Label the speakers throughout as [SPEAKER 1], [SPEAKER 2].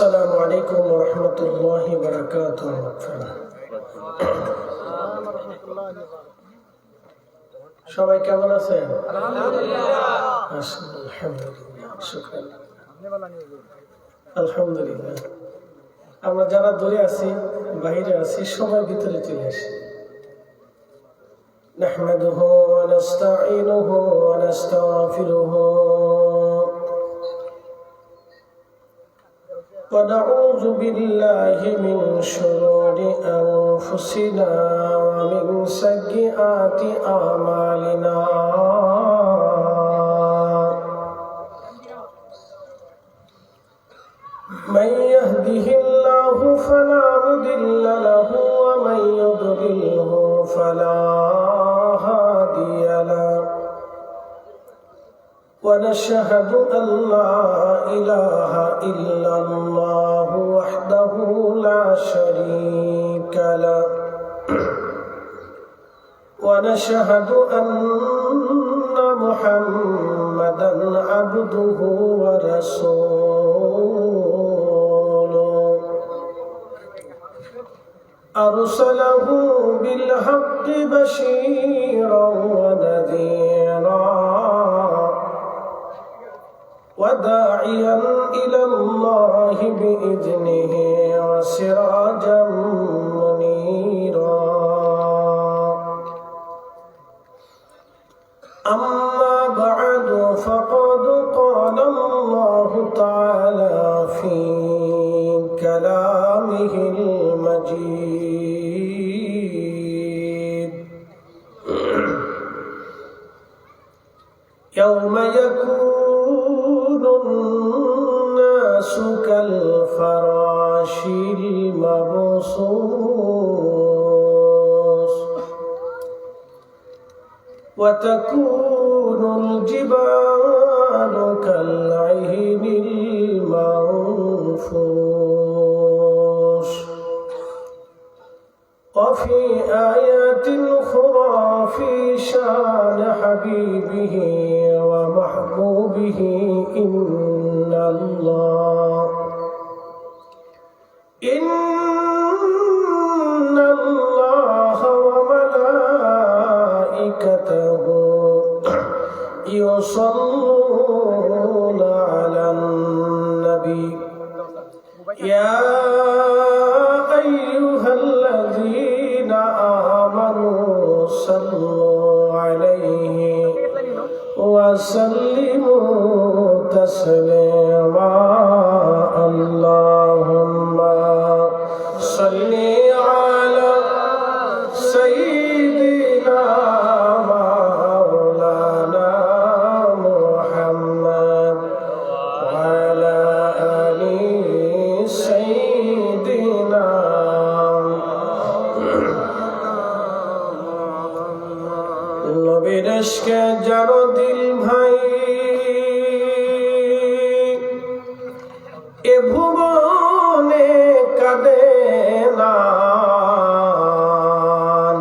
[SPEAKER 1] السلام عليكم ورحمة الله وبركاته. সবাই কেমন আছেন? আলহামদুলিল্লাহ। আমরা যারা দূরে আছি, বাইরে আছি, সবাই ভিতরে চলে আসি। নাহমাদুহু ওয়া নাস্তাঈনুহু ওয়া নাস্তাগফিরুহু ونعوذ بالله من شرور أنفسنا ومن سيئات أعمالنا من يهده الله فلا مضل له ومن يضلله فلا هادي له ونشهد أن لا إله إلا الله وحده لا شريك له ونشهد أن محمدا عبده ورسوله أرسله بالحق بشيرا ونذيرا وداعيا إلى الله بإذنه وسراجا منيرا أما بعد فقد قال الله تعالى في كلامه المجيد يوم يكون الناس كالفراش المبثوث وتكون الجبال كالعهن المنفوش وفي آيات أخرى في شان حبيبه ومحبوبه إن الله وملائكته يصلون على النبي يا أيها الذين آمنوا صلوا عليه وسلموا تسليما اللهم صل على سيدنا مولانا محمد وعلى آل سيدنا নবীর ইশকে যার দিল ভাই এ ভুবনে কাঁদে না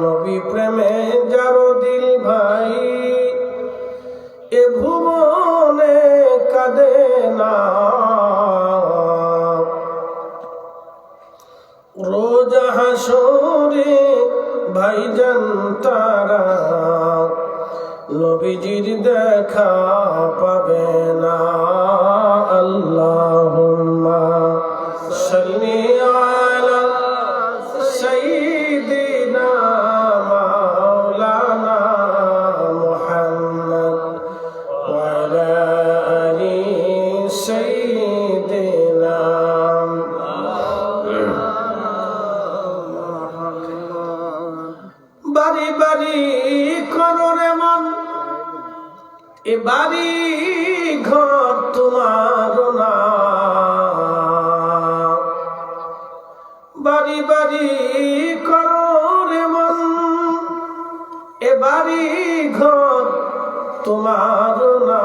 [SPEAKER 1] নবী প্রেমে যার দিল ভাই এ ভুবনে কাঁদে না রোজ হাসরে ভাইজান তারা নবীজির দেখা পাবে না আল্লাহুম্মা সাল্লি আলা সাইয়্যিদিনা মাওলানা মুহাম্মদ ওয়া আলা আলি সাইয়্যিদিনা বাড়ি বাড়ি কররে মন এ বাড়ি ঘর তোমার না বাড়ি বাড়ি কররে মন এ বাড়ি ঘর তোমার না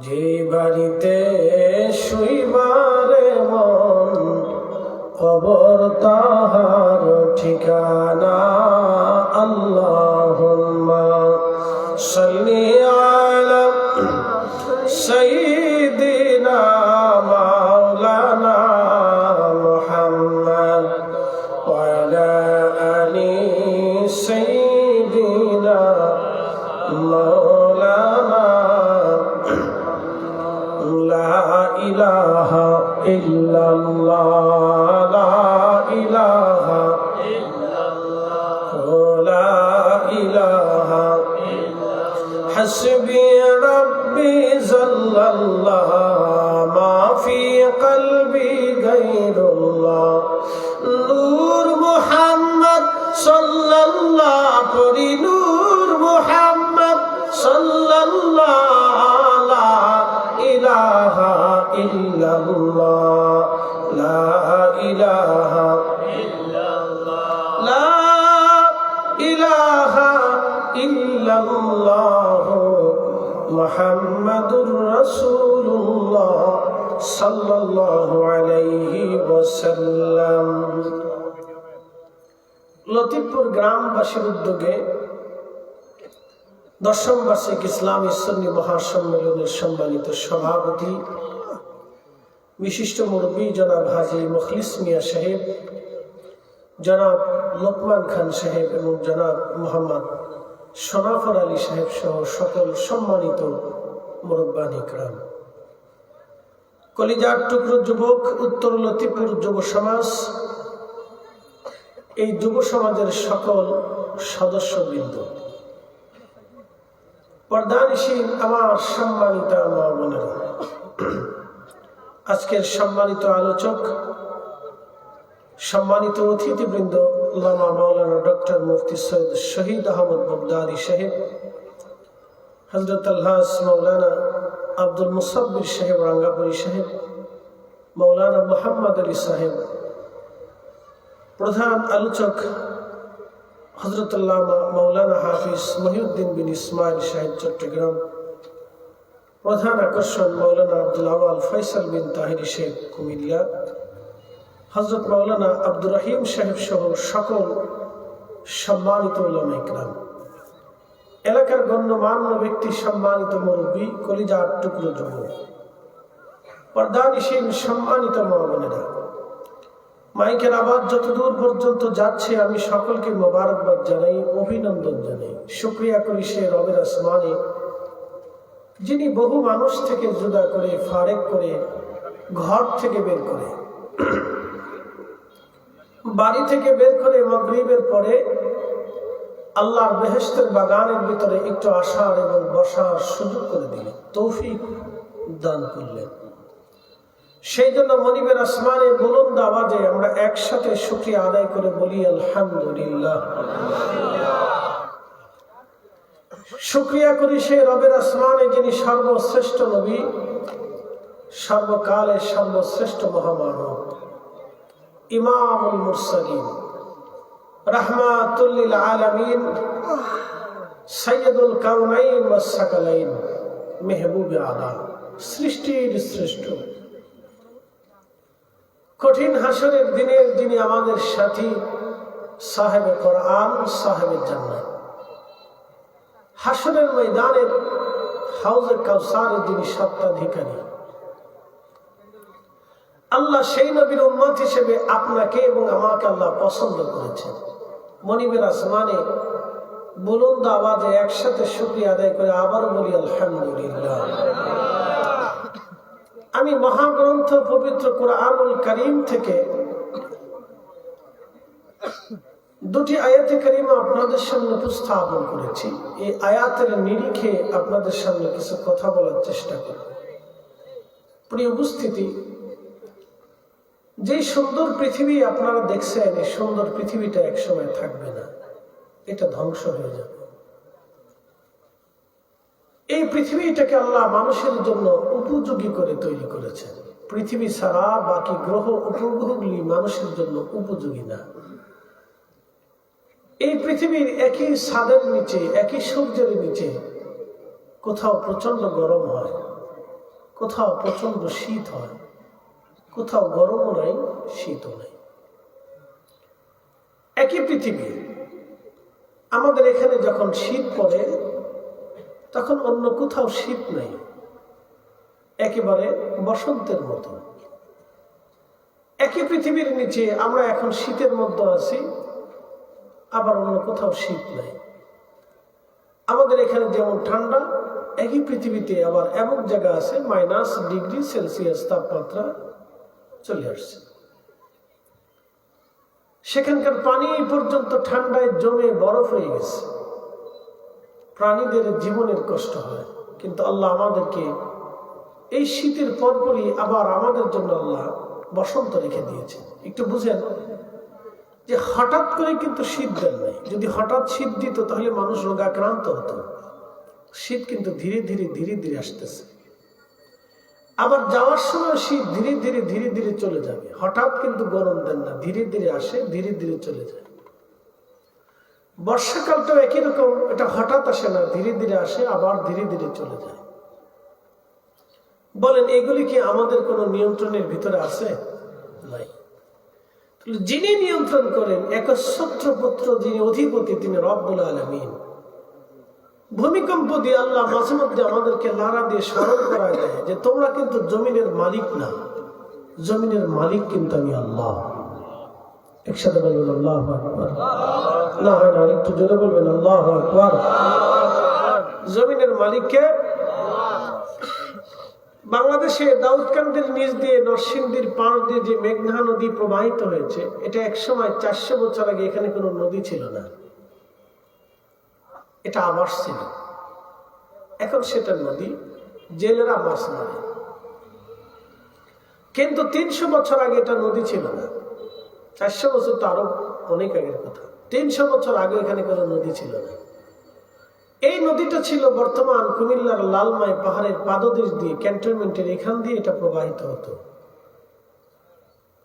[SPEAKER 1] যে বাড়িতে শুইবারে মন কবর তাহার ঠিকানা আল্লাহুম্মা সাল্লি আলা সাইয়্যিদিনা التجاني سيدنا مولانا لا إله إلا الله لا إله إلا الله لا إله حسبي ربي جل الله ما في قلبي غير الله نور محمد صلى الله پڑھی نور محمد صلى الله لا إله إلا الله لا إله إلا الله لا إله إلا الله محمد رسول الله صلى الله عليه وسلم লতিফপুর গ্রামবাসীর উদ্যোগে দশম বার্ষিক ইসলামী সুন্নি মহাসম্মেলনের সম্মানিত সভাপতি বিশিষ্ট মুরব্বী জনাব হাজী মুখলিস মিয়া সাহেব, জনাব লোকমান খান সাহেব এবং জনাব মোহাম্মদ শরাফর আলী সাহেব সহ সকল সম্মানিত মুরব্বান ইকরাম, কলিজার টুকরো যুবক, উত্তর লতিফপুর যুব সমাজ, এই যুব সমাজের সকল সদস্যবৃন্দ, পর্দানিশীন আমার সম্মানিত মা বোনেরা, আজকের সম্মানিত আলোচক, সম্মানিত অতিথিবৃন্দ, আল্লামা মাওলানা ডক্টর মুফতি সৈয়দ শহীদ আহমদ বগদাদি সাহেব, হযরত আল্লাহ মাওলানা আব্দুল মুসাব্বির সাহেব রাঙ্গাপুরি সাহেব, মাওলানা মুহাম্মদ আলী সাহেব, প্রধান আলোচক হযরত আল্লামা মাওলানা হাফিজ মহিউদ্দিন বিন ইসমাইল সাহেব চট্টগ্রাম, প্রধান আকর্ষণ মাওলানা আব্দুল আওয়াল ফয়সাল বিন তাহিরি সাহেব কুমিল্লা, হযরত মাওলানা আব্দুর রহিম সাহেব সহ সকল সম্মানিত উলামা ইকরাম, এলাকার গণ্যমান্য ব্যক্তি, সম্মানিত মুরব্বী, কলিজার টুকরো যুবক, পর্দানিশীন সম্মানিত মা বোনেরা, মাইকের আওয়াজ যতদূর পর্যন্ত যাচ্ছে আমি সকলকে মোবারকবাদ জানাই, অভিনন্দন জানাই, শুকরিয়া করি সে রবের আসমানে যিনি বহু মানুষ থেকে জুদা করে, ফারেক করে, ঘর থেকে বের করে, বাড়ি থেকে বের করে মাগরিবের পরে আল্লাহর বেহেশতের বাগানের ভিতরে একটু আসার এবং বসার সুযোগ করে দিলেন, তৌফিক দান করলেন। সেই জন্য মনিবের আসমানে বুলন্দ আওয়াজে আমরা একসাথে শুকরিয়া আদায় করে বলি আলহামদুলিল্লাহ। শুকরিয়া করি সে রবের আসমানে যিনি সর্বশ্রেষ্ঠ নবী, সর্বকালের সর্বশ্রেষ্ঠ মহামানব, ইমামুল মুরসালিন, রাহমাতুল লিল আলামিন, সাইয়্যিদুল কাউনাইন ওয়াস সাকালাইন, মেহবুবে আলাম, সৃষ্টির শ্রেষ্ঠ, কঠিন হাসরের দিনের যিনি আমাদের সাথী, সাহেবে কোরআন, সাহেবে জান্নাত, হাসরের ময়দানের হাউজে কাউসারের যিনি সত্ত্বাধিকারী, আল্লাহ সেই নবীর উম্মত হিসেবে আপনাকে এবং আমাকে আল্লাহ পছন্দ করেছেন। মনিবের আসমানে বুলন্দ আওয়াজে একসাথে শুকরিয়া আদায় করে আবারও বলি আলহামদুলিল্লাহ। আমি মহাগ্রন্থ পবিত্র কুরআনুল কারীম থেকে দুটি আয়াতে কারিমা আপনাদের সামনে উপস্থাপন করেছি। এই আয়াতের নিরিখে আপনাদের সামনে কিছু কথা বলার চেষ্টা করব। প্রিয় উপস্থিতি, যে সুন্দর পৃথিবী আপনারা দেখছেন, এই সুন্দর পৃথিবীটা একসময় থাকবে না, এটা ধ্বংস হয়ে যাবে। এই পৃথিবীটাকে আল্লাহ মানুষের জন্য উপযোগী করে তৈরি করেছেন। পৃথিবী ছাড়া বাকি গ্রহ উপগ্রহগুলি মানুষের জন্য উপযোগী না। এই পৃথিবীর একই ছাদের নিচে, একই সূর্যের নিচে কোথাও প্রচন্ড গরম হয়, কোথাও প্রচন্ড শীত হয়, কোথাও গরমও নাই, শীতও নাই। একই পৃথিবী, আমাদের এখানে যখন শীত পড়ে তখন অন্য কোথাও শীত নাই, একেবারে বসন্তের মতো। একই পৃথিবীর নিচে আমরা এখন শীতের মধ্যে আছি, আবার অন্য কোথাও শীত নাই। আমাদের এখানে যেমন ঠান্ডা, একই পৃথিবীতে আবার এমন জায়গা আছে -ডিগ্রি সেলসিয়াস তাপমাত্রা চলে আসছে। সেখানকার পানি পর্যন্ত ঠান্ডায় জমে বরফ হয়ে গেছে। প্রাণীদের জীবনের কষ্ট হয়, কিন্তু আল্লাহ আমাদেরকে এই শীতের পরপরই আবার আমাদের জন্য আল্লাহ বসন্ত রেখে দিয়েছে। একটু বুঝেন যে হঠাৎ করে কিন্তু শীত দেন নাই। যদি হঠাৎ শীত দিত তাহলে মানুষ রোগাক্রান্ত হতো। শীত কিন্তু ধীরে ধীরে ধীরে ধীরে আসতেছে। আবার যাওয়ার সময় শীত ধীরে ধীরে ধীরে ধীরে চলে যাবে। হঠাৎ কিন্তু গরম দেন না, ধীরে ধীরে আসে, ধীরে ধীরে চলে যায়। বর্ষাকালটাও একই রকম, এটা হঠাৎ আসে না, ধীরে ধীরে আসে, আবার ধীরে ধীরে চলে যায়। বলেন এগুলি কি আমাদের কোনো নিয়ন্ত্রণের ভিতরে আছে? নাই। যিনি নিয়ন্ত্রণ করেন, একচ্ছত্র পুত্র যিনি অধিপতি, তিনি রব্বুল আলামিন। ভূমিকম্প দিয়ে আল্লাহ মাঝে মধ্যে আমাদেরকে লাড়া দিয়ে স্মরণ করায় দেয় যে তোমরা কিন্তু জমিনের মালিক না, জমিনের মালিক কিন্তু আমি আল্লাহ। একসাথে বলবেন আল্লাহু আকবার। না হয় না, একটু জোরে বলবেন আল্লাহু আকবার। জমিনের মালিককে। বাংলাদেশে দাউদকান্দির নিচ দিয়ে নরসিংদীর পাশ দিয়ে যে মেঘনা নদী প্রবাহিত হয়েছে, এটা একসময় 400 বছর আগে এখানে কোনো নদী ছিল না, এটা আবাস ছিল। এখন সেটা নদী, জেলেরা মাছ মারে। কিন্তু 300 বছর আগে এটা নদী ছিল না। 400 বছর তো আরো অনেক আগের কথা। 300 বছর আগে এখানে কোনো নদী ছিল না। এই নদীটা ছিল বর্তমান কুমিল্লার লালমাই পাহাড়ের পাদদেশ দিয়ে, ক্যান্টনমেন্টের এখান দিয়ে এটা প্রবাহিত হতো।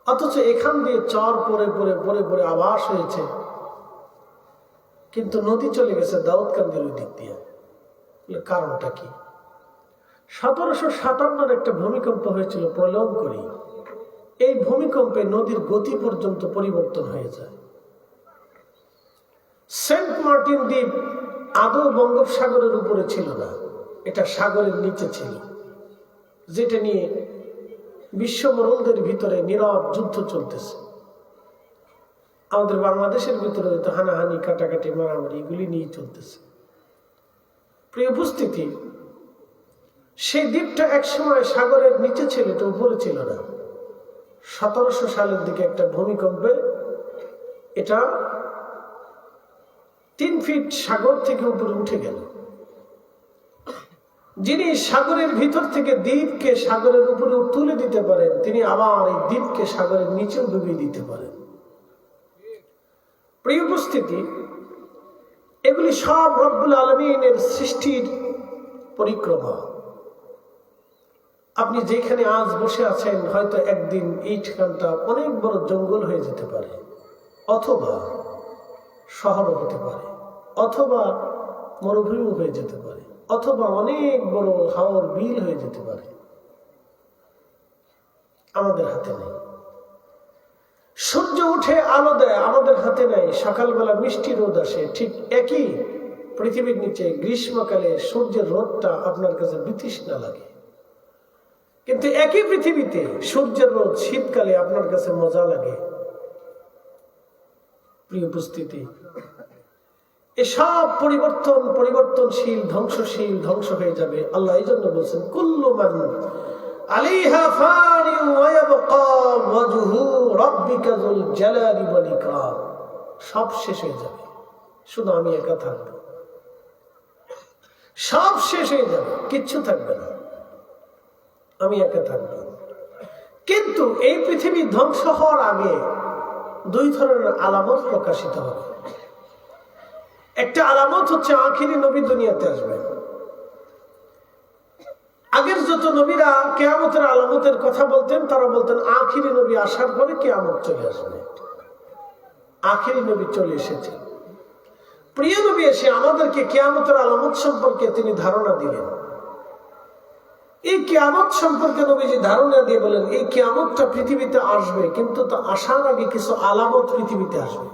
[SPEAKER 1] অথচ এখান দিয়ে চর পরে পরে পরে পরে আবাস হয়েছে, কিন্তু নদী চলে গেছে দাউদকান্দির ওই দিক দিয়ে। কারণটা কি? 1757 একটা ভূমিকম্প হয়েছিল প্রলয়ঙ্করী। এই ভূমিকম্পে নদীর গতি পর্যন্ত পরিবর্তন হয়ে যায়। সেন্ট মার্টিন দ্বীপ আদৌ বঙ্গোপসাগরের উপরে ছিল না, এটা সাগরের নিচে ছিল, যেটা নিয়ে বিশ্বমরলদের ভিতরে নীরব যুদ্ধ চলতেছে। আমাদের বাংলাদেশের ভিতরে তো হানাহানি, কাটাকাটি, মারামারি এগুলি নিয়ে চলতেছে। প্রিয় উপস্থিতি, সেই দ্বীপটা একসময় সাগরের নিচে ছিল, এটা উপরে ছিল না। 1700 সালের দিকে একটা ভূমিকম্পে এটা 3 ফিট সাগর থেকে উপরে উঠে গেল। যিনি সাগরের ভিতর থেকে দ্বীপকে সাগরের উপরে তুলে দিতে পারেন, তিনি আবার এই দ্বীপকে সাগরের নিচেও ডুবিয়ে দিতে পারেন। প্রিয় উপস্থিতি, এগুলি সব রব্বুল আলামিনের সৃষ্টির পরিক্রমা। আপনি যেখানে আজ বসে আছেন, হয়তো একদিন এই ঠিকানটা অনেক বড় জঙ্গল হয়ে যেতে পারে, অথবা শহরও হতে পারে, অথবা মরুভূমি হয়ে যেতে পারে, অথবা অনেক বড় হাওর বিল হয়ে যেতে পারে। আমাদের হাতে নেই। সূর্য উঠে আলো দেয়, আমাদের হাতে নেই। সকালবেলা মিষ্টি রোদ আসে, ঠিক একই পৃথিবীর নিচে গ্রীষ্মকালে সূর্যের রোদটা আপনার কাছে বিতৃষ্ণা লাগে, কিন্তু একই পৃথিবীতে সূর্যের রোদ শীতকালে আপনার কাছে মজা লাগে। প্রিয় উপস্থিতি, এসব পরিবর্তনশীল, ধ্বংসশীল, ধ্বংস হয়ে যাবে। আল্লাহ এই জন্য বলছেন কুল্লু মান আলাইহা ফানিউ ওয়া ইয়াবকা ওয়াজহু রাব্বিকা যুল জালালি ওয়াল ইকরাম। সব শেষ হয়ে যাবে, শুধু আমি একা থাকব। সব শেষ হয়ে যাবে, কিচ্ছু থাকবে না, আমি একা থাকব। কিন্তু এই পৃথিবী ধ্বংস হওয়ার আগে 2 ধরনের আলামত প্রকাশিত হবে। একটা আলামত হচ্ছে আখিরি নবী দুনিয়াতে আসবেন। আগের যত নবীরা কিয়ামতের আলামতের কথা বলতেন, তারা বলতেন আখিরি নবী আসার পরে কিয়ামত চলে আসবে। আখিরি নবী চলে এসেছে। প্রিয় নবী এসে আমাদেরকে কিয়ামতের আলামত সম্পর্কে তিনি ধারণা দিলেন। এই কিয়ামত সম্পর্কে নবীজি ধারণা দিয়ে বলেন, এই কিয়ামতটা পৃথিবীতে আসবে, কিন্তু তা আসার আগে কিছু আলামত পৃথিবীতে আসবে।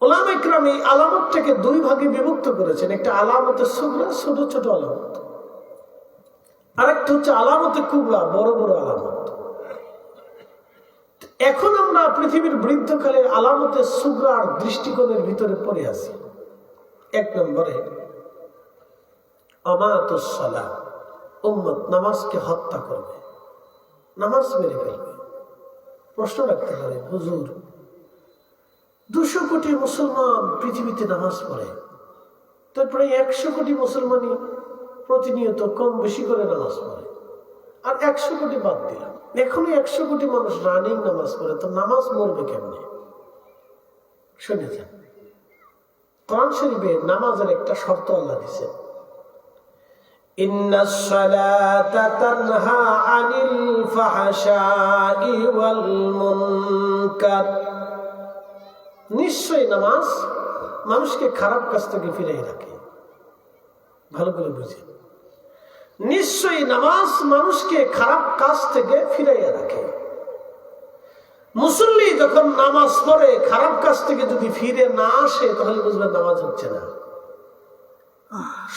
[SPEAKER 1] উলামা ইকরাম এই আলামতটাকে 2 ভাগে বিভক্ত করেছেন। একটা আলামতে সুগরা, ছোট ছোট আলামত, আরেকটা হচ্ছে আলামতে কুবরা, বড় বড় আলামত। এখন আমরা পৃথিবীর বৃদ্ধকালে আলামতের সুগ্রার দৃষ্টিকোণের ভিতরে পড়ে আছি। 1 নম্বরে আমাতুস সালাহ, উম্মত নামাজকে হত্যা করবে, নামাজ মেরে ফেলবে। প্রশ্ন রাখতে পারে, হুজুর 200 কোটি মুসলমান পৃথিবীতে নামাজ পড়ে, তারপরে 100 কোটি মুসলমানই প্রতিনিয়ত কম বেশি করে নামাজ পড়ে, আর 100 কোটি বাদ দিলাম, এখনো 100 কোটি মানুষ রানিং নামাজ পড়ে, তো নামাজ মরবে কেমনে? শুনে যান, কোরআন শরীফে নামাজের একটা শর্ত আল্লাহ দিয়েছেন, ইন্নাস সালাতা তানহা আনিল ফাহশাই ওয়াল মুনকার। নিশ্চয়ই নামাজ মানুষকে খারাপ কাজ থেকে ফিরিয়ে রাখে। ভালো করে বুঝেন, নিশ্চয়ই নামাজ মানুষকে খারাপ কাজ থেকে ফিরাইয়া রাখে। মুসল্লি যখন নামাজ পড়ে খারাপ কাজ থেকে যদি ফিরে না আসে, তাহলে বুঝবেন নামাজ হচ্ছে না।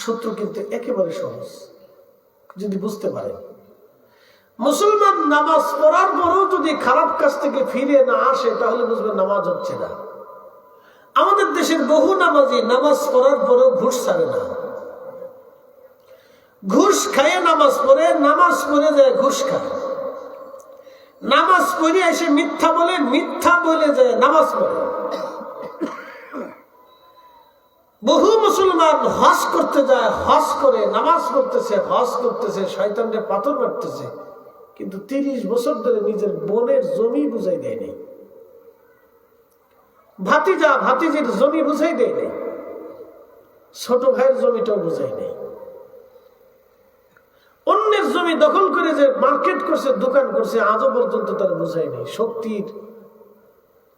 [SPEAKER 1] সূত্র কিন্তু একেবারে সহজ, যদি বুঝতে পারেন। মুসলমান নামাজ পড়ার পরেও যদি খারাপ কাজ থেকে ফিরে না আসে, তাহলে বুঝবেন নামাজ হচ্ছে না। আমাদের দেশের বহু নামাজি নামাজ পড়ার পরেও ঘুষ ছাড়ে না, ঘুষ খায় নামাজ পড়ে, নামাজ পড়ে যায় ঘুষ খায়, নামাজ পড়ে এসে মিথ্যা বলে, মিথ্যা বলে যায় নামাজ পড়ে। বহু মুসলমান হজ করতে যায়, হজ করে নামাজ পড়তেছে, হজ করতেছে, শয়তানকে পাথর মারতেছে, কিন্তু 30 বছর ধরে নিজের বোনের জমি বুঝাই দেয়নি, ভাতিজা ভাতিজির জমি বুঝাই দেয়নি, ছোট ভাইয়ের জমিটাও বুঝাই নেই, অন্যের জমি দখল করে যে মার্কেট করছে, দোকান করছে, আজও পর্যন্ত তার বুঝাই নেই। শক্তির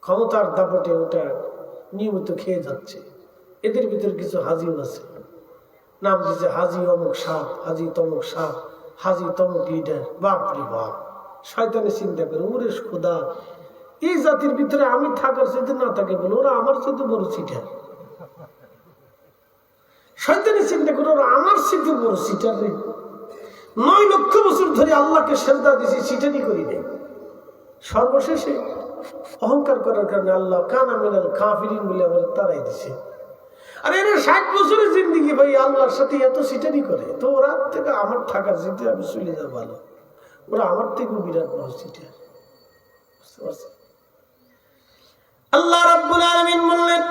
[SPEAKER 1] ক্ষমতার দাপটে ওটা নিয়মিত খেয়ে যাচ্ছে। এদের ভিতরে কিছু হাজিও আছে, নাম দিচ্ছে হাজি অমুক সাপ, হাজি তমুক সাপ, হাজি তমুক লিডার। বাপরে বাপ, শয়তানে চিন্তা করে, ওরে খোদা, এই জাতির ভিতরে আমি থাকার চাইতে না থাকে বলে ওরা আমার চাইতে বড় চিটার। শয়তানে চিন্তা করে, ওরা আমার চাইতে বড় চিটার রে। 9 লক্ষ বছর ধরে আল্লাহকে সেজদা দিয়েছি, চিটারি করি নেই। সর্বশেষে অহংকার করার কারণে আল্লাহ কানা মিনাল কাফিরিন বলে আমার তারাই দিছে। আর এরা 60 বছরের জিন্দিগি ভাই আল্লাহর সাথে এত চিটারি করে, তো ওরা থেকে আমার থাকার চিন্তা আমি চলে যাবো ভালো, ওরা আমার থেকেও বিরাট বড় চিটার। বুঝতে পারছেন? আল্লাহ রাব্বুল আলামিন বললেন,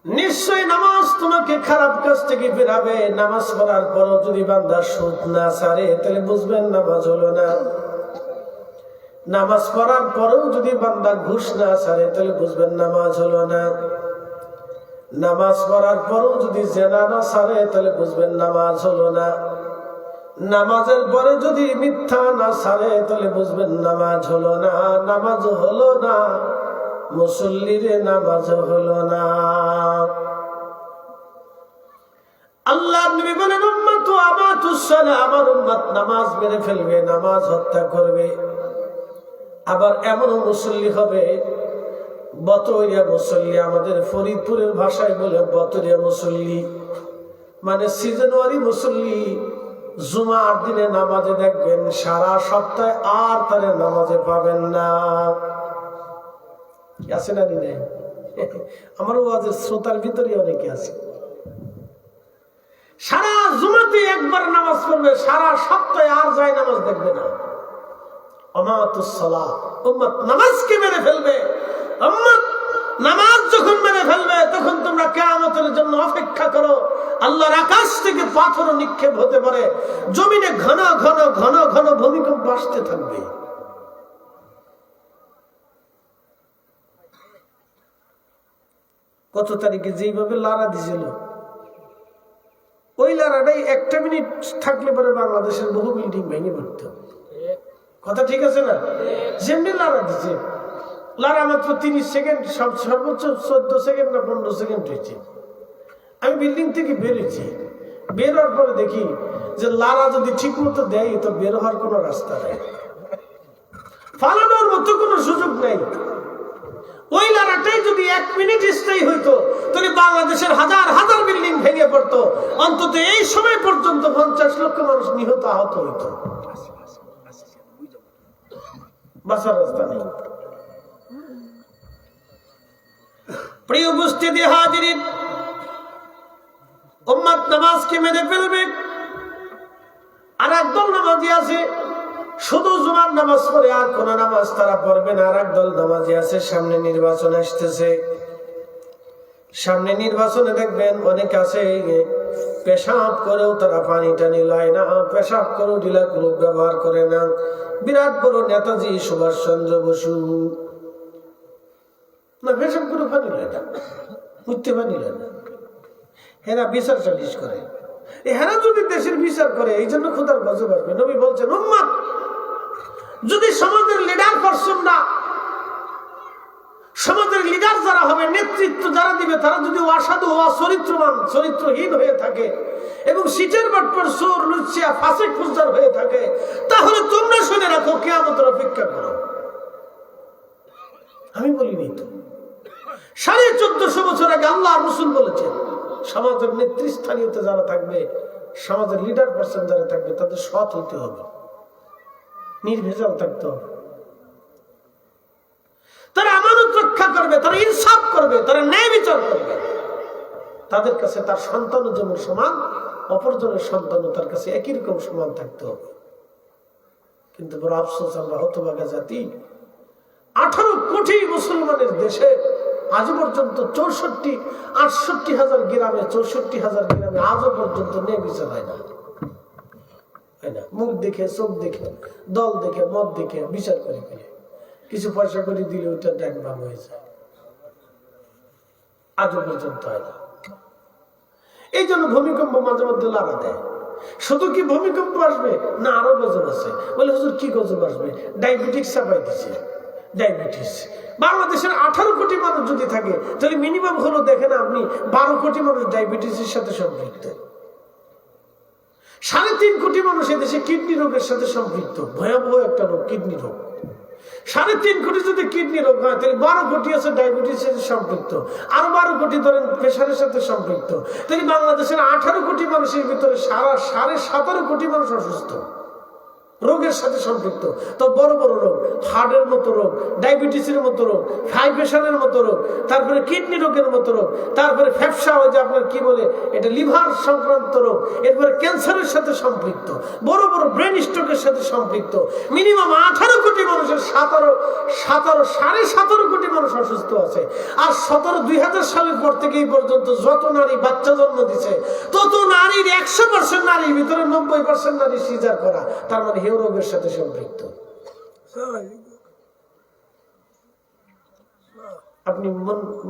[SPEAKER 1] নিশ্চয় নামাজ তোমাকে খারাপ কাজ থেকে ফেরাবে। নামাজ পড়ার পরও যদি বান্দা সুদ না ছাড়ে, তাহলে বুঝবেন নামাজ হলো না। নামাজ পড়ার পরেও যদি বান্দা ঘুষ না ছাড়ে, তাহলে বুঝবেন নামাজ হলো না। নামাজ পড়ার পরেও যদি জেনা না ছাড়ে, তাহলে বুঝবেন নামাজ হলো না। নামাজের পরে যদি মিথ্যা না ছাড়ে, তাহলে বুঝবেন নামাজ হলো না। নামাজ হলো না, মুসল্লির নামাজ হলো না। আল্লাহ নবী বলেন, উম্মত আমাতুস সালাহ, আমার উম্মত নামাজ মেরে ফেলবে, নামাজ হত্যা করবে। আবার এমনও মুসল্লি হবে, বতরিয়া মুসল্লি, আমাদের ফরিদপুরের ভাষায় বলে বতরিয়া মুসল্লি, মানে সিজনওয়ারি মুসল্লি। জুমার দিনে নামাজে দেখবেন, সারা সপ্তাহে আর তারে নামাজে পাবেন না। আছে না নেই? আমার ওয়াজের শ্রোতার ভিতরে অনেকে আছে, সারা জুমাতে একবার নামাজ পড়বে, সারা সপ্তাহে আর যায় নামাজ দেখবে না। আমাতুস সালাহ, উম্মত নামাজকে মেরে ফেলবে। উম্মত নামাজ যখন মেরে ফেলবে, তখন তোমরা কিয়ামতের জন্য অপেক্ষা করো। আল্লাহর আকাশ থেকে পাথর নিক্ষেপ হতে পারে, জমিনে ঘন ঘন ঘন ঘন ভূমিকম্প আসতে থাকবে। কত তারিখে যেইভাবে লারা দিছিল, ওই লারাটাই 1 মিনিট থাকলে পরে বাংলাদেশের বহু বিল্ডিং ভেঙে পড়ত। কথা ঠিক আছে না? যেমনি লারা দিছে, লারা মাত্র 30 সেকেন্ড, সর্বোচ্চ 14 সেকেন্ড না 15 সেকেন্ড হয়েছে। আমি বিল্ডিং থেকে বেরোচ্ছি, বের হওয়ার পরে দেখি যে লারা যদি ঠিক মতো দেয়, তো বের হওয়ার কোনো রাস্তা নেই, পালানোর মতো কোনো সুযোগ নেই। ওই লারাটাই যদি 1 মিনিট স্থায়ী হইতো, তাহলে বাংলাদেশের হাজার হাজার বিল্ডিং ভেঙে পড়তো। অন্তত এই সময় পর্যন্ত 50 লক্ষ মানুষ নিহত আহত হইতো। বাঁচার রাস্তা নেই। প্রিয় উপস্থিতি হাজিরিন, উম্মত নামাজকে মেনে ফেলবে। আর একদল নামাজি আছে শুধু জুমার নামাজ পড়ে, আর কোন নামাজ তারা পড়বে না। আর একদল নামাজি আছে, সামনে নির্বাচন আসতেছে, সামনে নির্বাচনে দেখবেন অনেক আছে পেশাব করেও তারা পানি টানি লয় না, পেশাব করেও ঢিলা গ্রুপ ব্যবহার করে না। বিরাট বড় নেতাজি সুভাষ চন্দ্র বসু না, পেশাব করে পানি লয় না, উঠতে পানি লয় না, হেরা বিচার সালিশ করে। হেরা যদি দেশের বিচার করে, এই জন্য খোদার গজব আসবে। নবী বলছেন, উম্মত যদি সমাজের লিডার পারসনরা, সমাজের লিডার যারা হবে, নেতৃত্ব যারা দিবে, তারা যদি অসাধু অচরিত্রবান চরিত্রহীন হয়ে থাকে এবং সিটের বাটপার চোর লুচ্চিয়া ফাসিক ফুজ্জার হয়ে থাকে, তাহলে তোমরা শুনে রাখো, কিয়ামতের অপেক্ষা করো। আমি বলিনি তো, 1450 বছর আগে আল্লাহ রাসূল বলেছেন, সমাজের নেতৃস্থানীয়তে যারা থাকবে, সমাজের লিডার পারসন যারা থাকবে, তাদের সৎ হইতে হবে, নির্ভেজাল থাকতে হবে। তারা আমানত রক্ষা করবে, তারা ইনসাফ করবে, তারা ন্যায় বিচার করবে। তাদের কাছে তার সন্তানও যেমন সমান, অপরজনের সন্তানও তার কাছে একই রকম সমান থাকতে হবে। কিন্তু বড় আফসোস, আমরা হতভাগা জাতি, 18 কোটি মুসলমানের দেশে আজ পর্যন্ত 68,000 গ্রামে 64,000 গ্রামে আজও পর্যন্ত ন্যায় বিচার হয় না। মুখ দেখে, চোখ দেখে, দল দেখে, মত দেখে বিচার করে ফেলে, কিছু পয়সা করে দিলে ওইটা ট্যাগ ভাগ হয়ে যায়, আজও পর্যন্ত হয় না। এই জন্য ভূমিকম্প মাঝে মধ্যে লাগা দেয়। শুধু কি ভূমিকম্প আসবে না, আরো গজব আছে। বলে হুজুর কি গজব আসবে? ডায়াবেটিস চাপাই দিচ্ছে, ডায়াবেটিস। বাংলাদেশের 18 কোটি মানুষ যদি থাকে, তাহলে মিনিমাম হলো দেখেন আপনি 12 কোটি মানুষ ডায়াবেটিসের সাথে সম্পৃক্ত, 3.5 কোটি মানুষ এদেশে কিডনি রোগের সাথে সম্পৃক্ত, ভয়াবহ একটা রোগ কিডনি রোগ। 3.5 কোটি যদি কিডনি রোগ হয়, তাহলে 12 কোটি আছে ডায়াবেটিসের সাথে সম্পৃক্ত, আরো 12 কোটি ধরেন প্রেশারের সাথে সম্পৃক্ত। তাহলে বাংলাদেশের 18 কোটি মানুষের ভিতরে 17.5 কোটি মানুষ অসুস্থ, রোগের সাথে সম্পৃক্ত। তো বড় বড় রোগ, হার্টের মতো রোগ, ডায়াবেটিসের মতো রোগ, হাই প্রেশারের মতো রোগ, তারপরে কিডনি রোগের মতো রোগ, তারপরে ফ্যাপসা, ওই যে আপনার কি বলে এটা, লিভার সংক্রান্ত রোগ, এরপরে ক্যান্সারের সাথে সম্পৃক্ত, বড় বড় ব্রেন স্ট্রোকের সাথে সম্পৃক্ত। মিনিমাম 18 কোটি মানুষের 17.5 কোটি মানুষ অসুস্থ আছে। আর 2000 সালের পর থেকে এই পর্যন্ত যত নারী বাচ্চা জন্ম দিছে, তত নারীর 100% নারীর ভিতরে 90% নারী সিজার করা, তার মানে রোগের সাথে সম্পৃক্ত। আপনি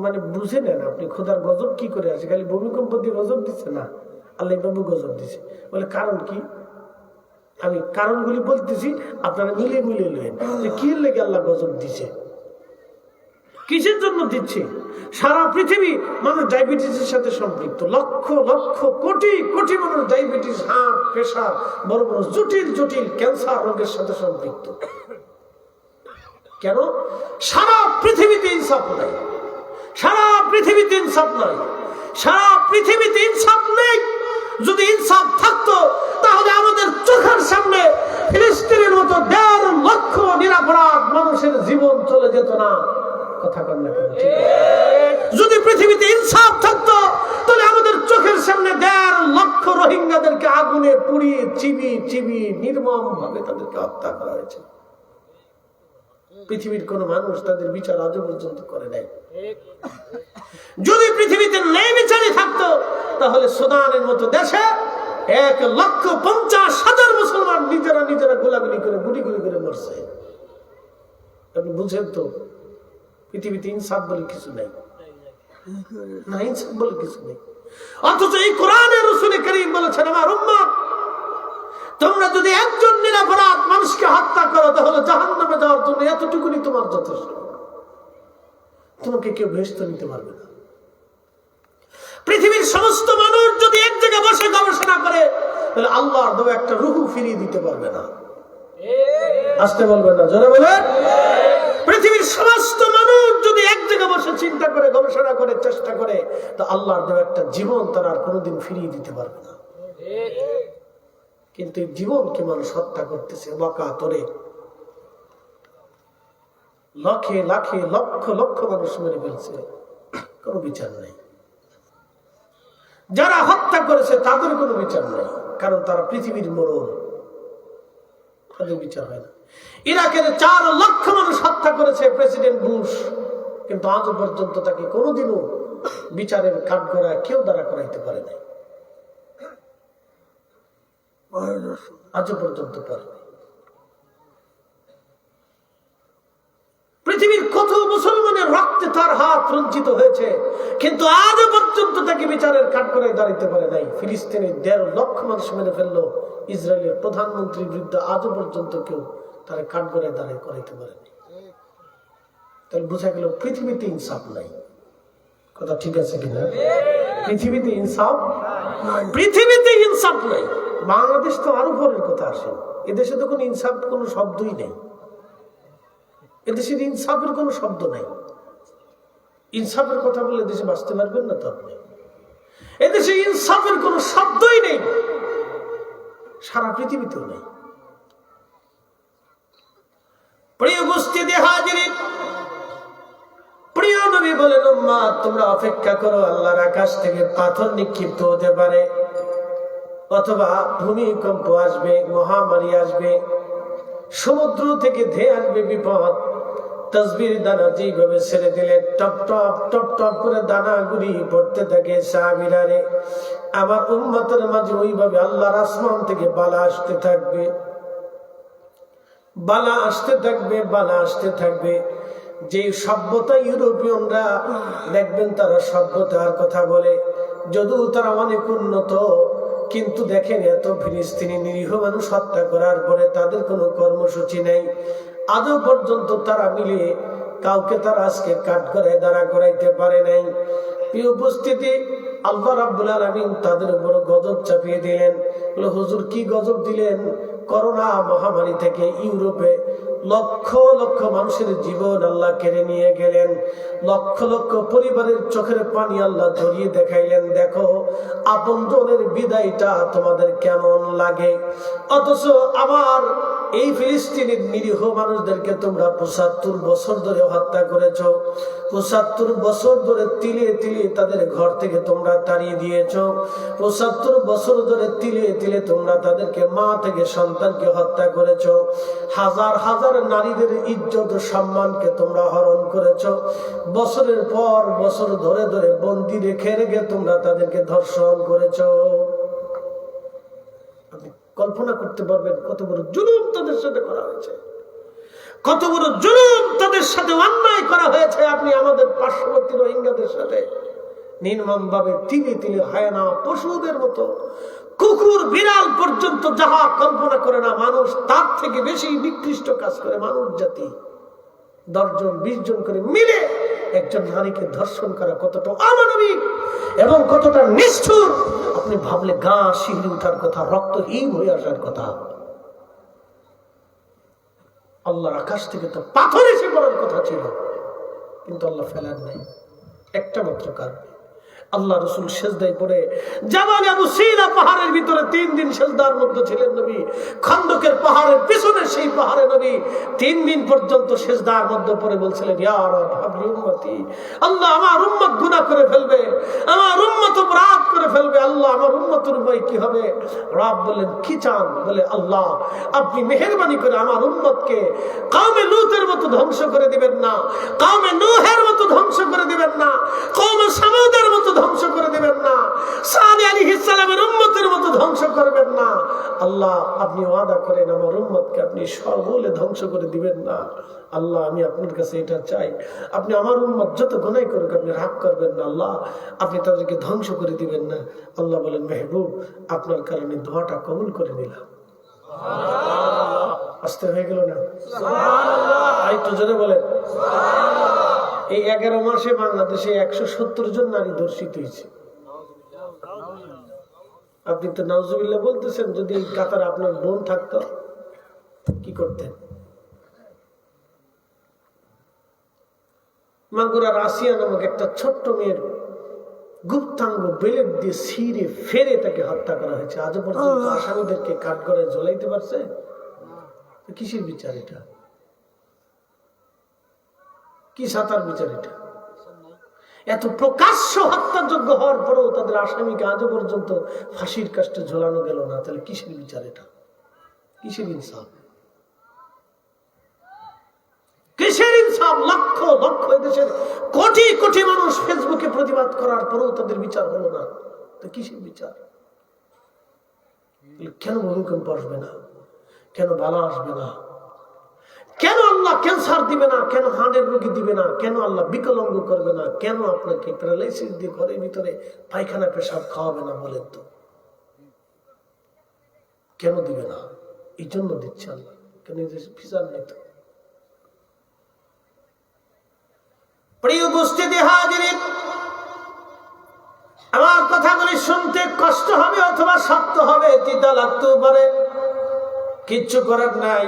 [SPEAKER 1] মানে বুঝে নেন, আপনি খোদার গজব কি করে আছে। খালি ভূমিকম্প দিয়ে গজব দিচ্ছে না, আল্লাহ বাবু গজব দিচ্ছে। বলে কারণ কি? আমি কারণগুলি বলতেছি, আপনারা মিলে মিলে নেন যে কি লেগে আল্লাহ গজব দিচ্ছে, কিসের জন্য দিচ্ছে। সারা পৃথিবী মানুষ ডায়াবেটিসের সাথে সম্পৃক্ত, লক্ষ লক্ষ কোটি কোটি মানুষ ডায়াবেটিস, হার্ট, প্রেশার, বড় বড় জটিল জটিল ক্যান্সার রোগের সাথে সম্পৃক্ত। কেন? সারা পৃথিবীতে ইনসাফ নাই, সারা পৃথিবীতে ইনসাফ নাই, সারা পৃথিবীতে ইনসাফ নেই। যদি ইনসাফ থাকতো, তাহলে আমাদের চোখের সামনে ফিলিস্তিনের মতো 1.5 লক্ষ নিরপরাধ মানুষের জীবন চলে যেত না। কথা কন না কেন? যদি পৃথিবীতে ইনসাফ থাকতো, তাহলে আমাদের চোখের সামনে 1.5 লক্ষ রোহিঙ্গাদেরকে আগুনে পুড়িয়ে চিবি নির্মম ভাবে তাদেরকে হত্যা করা হয়েছে। পৃথিবীর কোন মানুষ তাদের বিচার আজও পর্যন্ত করে নাই। যদি পৃথিবীতে ন্যায় বিচারই থাকতো, তাহলে সুদানের মতো দেশে 1,50,000 মুসলমান নিজেরা গোলাগুলি করে গুলি করে মরছে। আপনি বুঝেন তো, পৃথিবীতে ইনসাফ বলে কিছু নাই, না ইনসাফ বলে কিছু নেই। অথচ এই কোরআনে রাসূল কারীম বলেছেন, আমার উম্মত, তোমরা যদি একজন নিরপরাধ মানুষকে হত্যা করো, তাহলে জাহান্নামে যাওয়ার জন্য এতটুকুনি তোমার যথেষ্ট। তোমাকে কেউ বেহেশত নিতে পারবে না। পৃথিবীর সমস্ত মানুষ যদি এক জায়গায় বসে গবেষণা করে, তাহলে আল্লাহর দেওয়া একটা রূহ ফিরিয়ে দিতে পারবে না। আসতে বলবেন না, জোরে বলেন। পৃথিবীর সমস্ত মানুষ যদি এক জায়গায় বসে চিন্তা করে, গবেষণা করে, চেষ্টা করে, তো আল্লাহর দেওয়া একটা জীবন তারা আর কোনোদিন ফিরিয়ে দিতে পারবে না। কিন্তু এই জীবনকে মানুষ হত্যা করতেছে, ওয়াকাতরে লাখে লাখে লক্ষ লক্ষ মানুষ মেরে ফেলছে, কোনো বিচার নেই। যারা হত্যা করেছে তাদের কোনো বিচার নেই, কারণ তারা পৃথিবীর মরণ, তাদের বিচার হয় না। ইরাকের 4 লক্ষ মানুষ হত্যা করেছে প্রেসিডেন্ট বুশ, কিন্তু আজও পর্যন্ত তাকে কোনোদিনও বিচারের কাঠগড়ায় কেউ দ্বারা করাইতে পারে নাই, আজও পর্যন্ত পারে। পৃথিবীর কত মুসলমানের রক্তে তার হাত রঞ্জিত হয়েছে, কিন্তু আজও পর্যন্ত তাকে বিচারের কাঠগড়ায় দাঁড়াইতে পারে নাই। ফিলিস্তিনের 1.5 লক্ষ মানুষ মেরে ফেললো ইসরায়েলের প্রধানমন্ত্রীর বিরুদ্ধে, আজও পর্যন্ত কেউ তার কাঠগড়ায় দাঁড়ায় করাইতে পারেনি। তাহলে বোঝা গেল পৃথিবীতে ইনসাফ নাই। কথা ঠিক আছে কিনা? পৃথিবীতে ইনসাফ, পৃথিবীতে ইনসাফ নাই। বাংলাদেশ তো আরো পরের কথা আসে, এদেশে তো কোনো ইনসাফ কোনো শব্দই নেই, এদেশের ইনসাফের কোনো শব্দ নাই। ইনসাফের কথা বলে দেশে বাঁচতে পারবেন না তো আপনি। এদেশে ইনসাফের কোনো শব্দই নেই, সারা পৃথিবীতেও নেই। প্রিয় উপস্থিতি হাজিরিন, প্রিয় নবী বলেন, উম্মাত তোমরা অপেক্ষা করো, আল্লাহর আকাশ থেকে পাথর নিক্ষিপ্ত হতে পারে, অথবা ভূমিকম্প আসবে, মহামারী আসবে, সমুদ্র থেকে ধেয়ে আসবে বিপদ। তাসবির দানা যেভাবে ছেড়ে দিলে টপ টপ টপ টপ করে দানাগুলি পড়তে থাকে, সাহাবীরা রে আমার উম্মতের মাঝে ওইভাবে আল্লাহর আসমান থেকে বালা আসতে থাকবে, বালা আসতে থাকবে, বালা আসতে থাকবে। যে সভ্যতা ইউরোপিয়ানরা দেখবেন তারা সভ্যতার কথা বলে, যদিও তারা অনেক উন্নত, কিন্তু দেখেন এত ফিলিস্তিনি নিরীহ মানুষ হত্যা করার পরে তাদের কোনো কর্মসূচি নেই। আজও পর্যন্ত তারা মিলে কাউকে তারা আজকে কাঠগড়ায় দাঁড়া করাইতে পারে নাই। এই উপস্থিতি আল্লাহ রাব্বুল আলামিন তাদের উপর গজব চাপিয়ে দিলেন। হুজুর কি গজব দিলেন? করোনা মহামারী থেকে ইউরোপে লক্ষ লক্ষ মানুষের জীবন আল্লাহ কেড়ে নিয়ে গেলেন, লক্ষ লক্ষ পরিবারের চোখের পানি আল্লাহ ধরিয়ে দেখাইলেন, দেখো আপনজনের বিদায়টা তোমাদের কেমন লাগে। অথচ আমার এই ফিলিস্তিনের নিরীহ মানুষদেরকে তোমরা 75 বছর ধরে হত্যা করেছ, 75 বছর ধরে তিলে তিলে তাদের ঘর থেকে তোমরা তাড়িয়ে দিয়েছ, 75 বছর ধরে তিলে তিলে তোমরা তাদেরকে মা থেকে সন্তানকে হত্যা করেছ, হাজার হাজার নারীদের ইজ্জত সম্মানকে তোমরা হরণ করেছ, বছরের পর বছর ধরে ধরে বন্দী রেখে রেখে তোমরা তাদেরকে ধর্ষণ করেছ। আপনি কল্পনা করতে পারবেন কত বড় জুলুম তাদের সাথে করা হয়েছে, কত বড় জুলুম তাদের সাথে অন্যায় করা হয়েছে। আপনি আমাদের পার্শ্ববর্তী রোহিঙ্গাদের সাথে নির্মম ভাবে তিলে তিলে হায়না পশুদের মতো, কুকুর বিড়াল পর্যন্ত যাহা কল্পনা করে না মানুষ, তার থেকে বেশি নিকৃষ্ট কাজ করে মানুষ জাতি। 10 জন 20 জন করে মিলে একজন নারীকে ধর্ষণ করা কতটা অমানবিক এবং কতটা নিষ্ঠুর আপনি ভাবলে গা শিহরে ওঠার কথা, রক্তহীন হয়ে আসার কথা। আল্লাহর আকাশ থেকে তো পাথর এসে পড়ার কথা ছিল, কিন্তু আল্লাহ ফেলার নাই একটা মাত্র কারণ। আল্লাহ রাসূল সিজদায় পড়ে জাবাল আবু সিনা পাহাড়ের ভিতরে 3 দিন সিজদার মধ্যে ছিলেন নবী। খন্দকের পাহাড়ের পিছনে সেই পাহাড়ে নবী 3 দিন পর্যন্ত সিজদার মধ্যে পড়ে বলছিলেন, ইয়া রব হাবলি উম্মতি, আল্লাহ আমার উম্মত গুনাহ করে ফেলবে, আমার উম্মত অপরাধ করে ফেলবে, আল্লাহ আমার উম্মতের উপায় কি হবে? রব বললেন কি চান? বলে আল্লাহ আপনি মেহেরবানি করে আমার উম্মতকে কওমে লূতের মতো ধ্বংস করে দিবেন না, কওমে নূহের মতো ধ্বংস করে দিবেন না, কওমে সামুদের মতো ধ্বংস করে দিবেন না, সালেহ আলাইহিস সালামের উম্মতের মতো ধ্বংস করবেন না। আল্লাহ আপনি ওয়াদা করেন আমার উম্মতকে আপনি সর্বলে ধ্বংস করে দিবেন না। আল্লাহ আমি আপনার কাছে এটা চাই, আপনি আমার উম্মত যত গুনাহ করুক আপনি রাগ করবেন না, আল্লাহ আপনি তাদেরকে ধ্বংস করে দিবেন না। আল্লাহ বলেন মেহবুব আপনার কারণে দোয়াটা কবুল করে নিলাম। আসতে হয়ে গেল না? সুবহানাল্লাহ। একটু জোরে বলেন সুবহানাল্লাহ। এই 11 মাসে বাংলাদেশে 170 জন নারী ধর্ষিত হয়েছে। আপনি তো নাউজুবিল্লাহ বলতেছেন, যদি এই কাতারে আপনার বোন থাকতো কি করতেন? মাগুরার আসিয়া নামক একটা ছোট্ট মেয়ের গুপ্তাঙ্গ বেলেট দিয়ে ছিঁড়ে ফেরে তাকে হত্যা করা হয়েছে। আজও পর্যন্ত আসামিদেরকে কাঠগড়ায় ঝোলাইতে পারছে? কিসের বিচার এটা? কি সাঁতার বিচার এটা? এত প্রকাশ্য হত্যাযোগ্য হওয়ার পরেও তাদের আসামিকে আজও পর্যন্ত ফাঁসির কাস্টে ঝোলানো গেল না। তাহলে কিসের বিচার এটা? কিসের ইনসাফ? কিসের ইনসাফ? লক্ষ লক্ষ এদেশের কোটি কোটি মানুষ ফেসবুকে প্রতিবাদ করার পরেও তাদের বিচার হলো না। তো কিসের বিচার? কেন ভূমিকম্প আসবে না? কেন বালা আসবে না? কেন আল্লাহ ক্যান্সার দিবে না? কেন হার্টের রোগী দিবে না? কেন আল্লাহ বিকলাঙ্গ করবে না? কেন আপনাকে প্যারালাইসিস দিয়ে ঘরের ভিতরে পায়খানা পেশাব খাওয়াবে না? বলেন তো কেন দিবে না? এই জন্য দিচ্ছে আল্লাহ। কেন ফিজার নেই তো? প্রিয় উপস্থিতি হাজিরিন, আমার কথাগুলি শুনতে কষ্ট হবে অথবা শক্ত হবে, তিতা লাগতেও পারে, কিচ্ছু করার নাই।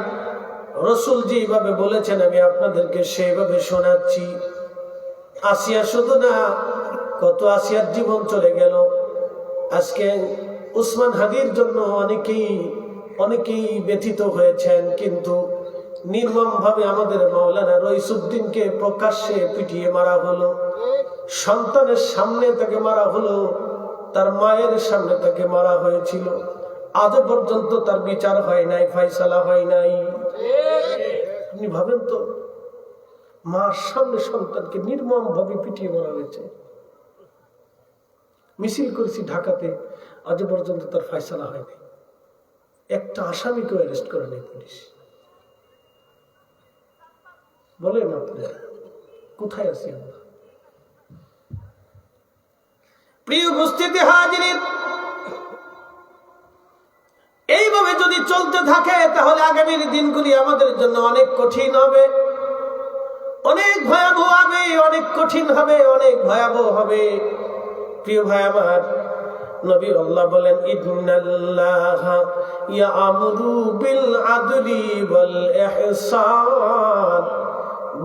[SPEAKER 1] রাসূল যেভাবে বলেছেন আমি আপনাদেরকে সেইভাবে শোনাচ্ছি। আসিয়া শুধু না, কত আসিয়ার জীবন চলে গেল। আজকে উসমান হাদির জন্য অনেকেই ব্যথিত হয়েছেন, কিন্তু নির্মম ভাবে আমাদের মাওলানা রইসুদ্দিনকে প্রকাশ্যে পিটিয়ে মারা হলো। সন্তানের সামনে তাকে মারা হলো, তার মায়ের সামনে তাকে মারা হয়েছিল। আজও পর্যন্ত তার বিচার হয় নাই, ফয়সালা হয় নাই। আপনি ভাবেন তো, মার সামনে সন্তানকে নির্মম ভাবে পিটিয়ে মারা হয়েছে। মিছিল করেছি ঢাকাতে, আজও পর্যন্ত তার ফয়সালা হয়নি। একটা আসামিকেও অ্যারেস্ট করে নেই পুলিশ। বলেন আপনারা কোথায় আছি আমরা? প্রিয় উপস্থিতি হাজিরিন, এইভাবে যদি চলতে থাকে তাহলে আগামীর দিনগুলি আমাদের জন্য অনেক কঠিন হবে, অনেক ভয়াবহ হবে, অনেক কঠিন হবে, অনেক ভয়াবহ হবে। প্রিয় ভাই আমার, নবী আল্লাহ বলেন, ইন্নাল্লাহা ইয়া'মুরু বিল আদলি ওয়াল ইহসান।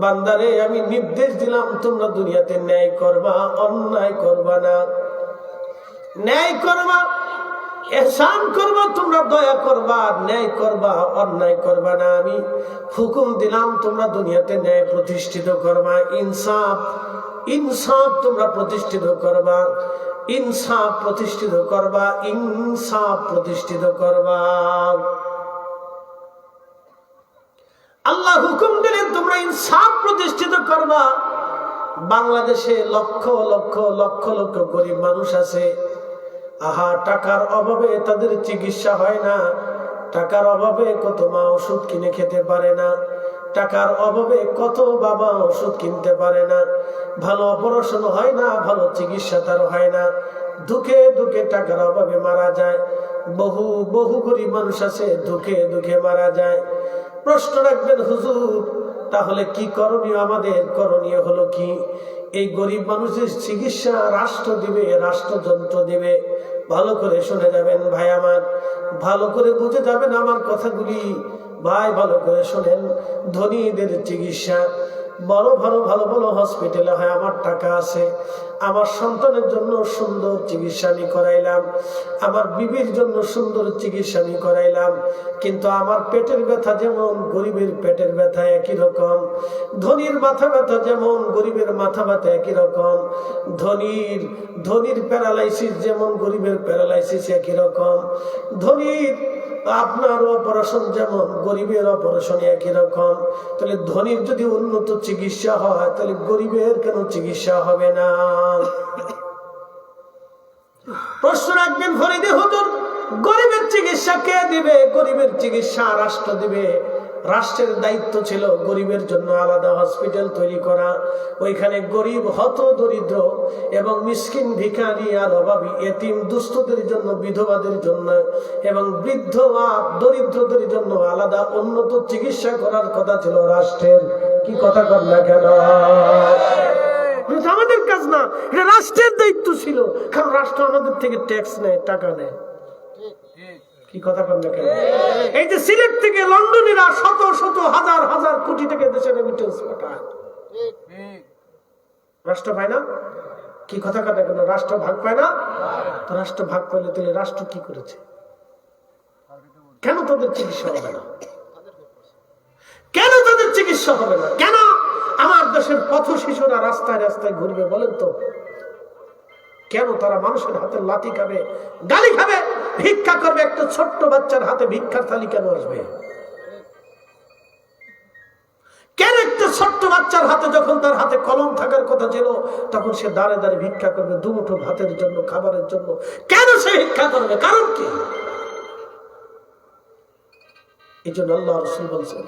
[SPEAKER 1] বান্দারে আমি নির্দেশ দিলাম তোমরা দুনিয়াতে ন্যায় করবা, অন্যায় করবা না। ন্যায় করবা, ইহসান করবা, তোমরা দয়া করবা, ন্যায় করবা, অন্যায় করবা না। আমি হুকুম দিলাম তোমরা দুনিয়াতে ন্যায় প্রতিষ্ঠিত করবা, ইনসাফ তোমরা প্রতিষ্ঠিত করবা, ইনসাফ প্রতিষ্ঠিত করবা, ইনসাফ প্রতিষ্ঠিত করবা। আল্লাহ হুকুম দিলেন তোমরা ইনসাফ প্রতিষ্ঠিত করবা। বাংলাদেশে লক্ষ লক্ষ লক্ষ লক্ষ গরিব মানুষ আছে, আহা টাকার অভাবে তাদের চিকিৎসা হয় না, টাকার অভাবে কত মা ওষুধ কিনে খেতে পারে না, টাকার অভাবে কত বাবা ওষুধ কিনতে পারে না, ভালো অপারেশন হয় না, ভালো চিকিৎসা তার হয় না, দুঃখে দুঃখে টাকার অভাবে মারা যায়। বহু বহু গরিব মানুষ আছে দুঃখে দুঃখে মারা যায়। প্রশ্ন রাখবেন হুজুর, তাহলে কি করণীয়? আমাদের করণীয় হলো কি? এই গরিব মানুষের চিকিৎসা রাষ্ট্র দিবে, রাষ্ট্রযন্ত্র দিবে। ভালো করে শুনে যাবেন ভাই আমার, ভালো করে বুঝে যাবেন আমার কথাগুলি ভাই, ভালো করে শোনেন। ধনীদের চিকিৎসা বড় ভালো ভালো ভালো হসপিটালে হয়। আমার টাকা আছে, আমার সন্তানের জন্য সুন্দর চিকিৎসা আমি করাইলাম, আমার বিবির জন্য সুন্দর চিকিৎসা আমি করাইলাম, কিন্তু আমার পেটের ব্যথা যেমন গরিবের পেটের ব্যথা একই রকম, ধনীর মাথা ব্যথা যেমন গরিবের মাথা ব্যথা একই রকম, ধনীর প্যারালাইসিস যেমন গরিবের প্যারালাইসিস একই রকম, ধনীর আপনার অপারেশন যেমন গরিবের অপারেশন একই রকম। তাহলে ধনীর যদি উন্নত চিকিৎসা হয় তাহলে গরিবের কেন চিকিৎসা হবে না? প্রশ্ন রাখবেন ফরিদে হুজুর, গরিবের চিকিৎসা কে দিবে? গরিবের চিকিৎসা রাষ্ট্র দিবে। রাষ্ট্রের দায়িত্ব ছিল গরিবের জন্য আলাদা হসপিটাল তৈরি করা। ওইখানে গরিব, হত দরিদ্র এবং মিসকিন, ভিখারি আর অভাবী, এতিম, দুস্থদের জন্য, বিধবাদের জন্য এবং বৃদ্ধ আর দরিদ্রদের জন্য আলাদা উন্নত চিকিৎসা করার কথা ছিল রাষ্ট্রের। কি কথা কর না কেন? আমাদের কাজ না, এটা রাষ্ট্রের দায়িত্ব ছিল, কারণ রাষ্ট্র আমাদের থেকে ট্যাক্স নেয়, টাকা নেয়। কি কথা কন না কেন? এই যে সিলেট থেকে লন্ডনেরা শত শত হাজার হাজার কোটি টাকা দেশে রেমিটেন্স পাঠায়, রাষ্ট্র পায় না? কি কথা কন না কেন? রাষ্ট্র ভাগ পায় না? তো রাষ্ট্র ভাগ পাইলে তাহলে রাষ্ট্র কি করেছে? কেন তাদের চিকিৎসা হবে না? কেন তাদের চিকিৎসা হবে না? কেন আমার দেশের শিশুরা রাস্তায় রাস্তায় ঘুরবে বলেন তো? কেন তারা মানুষের হাতে লাথি খাবে, গালি খাবে, ভিক্ষা করবে? একটা ছোট্ট বাচ্চার হাতে ভিক্ষার থালি কেন আসবে? কেন একটা ছোট্ট বাচ্চার হাতে, যখন তার হাতে কলম থাকার কথা ছিল, তখন সে দাঁড়ে দাঁড়ে ভিক্ষা করবে দুমুঠো ভাতের জন্য, খাবারের জন্য? কেন সে ভিক্ষা করবে? কারণ কি? এই জন্য আল্লাহ রাসূল বলছেন,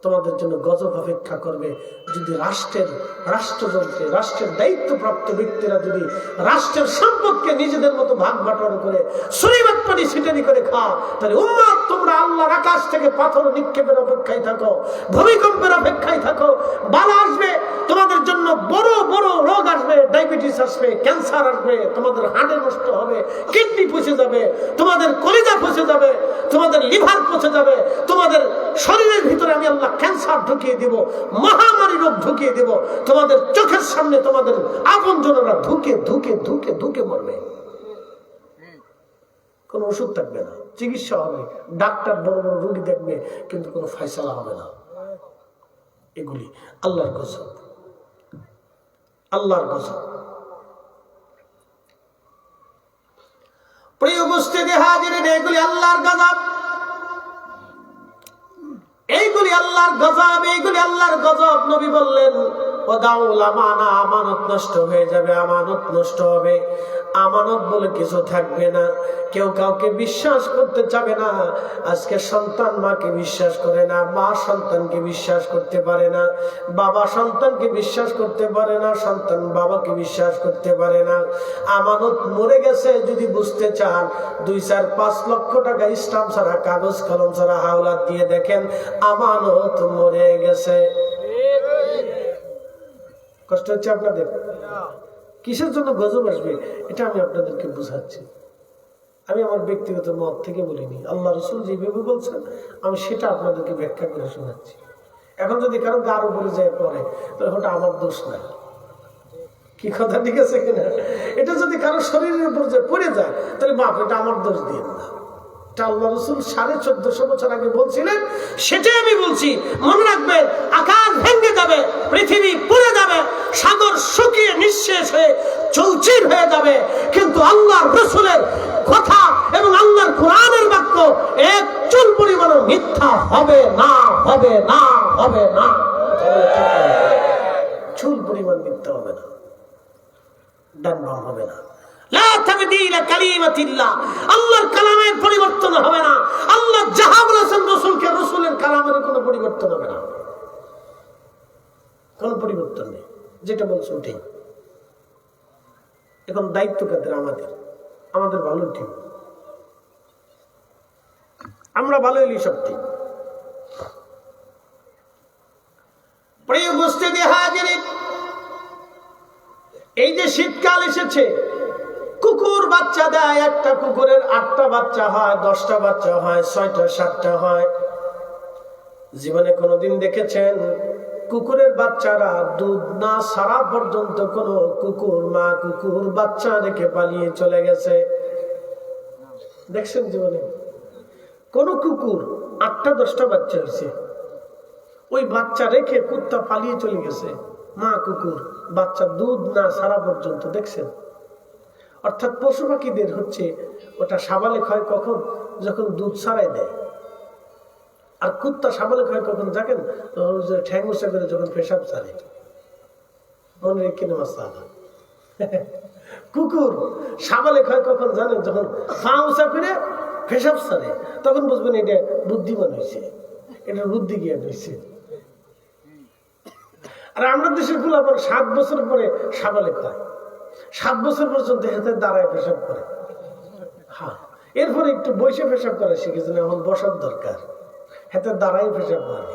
[SPEAKER 1] তোমাদের জন্য গজব অপেক্ষা করবে যদি রাষ্ট্রযন্ত্রে রাষ্ট্রের দায়িত্বপ্রাপ্ত ব্যক্তিরা যদি রাষ্ট্রের সম্পদকে নিজেদের মতো ভাগ বাটোয়ারা করে শরীয়ত পানি ছিটানি করে খাও, তাহলে উম্মত তোমরা আল্লাহর আকাশ থেকে পাথর নিক্ষেপের অপেক্ষায় থাকো, ভূমিকম্পের অপেক্ষায় থাকো। বালা আসবে, তোমাদের জন্য বড় বড় রোগ আসবে, ডায়াবেটিস আসবে, ক্যান্সার আসবে, তোমাদের হাড়ে নষ্ট হবে, কিডনি পচে যাবে, তোমাদের কলিজা পচে যাবে, তোমাদের লিভার পচে যাবে, তোমাদের শরীরের ভিতরে আমি আল্লাহ ক্যান্সার ঢুকিয়ে দিব, মহামারী রোগ ঢুকিয়ে দিব, তোমাদের চোখের সামনে তোমাদের আপনজনেরা ধুকে ধুকে ধুকে ধুকে মরবে। কোনো ওষুধ থাকবে না, চিকিৎসা হবে, ডাক্তার বড় বড় রোগী দেখবে, কিন্তু কোনো ফয়সালা হবে না। এগুলি আল্লাহর গজব, আল্লাহর গজব। প্রিয় উপস্থিতি হাজিরিন, এগুলি আল্লাহর গজব, এইগুলি আল্লাহর গজব, এইগুলি আল্লাহর গজব। নবী বললেন, ওয়াদাউল আমানা, আমানত নষ্ট হয়ে যাবে, আমানত নষ্ট হবে, আমানত বলে কিছু থাকবে না, কেউ কাউকে বিশ্বাস করতে চাবে না। আজকে সন্তান মাকে বিশ্বাস করে না, মা সন্তানকে বিশ্বাস করতে পারে না, বাবা সন্তানকে বিশ্বাস করতে পারে না, সন্তান বাবাকে বিশ্বাস করতে পারে না। আমানত মরে গেছে যদি বুঝতে চান, 2-4-5 লক্ষ টাকা স্টাম্প ছাড়া, কাগজ কলম ছাড়া হাওলাত দিয়ে দেখেন, আমানত মরে গেছে। কষ্ট হচ্ছে আপনাদের? কিসের জন্য গজব আসবে এটা আমি আপনাদেরকে বুঝাচ্ছি। আমি আমার ব্যক্তিগত মত থেকে বলিনি, আল্লাহ রাসূল যেভাবে বলছেন আমি সেটা আপনাদেরকে ব্যাখ্যা করে শোনাচ্ছি। এখন যদি কারো গার উপরে যায় পড়ে, তাহলে ওটা আমার দোষ না। কি কথা ঠিক আছে কিনা? এটা যদি কারো শরীরের উপর যে পড়ে যায়, তাহলে বাপ, এটা আমার দোষ দিয়ে না। আল্লাহ রাসূল 1450 বছর আগে বলছিলেন, সেটাই আমি বলছি। মনে রাখবেন, আকাশ ভেঙে যাবে, পৃথিবী পুড়ে যাবে, সাগর শুকিয়ে নিঃশেষ হয়ে চৌচির হয়ে যাবে, কিন্তু আল্লাহর রাসূলের কথা এবং আল্লাহর কোরআনের বাক্য এক চুল পরিমাণ মিথ্যা হবে না, হবে না, হবে না। চুল পরিমাণ মিথ্যা হবে না, ডান বাম হবে না। আল্লাহর কালামের পরিবর্তন হবে না। আল্লাহ যাহা বলেছেন রাসূলকে, রাসূলের কালামের কোনো পরিবর্তন হবে না, কোনো পরিবর্তন নেই। যেটা বলছে ওটাই। এখন দায়িত্ব কাদের? আমাদের ভালো ঠিক, আমরা ভালো হইলি সব ঠিক। প্রিয় উপস্থিতি হাজিরিন, এই যে শীতকাল এসেছে, কুকুর বাচ্চা দেয়, একটা কুকুরের 8টা বাচ্চা হয়, 10টা বাচ্চা হয়, 6টা 7টা হয়। জীবনে কোনোদিন দেখেছেন কুকুরের বাচ্চারা দুধ না ছাড়া পর্যন্ত কোনো মা কুকুর বাচ্চা রেখে পালিয়ে চলে গেছে? দেখছেন জীবনে? কোন কুকুর 8টা 10টা বাচ্চা হয়েছে, ওই বাচ্চা রেখে কুত্তা পালিয়ে চলে গেছে, মা কুকুর বাচ্চা দুধ না ছাড়া পর্যন্ত? দেখছেন? অর্থাৎ পশু পাখিদের হচ্ছে ওটা সাবালেক হয় কখন? যখন দুধ ছাড়াই দেয়। আর কুত্তা সাবালেক হয় কখন জানেন? ঠ্যাং উঁচা করে যখন পেশাব ছাড়ে। মনে রেখে মাসা। কুকুর সাবালেক হয় কখন জানেন? যখন পা উঁচা করে পেশাব ছাড়ে, তখন বুঝবেন এটা বুদ্ধিমান হয়েছে, এটা বুদ্ধি জ্ঞান হয়েছে। আর আমরা দেশের ফুলাপন 7 বছর পরে সাবালেক হয়, 7 বছর পর্যন্ত হাতে দাঁড়ায় পেশাব করে। হ্যাঁ, এরপরে একটু বসে পেশাব করা শিখেছেন, এখন বসার দরকার, হাতে দাঁড়ায় পেশাব করে।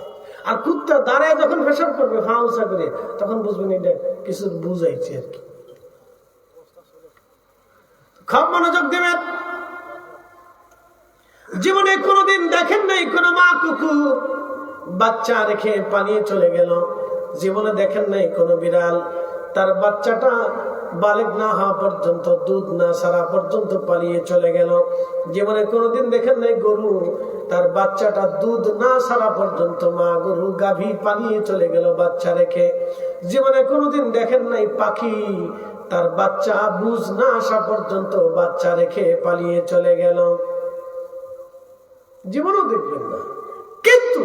[SPEAKER 1] আর কুত্তা দাঁড়ায় যখন পেশাব করবে পা উঁচা করে, তখন বুঝবেন এটা কিছু বুঝাইছে আর কি। খুব মনোযোগ দেবেন। জীবনে কোনোদিন দেখেন নাই কোন মা কুকুর বাচ্চা রেখে পালিয়ে চলে গেল? জীবনে দেখেন নাই কোন বিড়াল তার বাচ্চাটা বালেগ না হওয়া পর্যন্ত, দুধ না ছাড়া পর্যন্ত পালিয়ে চলে গেল। জীবনে কোনোদিন দেখেন নাই গরু তার বাচ্চাটা দুধ না ছাড়া পর্যন্ত, মা গরু গাভী পালিয়ে চলে গেল বাচ্চা রেখে। জীবনে কোনোদিন দেখেন নাই পাখি তার বাচ্চা বুঝ না আসা পর্যন্ত বাচ্চা রেখে পালিয়ে চলে গেল। জীবনও দেখবেন না। কিন্তু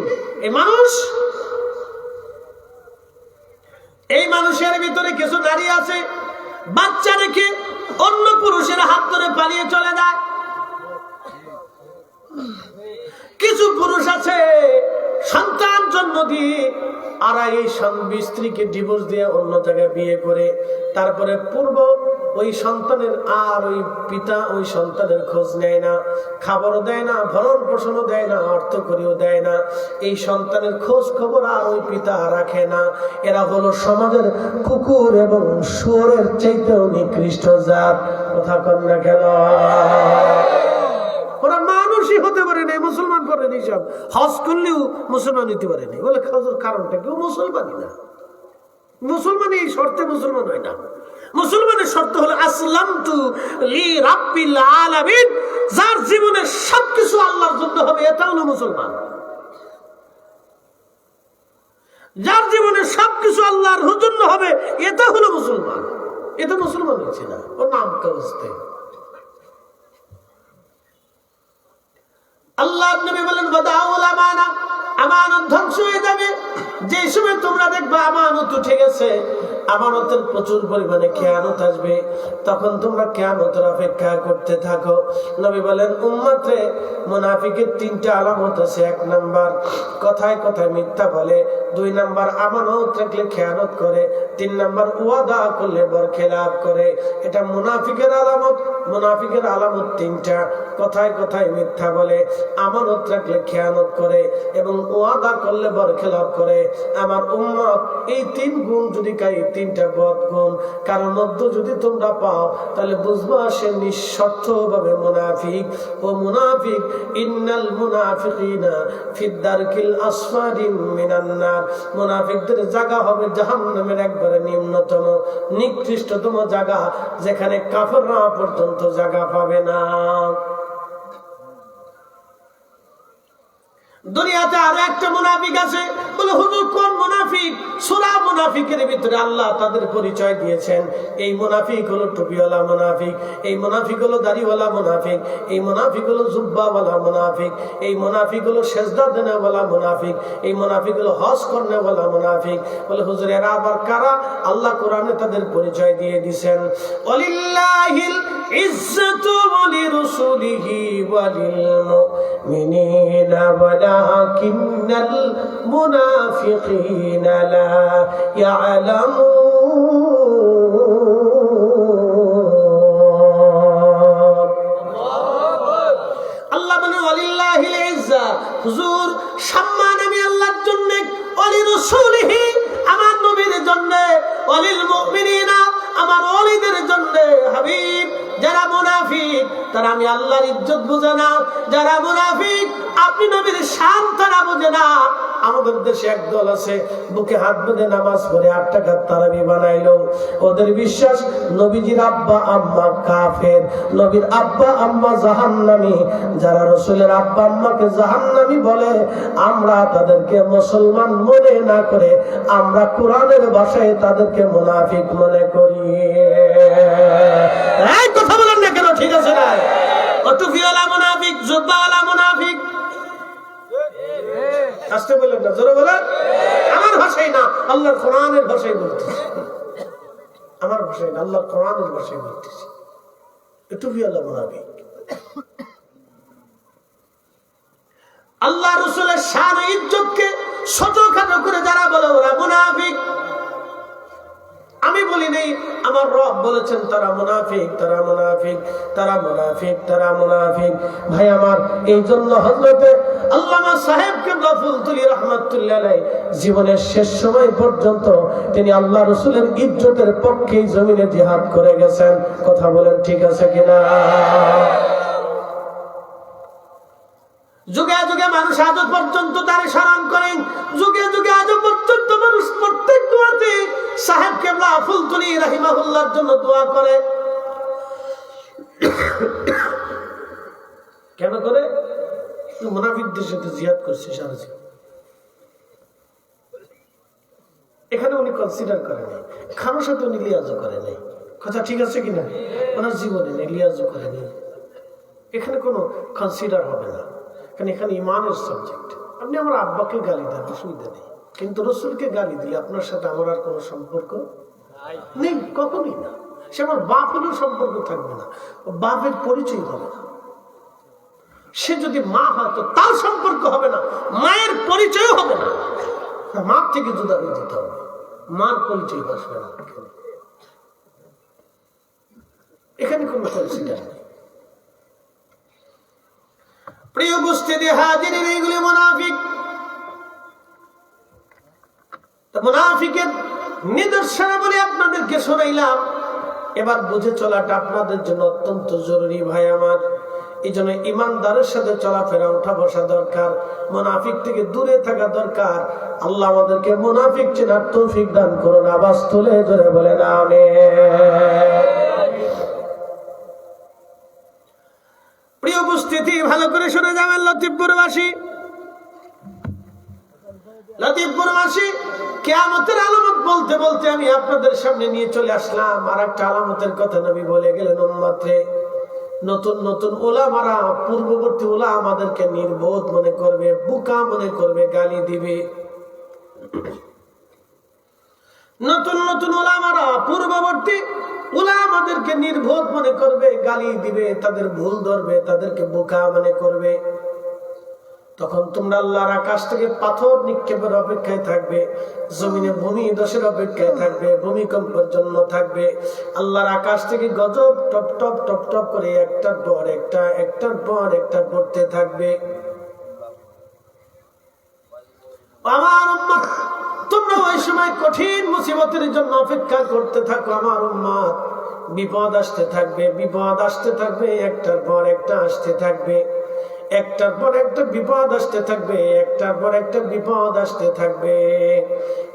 [SPEAKER 1] এই মানুষের ভিতরে কিছু নারী আছে বাচ্চা রেখে অন্য পুরুষের হাত ধরে পালিয়ে চলে যায়। কিছু পুরুষ আছে সন্তান জন্ম দিয়ে আর এই স্ত্রীকে ডিভোর্স দিয়ে অন্য জায়গায় বিয়ে করে, তারপরে পূর্ব ওই সন্তানের আর ওই পিতা ওই সন্তানের খোঁজ নেয় না, খাবারও দেয় না, ভরণ পোষণও দেয় না, অর্থ করিও দেয় না। এই সন্তানের খোঁজ খবর আর ওই পিতা রাখে না। এরা হলো সমাজের কুকুর এবং শুয়োরের চাইতেও নিকৃষ্ট জাত। কথা কন না কেন? ওরা মানুষই হতে পারে না, মুসলমান করেনি, সব হজ করলেও মুসলমান হইতে পারেনি। বলে কারণটা কেউ মুসলমানই না। মুসলমান এই শর্তে মুসলমান হয় না। মুসলমানের শর্ত হলো আসলামতু লি রাব্বিল আলামিন। যার জীবনে সবকিছু আল্লাহর জন্য হবে এটা হলো মুসলমান। যার জীবনে সবকিছু আল্লাহর জন্য হবে এটা হলো মুসলমান। এটা মুসলমান হচ্ছে না, ওর নামটা বুঝতে। আল্লাহ নবী বলেন বাদাউল আমানা, আমানত ধ্বংস হয়ে যাবে যে সময় তোমরা দেখবা আমানত উঠে গেছে, আমানতের প্রচুর পরিমাণে খেয়ানত আসবে, তখন তোমরা কিয়ামতের অপেক্ষা করতে থাকো। নবী বলেন উম্মতে মুনাফিকের তিনটা আলামত আছে। 1 নাম্বার কথায় কথায় মিথ্যা বলে, 2 নাম্বার আমানত রাখলে খেয়ানত করে, 3 নাম্বার ওয়াদা করলে বরখেলাপ করে। এটা মুনাফিকের আলামত। মুনাফিকের আলামত 3টা, কথায় কথায় মিথ্যা বলে, আমানত রাখলে খেয়ানত করে এবং ওয়াদা করলে বরখেলাপ করে। আমার উম্মত এই 3 গুণ যদি কাই, 3টা বদ গুণ কারোর মধ্যে যদি তোমরা পাও, তাহলে বুঝবা সে নিঃস্বার্থ ভাবে মুনাফিক। ও মুনাফিক, ইন্নাল মুনাফিকিনা ফিদ দারকিল আসফালি মিনান নার। মুনাফিকদের জায়গা হবে জাহান্নামের একবারে নিম্নতম নিকৃষ্টতম জায়গা, যেখানে কাফেররা পর্যন্ত জায়গা পাবে না। দুনিয়াতে আরো একটা মুনাফিক আছে। বলে হুজুর কোন মুনাফিক? সূরা মুনাফিকের ভিতরে আল্লাহ তাদের পরিচয় দিয়েছেন। এই মুনাফিক হলো টুপিওয়ালা মুনাফিক, এই মুনাফিক হলো দাড়িওয়ালা মুনাফিক, এই মুনাফিক হলো জুব্বাওয়ালা মুনাফিক, এই মুনাফিক হলো সেজদা দেনেওয়ালা মুনাফিক, এই মুনাফিক হলো হজ করনেওয়ালা মুনাফিক। বলে হুজুর এরা আবার কারা? আল্লাহ কোরআনে তাদের পরিচয় দিয়ে দিয়েছেন। ওয়ালিল্লাহিল ইজ্জাতু ওয়ালিরাসূলিহি ওয়ালিল মুমিনিনা ওয়ালাকিন্নাল মুনাফিকিনা লা ইয়ালামুন। আল্লাহ বলেন ওয়ালিল্লাহিল ইজ্জা, হুজুর সম্মান আমি আল্লাহর জন্য, ওয়ালিরাসূলিহি আমার নবীর জন্য, ওয়ালিল মুমিনিনা আমার ওলিদের জন্য। হাবিব, যারা মুনাফিক তারা আমি আল্লাহর ইজ্জত বুঝে না, যারা মুনাফিক আপনি নবীর শান তারা বুঝে না। আমাদের দেশে একদল আছে বুকে হাত বেঁধে নামাজ পড়ে 8 টাকার তারাবি বানাইলো। ওদের বিশ্বাস নবীজির আব্বা আম্মা কাফের, নবীর আব্বা আম্মা জাহান্নামী। যারা রাসূলের আব্বা আম্মাকে জাহান্নামী বলে, আমরা তাদেরকে মুসলমান মনে না করে আমরা কোরআনের ভাষায় তাদেরকে মুনাফিক মনে করি। এই কথা বলেন না কেন? ঠিক আছে না? টুপিওয়ালা মুনাফিক, জুব্বাওয়ালা মুনাফিক। আসতে বলেন না, জোরে বলেন। আমার ভাষায় না, আল্লাহর কোরআনের ভাষায় বলতেছি। আমার ভাষায় না, আল্লাহর কোরআনের ভাষায় বলতেছি। টুপিওয়ালা মুনাফিক। আল্লাহ রাসূলের শান ও ইজ্জতকে ছোটখাটো করে যারা বলে ওরা মুনাফিক। আমি বলি নেই, আমার রব বলেছেন তারা মুনাফিক, তারা মুনাফিক, তারা মুনাফিক, তারা মুনাফিক। ভাই আমার, এই জন্য হযরতে আল্লামা সাহেব কিবলা ফুলতুলি রাহমাতুল্লাহ আলাইহি জীবনের শেষ সময় পর্যন্ত তিনি আল্লাহ রাসূলের ইজ্জতের পক্ষে জমিনে জিহাদ করে গেছেন। কথা বলেন ঠিক আছে কিনা? যুগে যুগে মানুষ আজ পর্যন্ত তার স্মরণ করেন, যুগে যুগে আজ পর্যন্ত মানুষ প্রত্যেক দোয়াতে সাহেব কেবলা ফুলতুলি রাহিমাহুল্লাহর জন্য দোয়া করে। কেন করে? মুনাফিকদের সাথে জিহাদ করছে সারা জীবন। এখানে উনি কনসিডার করে নাই, কারোর সাথে উনি লিয়াজও করে নাই। কথা ঠিক আছে কিনা? ওনার জীবনে নেই, লিয়াজও করে নাই। এখানে কোনো কনসিডার হবে না, কারণ এখানে ইমানের সাবজেক্ট। আপনি আমার আব্বাকে গালি দেন, অসুবিধা নেই, কিন্তু রসুলকে গালি দিলে আপনার সাথে আমার আর কোনো সম্পর্ক নেই, কখনোই না। সে আমার বাপ হলেও সম্পর্ক থাকবে না, বাপের পরিচয় হবে না। সে যদি মা হয় তো তার সম্পর্ক হবে না, মায়ের পরিচয় হবে না। মার থেকে জুদা হয়ে যেতে হবে, মার পরিচয় বসবে না। এখানে কোনো কনসিডার নেই। প্রিয় উপস্থিতি হাজিরিন, এইগুলি মুনাফিক। মুনাফিকের নিদর্শন বলে আপনাদেরকে শোনাইলাম। এবার বুঝে চলাটা আপনাদের জন্য অত্যন্ত জরুরি ভাই আমার। এই জন্য ইমানদারের সাথে চলাফেরা, উঠা বসা দরকার, মুনাফিক থেকে দূরে থাকা দরকার। আল্লাহ আমাদেরকে মুনাফিক চেনার তৌফিক দান করুন। আওয়াজ তুলে ধরে বলেন আমিন। প্রিয় উপস্থিতি, ভালো করে শুনে যাবেন। লতিফপুরবাসী কিয়ামতের আলামত বলতে বলতে আমি আপনাদের সামনে নিয়ে চলে আসলাম। আর একটা আলামতের কথা নবী বলে গেলেন, উম্মতে নতুন নতুন ওলামারা, পূর্ববর্তী ওলামা আমাদেরকে নির্বোধ মনে করবে, বোকা মনে করবে, গালি দিবে। নতুন নতুন ওলামারা, পূর্ববর্তী ওলামা আমাদেরকে নির্বোধ মনে করবে, গালি দিবে, তাদের ভুল ধরবে, তাদেরকে বোকা মনে করবে। তখন তোমরা আল্লাহর আকাশ থেকে পাথর নিক্ষেপের অপেক্ষায় থাকবে, জমিনে ভূমি ধসের অপেক্ষায় থাকবে, ভূমিকম্পের জন্য থাকবে। আল্লাহর আকাশ থেকে গজব টপ টপ টপ টপ করে একটার পর একটা, একটার পর একটা পড়তে থাকবে। আমার উম্মত, তোমরা ওই সময় কঠিন মুসিবতের জন্য অপেক্ষা করতে থাকো। আমার উম্মত, বিপদ আসতে থাকবে, বিপদ আসতে থাকবে, একটার পর একটা আসতে থাকবে, একটার পর একটা বিপদ আসতে থাকবে, একটার পর একটা বিপদ আসতে থাকবে।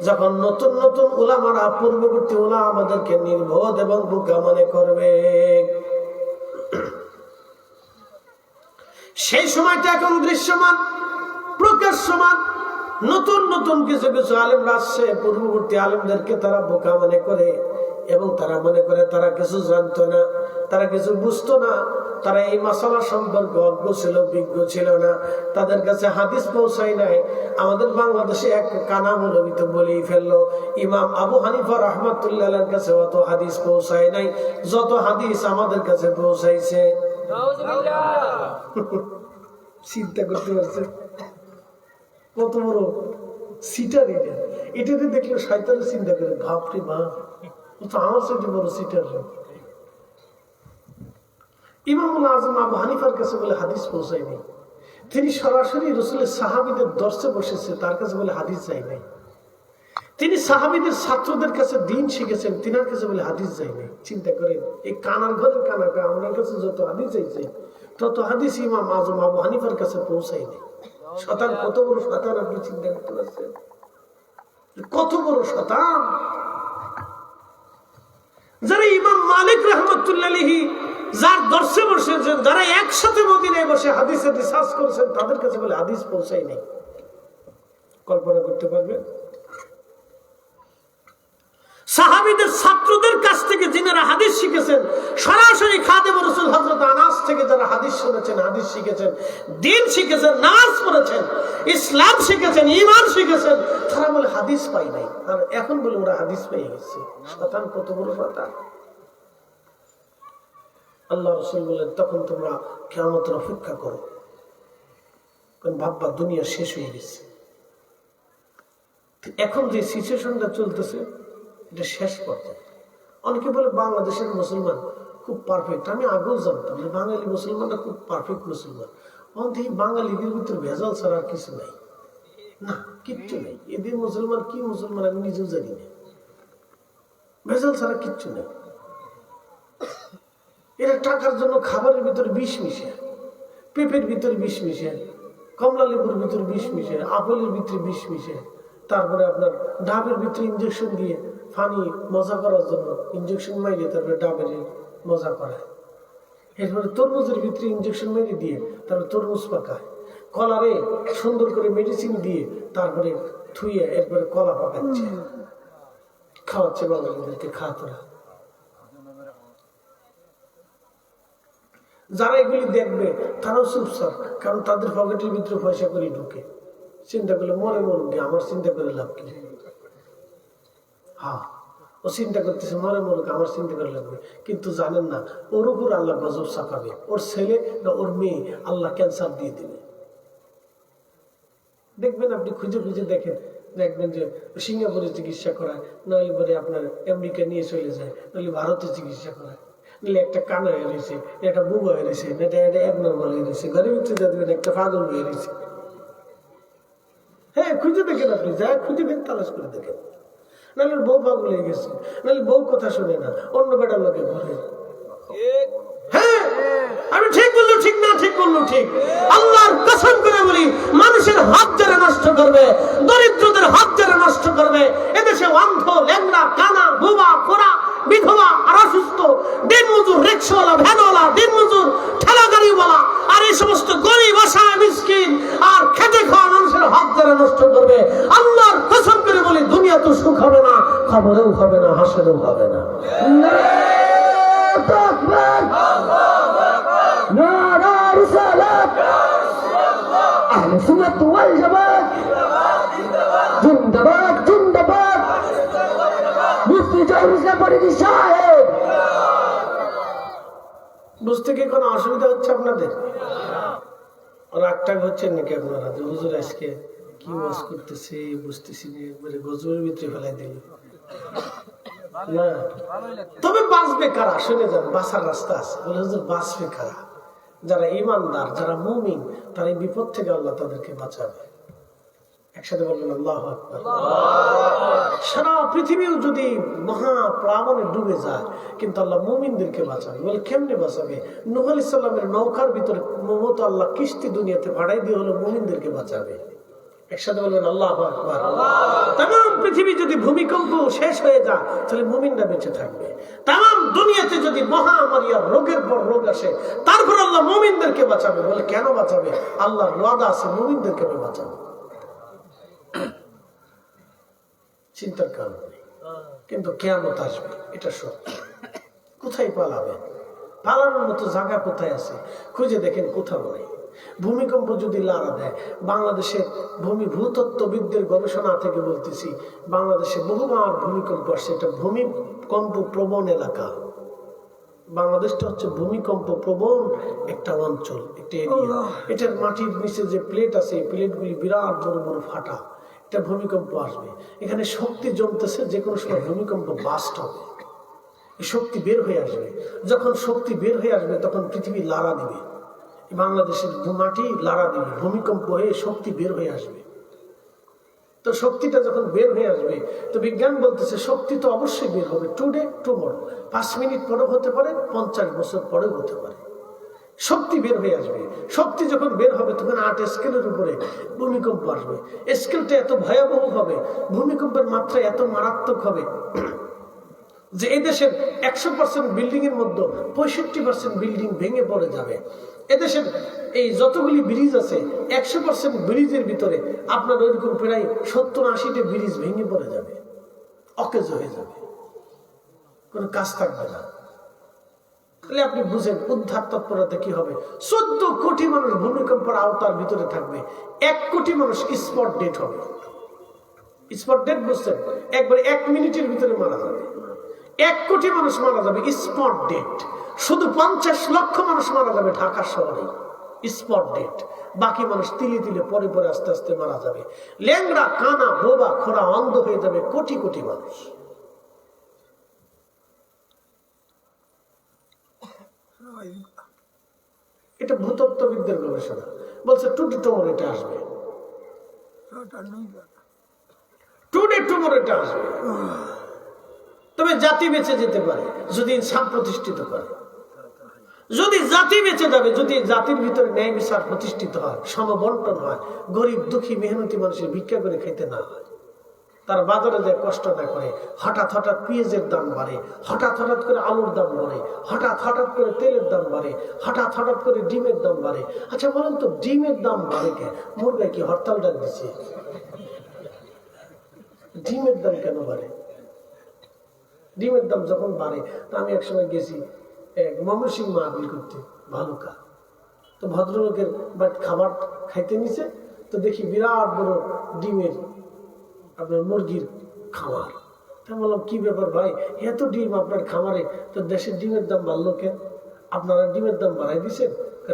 [SPEAKER 1] যখন নতুন নতুন উলামারা, পূর্ববর্তী উলামা আমাদেরকে নির্বোধ এবং বোকা মনে করবে, সেই সময়টা এখন দৃশ্যমান, প্রকাশ্যমান। নতুন নতুন কিছু কিছু আলেমরা আসছে, পূর্ববর্তী আলেমদেরকে তারা বোকা মনে করে এবং তারা মনে করে তারা কিছু জানতো না, তারা কিছু বুঝতো না, তারা এই মাসালা সম্পর্কে অজ্ঞ ছিল, বিজ্ঞ ছিল না, তাদের কাছে হাদিস পৌঁছায় নাই। আমাদের বাংলাদেশে এক কানা মৌলবী তো বলেই ফেললো, ইমাম আবু হানিফা রাহমাতুল্লাহ আলাইহির কাছে অত হাদিস পৌঁছায় নাই যত হাদিস আমাদের কাছে পৌঁছাইছে। চিন্তা করতে পারছে কত বড় সিটার এটা। এটাতে দেখলে শয়তানের চিন্তা করে, বাপরে বাপ, ও তো আমার সাথে বড় সিটার। ইমামুল আজম আবু হানিফার কাছে বলে হাদিস পৌঁছায়নি। তিনি সরাসরি রসুলের সাহাবীদের দর্শে বসেছে, তার কাছে বলে হাদিস যায় নাই। তিনি সাহাবীদের ছাত্রদের কাছে দিন শিখেছেন, তিনার কাছে বলে হাদিস যায় নাই। চিন্তা করেন, এই কানার ঘরের কানাকা আমার কাছে যত হাদিস চাইছে তত হাদিস ইমাম আজম আবু হানিফার কাছে পৌঁছায়নি। শতান, কত বড় শতান আপনি চিন্তা করতে পারছেন? কত বড় শতান! যারা ইমাম মালিক রাহমাতুল্লাহ আলাইহি যার দর্শে বসেছেন, যারা একসাথে মদিনায় বসে হাদিসে রিসার্চ করেছেন, তাদের কাছে বলে হাদিস পৌঁছায় নাই। কল্পনা করতে পারবেন? সাহাবীদের ছাত্রদের কাছ থেকে যিনারা হাদিস শিখেছেন, সরাসরি খাদেম রাসূল হযরত আনাস থেকে যারা হাদিস শুনেছেন, হাদিস শিখেছেন, দ্বীন শিখেছেন, নামাজ পড়েছেন, ইসলাম শিখেছেন, ঈমান শিখেছেন, তারা বলে হাদিস পাই নাই। আর এখন বলে ওরা হাদিস পেয়ে গেছে। শয়তান কত বড় শয়তান! আল্লাহ রাসূল বলেন, তখন তোমরা কিয়ামতের অপেক্ষা করো, কারণ ভাববা দুনিয়া শেষ হয়ে গেছে। এখন যে সিচুয়েশনটা চলতেছে এটা শেষ পর্যায়ে। অনেকে বলে বাংলাদেশের মুসলমান খুব পারফেক্ট। আমি আগেও জানতাম যে বাঙালি মুসলমানরা খুব পারফেক্ট মুসলমান। অন্তত এই বাঙালিদের ভিতরে ভেজাল ছাড়া আর কিছু নাই, না কিচ্ছু নেই। এদের মুসলমান কি মুসলমান আমি নিজেও জানি না, ভেজাল ছাড়া কিচ্ছু নেই। এরা টাকার জন্য খাবারের ভিতরে বিষ মিশে, পেঁপের ভিতরে বিষ মিশে, কমলা লেবুর ভিতরে বিষ মিশে, আপেলের ভিতরে বিষ মিশে, তারপরে আপনার ডাবের ভিতরে ইঞ্জেকশন দিয়ে পানি মজা করার জন্য ইঞ্জেকশন মাইরে তারপরে ডাবের মজা করায়। এরপরে তরমুজের ভিতরে ইঞ্জেকশন মেরে দিয়ে তারপরে তরমুজ পাকায়। কলারে সুন্দর করে মেডিসিন দিয়ে তারপরে থুয়ে এরপরে কলা পাকাচ্ছে, খাওয়াচ্ছে বাঙালিদেরকে। খাতরা যারা এগুলি দেখবে তারাও চুপচাপ, কারণ তাদের পকেটের ভিতরে পয়সা করে ঢুকে। চিন্তা করলে মরে মরুকে, আমার চিন্তা করে লাভ কি? হ্যাঁ, ও চিন্তা করতেছে মরে মরুক, আমার চিন্তা করে লাগবে। কিন্তু জানেন না ওর উপর আল্লাহ গজব চাপাবে, ওর ছেলে না ওর মেয়ে আল্লাহ ক্যান্সার দিয়ে দিবে। দেখবেন আপনি খুঁজে খুঁজে দেখেন, দেখবেন যে সিঙ্গাপুরে চিকিৎসা করায়, নইলে পরে আপনার আমেরিকা নিয়ে চলে যায়, নইলে ভারতে চিকিৎসা করায়, নইলে একটা কানা হয়ে রয়েছে, একটা বুবা হয়ে রয়েছে, এটা অ্যাবনর্মাল হয়ে রয়েছে, ঘরের ভিতরে যাবেন একটা পাগল হয়ে রয়েছে। হ্যাঁ, খুঁজে দেখেন, আপনি যা খুঁজে দেখেন, তালাশ করে দেখেন। নাহলে বউ পাগল হয়ে গেছে, নাহলে বউ কথা শুনে না, অন্য বেটার লোকে ঘরে। হ্যাঁ, আমি ঠিক বললো ঠিক না ঠিক বললো ঠিক। আল্লাহর কসম করে বলি, মানুষের হাত যারা নষ্ট করবে, দরিদ্রদের হাত যারা নষ্ট করবে, এদেশে অন্ধ, ল্যাংড়া, কানা, বুবা, খোরা, বিধবা আর অসুস্থ, দিনমজুর, রিক্সাওয়ালা, ভ্যানওয়ালা, দিনমজুর, ঠেলা গাড়িওয়ালা আর এই সমস্ত গরিব অসহায় মিসকিন আর খেটে খাওয়া মানুষের হাত যারা নষ্ট করবে, আল্লাহর কসম করে বলি, দুনিয়া তো সুখ হবে না, খবরেও হবে না, হাসরেও হবে না। বুঝতে কি কোনো অসুবিধা হচ্ছে আপনাদের? রাগটা হচ্ছেন নাকি আপনারা? হুজুর আজকে কি ওয়াজ করতেছে বুঝতেছি না, একবারে গজবের ভিতরে ফেলাই দিল না। তবে বাঁচবে কারা? শুনে যান, বাঁচার রাস্তা আছে। বলে হুজুর বাঁচবে কারা? যারা ইমানদার, যারা মুমিন, তার এই বিপদ থেকে আল্লাহ তাদেরকে বাঁচাবে। একসাথে বলবেন আল্লাহু আকবার। সারা পৃথিবীও যদি মহাপ্লাবনে ডুবে যায়, কিন্তু আল্লাহ মুমিনদেরকে বাঁচাবে। বলে কেমনে বাঁচাবে? নূহ আলাইহিস সালামের নৌকার ভিতরে মমতা আল্লাহ কিস্তি দুনিয়াতে ভাড়াই দিয়ে হলো মুমিনদেরকে বাঁচাবে। একসাথে বলবেন আল্লাহু আকবার। তাম পৃথিবী যদি ভূমিকম্প শেষ হয়ে যায়, তাহলে মুমিনরা বেঁচে থাকবে। তাম দুনিয়াতে যদি মহামারী আর রোগের পর রোগ আসে, তারপর আল্লাহ মুমিনদেরকে বাঁচাবে। বলে কেন বাঁচাবে? আল্লাহর ওয়াদা আছে, মুমিনদেরকে আমি বাঁচাবো। চিন্তার কারণ নেই, কিন্তু কিয়ামত আসবে, এটা সত্য। কোথায় পালাবেন? পালানোর মতো জায়গা কোথায় আছে? খুঁজে দেখেন, কোথাও নেই। ভূমিকম্প যদি লাড়া দেয়, বাংলাদেশে ভূতত্ত্ববিদদের গবেষণা থেকে বলতেছি, বাংলাদেশে বহুবার ভূমিকম্প আসছে। এটা ভূমিকম্প প্রবণ এলাকা। বাংলাদেশটা হচ্ছে ভূমিকম্প প্রবণ একটা অঞ্চল, একটা এরিয়া। এটার মাটির নিচে যে প্লেট আছে, এই প্লেটগুলি বিরাট বড় বড় ফাটা। এটা ভূমিকম্প আসবে, এখানে শক্তি জমতেছে, যে কোনো সময় ভূমিকম্প বাস্ট হবে, এই শক্তি বের হয়ে আসবে। যখন শক্তি বের হয়ে আসবে, তখন পৃথিবী লাড়া দিবে, বাংলাদেশের মাটি লাড়া দিবে, ভূমিকম্প হয়ে শক্তি বের হয়ে আসবে। তো শক্তিটা যখন বের হয়ে আসবে, তো বিজ্ঞান বলতেছে শক্তি তো অবশ্যই বের হবে, টুডে টুমরো, 5 মিনিট পরেও হতে পারে, 50 বছর পরেও হতে পারে। শক্তি বের হয়ে আসবে। শক্তি যখন বের হবে, তখন 8 স্কেলের উপরে ভূমিকম্প আসবে। স্কেলটা এত ভয়াবহ হবে, ভূমিকম্পের মাত্রা এত মারাত্মক হবে যে এদেশের 100% বিল্ডিং এর মধ্যে 65% বিল্ডিং ভেঙে পড়ে যাবে। এদেশের এই যতগুলি ব্রিজ আছে, 100% ব্রিজের ভিতরে আপনার ওইরকম প্রায় 70-80টা ব্রিজ ভেঙে পড়ে যাবে, অকেজ হয়ে যাবে, কোনো কাজ থাকবে না। তাহলে আপনি বুঝেন উদ্ধার তৎপরতা কি হবে। 14 কোটি মানুষ ভূমিকম্পের আওতার ভিতরে থাকবে, 1 কোটি মানুষ স্পট ডেড হবে। স্পট ডেড বুঝছেন? একবার 1 মিনিটের ভিতরে মারা যাবে। 1 কোটি মানুষ মারা যাবে স্পট ডেড। শুধু 50 লক্ষ মানুষ মারা যাবে ঢাকা শহরে, স্পট ডেড। বাকি মানুষ তিলে তিলে পরে পরে আস্তে আস্তে মারা যাবে। ল্যাংড়া, কানা, বোবা, খোড়া, অন্ধ হয়ে যাবে কোটি কোটি মানুষ। এটা ভূতত্ত্ববিদদের গবেষণা বলছে, টুডে টুমোর এটা আসবে, টুডে টুমোর এটা আসবে। তবে জাতি বেঁচে যেতে পারে যদি ইনসান প্রতিষ্ঠিত করে। যদি জাতি বেঁচে যাবে, যদি জাতির ভিতরে ন্যায় বিচার প্রতিষ্ঠিত হয়, সমবন্টন হয়, গরিব দুঃখী মেহনতি মানুষের ভিক্ষা করে খেতে না হয়, তার বাজারে যায় কষ্ট না করে, হঠাৎ হঠাৎ পেঁয়াজের দাম বাড়ে, হঠাৎ হঠাৎ করে আলুর দাম বাড়ে, হঠাৎ হঠাৎ করে তেলের দাম বাড়ে, হঠাৎ হঠাৎ করে ডিমের দাম বাড়ে। আচ্ছা বলেন তো, ডিমের দাম বাড়ে কে? মুরগায় কি হরতাল ডাক দিচ্ছে? ডিমের দাম কেন বাড়ে? ডিমের দাম যখন বাড়ে, তা আমি একসময় গেছি ময়মনসিংহ মাহফিল করতে, ভালুকা। তো ভদ্রলোকের বাট খাবার খাইতে নিছে, তো দেখি বিরাট বড় ডিমের আপনার মুরগির খামার। তা বললাম কি ব্যাপার ভাই, এত ডিম আপনার খামারে, তো দেশের ডিমের দাম বাড়লো কেন? আপনারা ডিমের দাম বাড়াই দিচ্ছেন?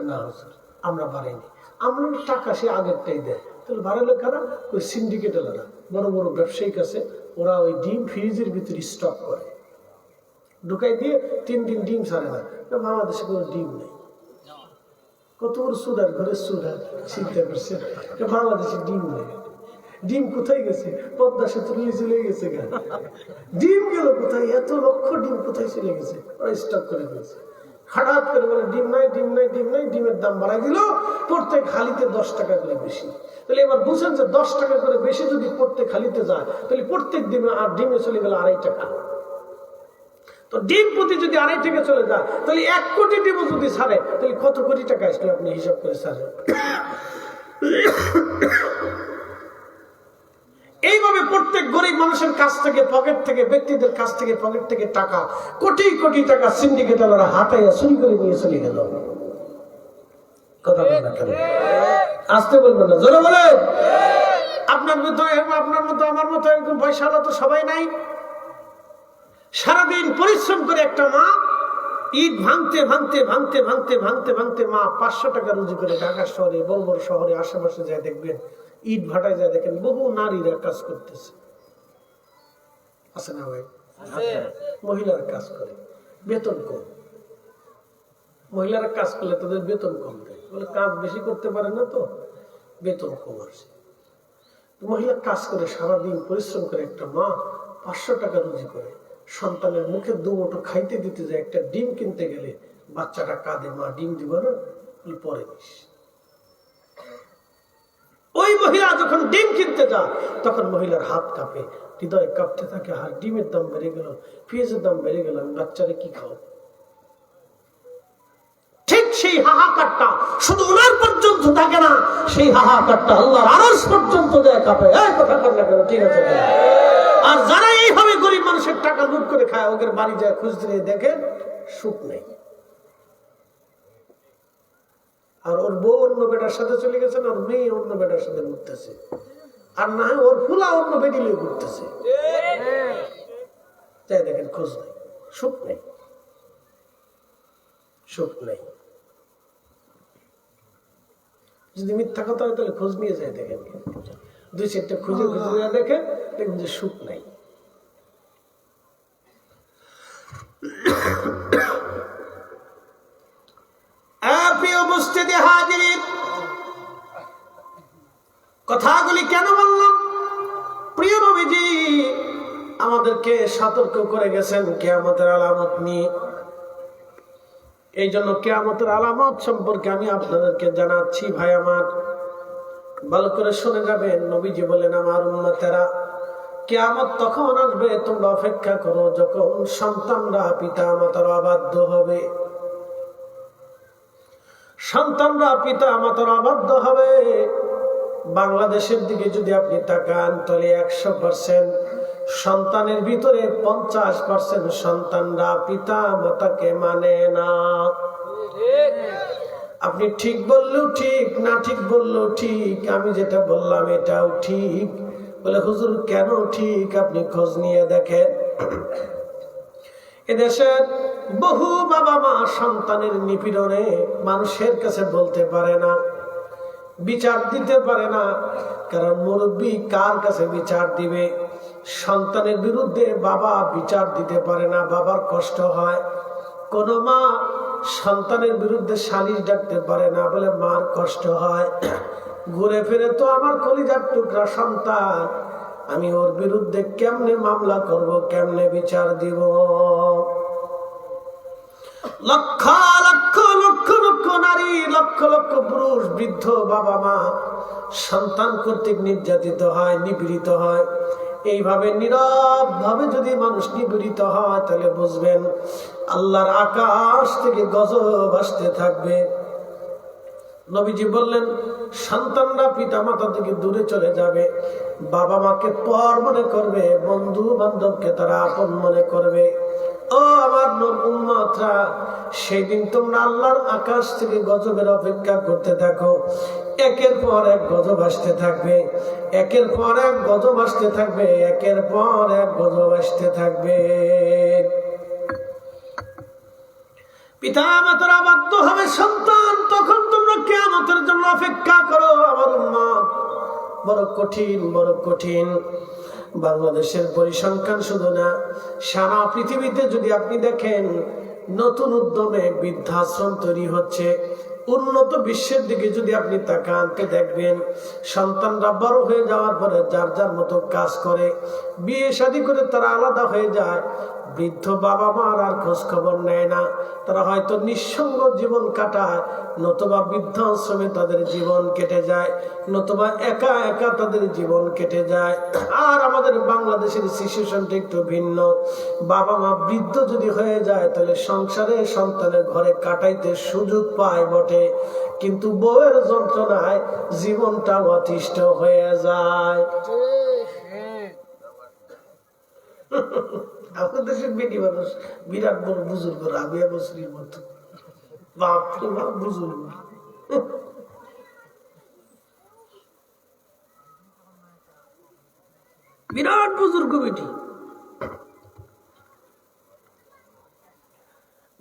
[SPEAKER 1] না হুজুর, আমরা বাড়াইনি, আমরা টাকা সে আগেরটাই দেয়। তাহলে বাড়ালো কারা? ওই সিন্ডিকেট এলাকা, বড় বড় ব্যবসায়িক আছে, ওরা ওই ডিম ফ্রিজের ভিতরে স্টক করে, ঢুকাই দিয়ে 3 দিন ডিম ছাড়ে না। বাংলাদেশে কোনো ডিম নেই। কত বড় সুদার ঘরে সুদার চিন্তা করছে, বাংলাদেশে ডিম নেই। ডিম কোথায় গেছে? পদ্মা সেতুর নিচে চলে গেছে। ডিম গেল কোথায়? এত লক্ষ ডিম কোথায় চলে গেছে? ওরা স্টক করে দিয়েছে। হঠাৎ করে বলে ডিম নাই, ডিম নাই, ডিম নাই, ডিমের দাম বাড়াই দিল প্রত্যেক হালিতে 10 টাকা করে বেশি। তাহলে এবার বুঝেন যে 10 টাকা করে বেশি যদি প্রত্যেক হালিতে যায়, তাহলে প্রত্যেক দিনে আর ডিমে চলে গেল 2.5 টাকা। তো ডিম প্রতি যদি 2.5 টাকা চলে যায়, তাহলে 1 কোটি ডিমও যদি ছাড়ে, তাহলে কত কোটি টাকা আসলে আপনি হিসাব করে ছাড়েন। এইভাবে প্রত্যেক গরিব মানুষের কাছ থেকে, পকেট থেকে, ব্যক্তিদের কাছ থেকে, পকেট থেকে টাকা, কোটি কোটি টাকা সিন্ডিকেটরা হাতাইয়া চুরি করে নিয়ে চলে গেল। কথা বলেন না কেন? আসতে বলবেন না, জোরে বলেন। আপনার মতো, আপনার মতো, আমার মতো একদম পয়সাওয়ালা তো সবাই নাই। সারাদিন পরিশ্রম করে একটা মা ইট ভাঙতে ভাঙতে ভাঙতে ভাঙতে ভাঙতে ভাঙতে মা 500 টাকা রুজি করে ঢাকা শহরে, বড় বড় শহরে আশেপাশে যায় দেখবেন, ইট ভাটায় যায় দেখেন বহু নারীরা কাজ করতেছে, আছে না ভাই? মহিলারা কাজ করে, বেতন কম। মহিলারা কাজ করলে তাদের বেতন কম দেয়, বলে কাজ বেশি করতে পারে না, তো বেতন কম আসে। মহিলা কাজ করে সারাদিন পরিশ্রম করে একটা মা 500 টাকা রুজি করে, সন্তানের মুখে 2 মুঠো খাইতে দিতে যায়, একটা ডিম কিনতে গেলে বাচ্চাটা কাঁদে, মা ডিম দিব না, পরে দিস। ওই মহিলা যখন ডিম কিনতে যায়, তখন মহিলার হাত কাঁপে, হৃদয় কাঁপতে থাকে, আর ডিমের দাম বেড়ে গেল, পেঁয়াজের দাম বেড়ে গেল, আমি বাচ্চারা কি খাও? ঠিক সেই হাহাকারটা শুধু ওনার পর্যন্ত থাকে না, সেই হাহাকারটা আল্লাহর আরশ পর্যন্ত যায়, কাঁপে। এই কথা বল না কেন? ঠিক আছে। আর যারা এইভাবে গরিব মানুষের টাকা লুট করে খায়, ওদের বাড়ি যায় খুঁজ দিয়ে দেখেন সুখ নেই। আর ওর বউ অন্য বেটার সাথে চলে গেছে, ওর মেয়ে অন্য বেটার সাথে ঘুরতেছে, আর না হয় ওর ফুলা অন্য বেটি নিয়ে ঘুরতেছে, তাই দেখেন খোঁজ নেই, সুখ নেই, সুখ নেই। যদি মিথ্যা কথা হয় তাহলে খোঁজ নিয়ে যায় দেখেন, 2-4টা খুঁজে খুঁজে দেখে দেখবেন যে সুখ নাই। কথাগুলি কেন বললাম? প্রিয় নবীজি আমাদেরকে সতর্ক করে গেছেন কিয়ামতের আলামত নিয়ে। এই জন্য কিয়ামতের আলামত সম্পর্কে আমি আপনাদেরকে জানাচ্ছি। ভাই আমার, ভালো করে শুনে যাবেন। নবীজি বলেন, আমার উম্মতেরা, কিয়ামত তখন আসবে, তোমরা অপেক্ষা করো, যখন সন্তানরা পিতা মাতার অবাধ্য হবে। সন্তানরা পিতা মাতার অবাধ্য হবে। বাংলাদেশের দিকে যদি আপনি তাকান, তাহলে 100% সন্তানের ভিতরে 50% সন্তানরা পিতা মাতাকে মানে না। আপনি ঠিক বললেও ঠিক, না ঠিক বললেও ঠিক, আমি যেটা বললাম এটাও ঠিক। বলে হুজুর কেন ঠিক? আপনি খোঁজ নিয়ে দেখেন, এদেশের বহু বাবা মা সন্তানের নিপীড়নে মানুষের কাছে বলতে পারে না, বিচার দিতে পারে না। কারণ মুরব্বী কার কাছে বিচার দিবে? সন্তানের বিরুদ্ধে বাবা বিচার দিতে পারে না, বাবার কষ্ট হয়। কোন মা সন্তানের বিরুদ্ধে সালিশ ডাকতে পারে না, বলে মার কষ্ট হয়। ঘুরে ফিরে তো আমার কলিজার টুকরা সন্তান, আমি ওর বিরুদ্ধে কেমনে মামলা করব, কেমনে বিচার দিব? লক্ষ লক্ষ লক্ষ লক্ষ নারী, লক্ষ লক্ষ পুরুষ, বৃদ্ধ বাবা মা সন্তান কর্তৃক নির্যাতিত হয়, নিপীড়িত হয়। এইভাবে নীরব ভাবে যদি মানুষ নিপীড়িত হয়, তাহলে বুঝবেন আল্লাহর আকাশ থেকে গজব আসতে থাকবে। নবীজি বললেন, সন্তানরা পিতা মাতা থেকে দূরে চলে যাবে, বাবা মাকে পর মনে করবে, বন্ধু বান্ধবকে তারা আপন মনে করবে। ও আমার উম্মতরা, সেই দিন তোমরা আল্লাহর আকাশ থেকে গজবের অপেক্ষা করতে থাকো। একের পর এক গজব আসতে থাকবে, একের পর এক গজব আসতে থাকবে, একের পর এক গজব আসতে থাকবে। পিতা মাতারা বাধ্য হবে সন্তান, তখন তোমরা কিয়ামতের জন্য অপেক্ষা করো। আমার উম্মত, বড় কঠিন, বড় কঠিন। বাংলাদেশের পরিসংখ্যান শুধু না, সারা পৃথিবীতে যদি আপনি দেখেন, নতুন উদ্যমে বৃদ্ধাশ্রম তৈরি হচ্ছে। উন্নত বিশ্বের দিকে যদি আপনি তাকান, দেখবেন সন্তানরা বড় হয়ে যাওয়ার পরে যার যার মতো কাজ করে, বিয়ে শাদী করে তারা আলাদা হয়ে যায়। বৃদ্ধ বাবা মার আর খোঁজ খবর নেয় না, তারা হয়তো নিঃসঙ্গ জীবন কাটায়, নতুবা বৃদ্ধাশ্রমে তাদের জীবন কেটে যায়, নতুবা একা একা তাদের জীবন কেটে যায়। আর আমাদের বাংলাদেশের সিচুয়েশনটা একটু ভিন্ন। বাবা মা বৃদ্ধ যদি হয়ে যায়, তাহলে সংসারে সন্তানের ঘরে কাটাইতে সুযোগ পায় বটে, কিন্তু বউয়ের যন্ত্রণায় জীবনটা অতিষ্ঠ হয়ে যায়। আমাদের দেশের বেটি মানুষ বিরাট বড় বুজুর্গ, রাবিয়া বসরির মতো, বাপরে বাপ বুজুর্গ। বিরাট বুজুর্গ বেটি।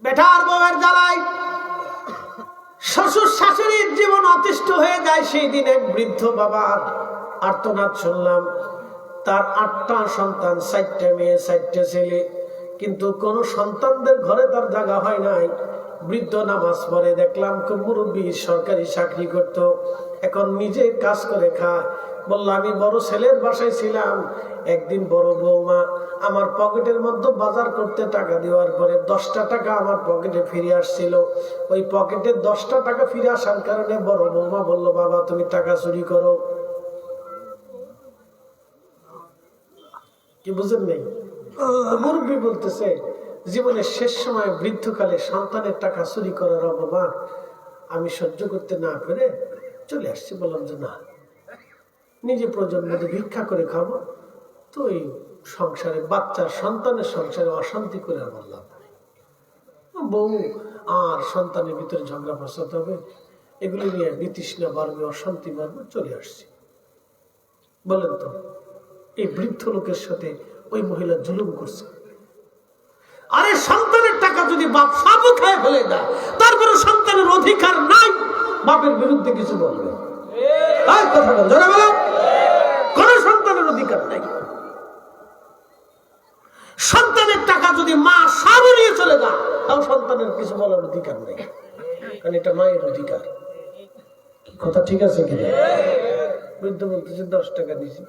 [SPEAKER 1] বেটার বউয়ের জ্বালায় শ্বশুর শাশুড়ির জীবন অতিষ্ঠ হয়ে যায়। সেই দিন এক বৃদ্ধ বাবার আর্তনাদ শুনলাম। তার 8টা সন্তান, 4টা মেয়ে, 4টা ছেলে, কিন্তু কোন সন্তানদের ঘরে তার জায়গা হয় নাই। বৃদ্ধ নামাজ পড়ে, দেখলাম খুব মুরব্বী, সরকারি চাকরি করত, এখন নিজে কাজ করে খায়। বললো, আমি বড় ছেলের বাসায় ছিলাম, একদিন বড় বৌমা আমার পকেটের মধ্যে বাজার করতে টাকা দেওয়ার পরে 10টা টাকা আমার পকেটে ফিরে আসছিল। ওই পকেটে 10টা টাকা ফিরে আসার কারণে বড় বৌমা বলল, বাবা তুমি টাকা চুরি করো। কি বুঝেন নেই? মুরব্বী বলতেছে, জীবনের শেষ সময় বৃদ্ধকালে সন্তানের টাকা চুরি করার অপমান আমি সহ্য করতে না পেরে চলে আসছি। বললাম যে না, নিজে প্রয়োজন মধ্যে ভিক্ষা করে খাবো, তো এই সংসারে বাচ্চার সন্তানের সংসারে অশান্তি করে আমার লাভ নেই। বউ আর সন্তানের ভিতরে ঝগড়া ফসাতে হবে, এগুলি নিয়ে বিতৃষ্ণা বাড়বে, অশান্তি বাড়বে, চলে আসছি। বলেন তো, এই বৃদ্ধ লোকের সাথে ওই মহিলা জুলুম করছে। আরে সন্তানের টাকা যদি বাপ সাবু খেয়ে ফেলে দেয়, তারপরে সন্তানের অধিকার নাই বাপের বিরুদ্ধে কিছু বলবে? কোন সন্তানের অধিকার নাই। সন্তানের টাকা যদি মা সাবু নিয়ে চলে যায়, তাও সন্তানের কিছু বলার অধিকার নেই, কারণ এটা মায়ের অধিকার। কথা ঠিক আছে কিনা? বৃদ্ধ বলতেছে 10 টাকা দিয়েছি,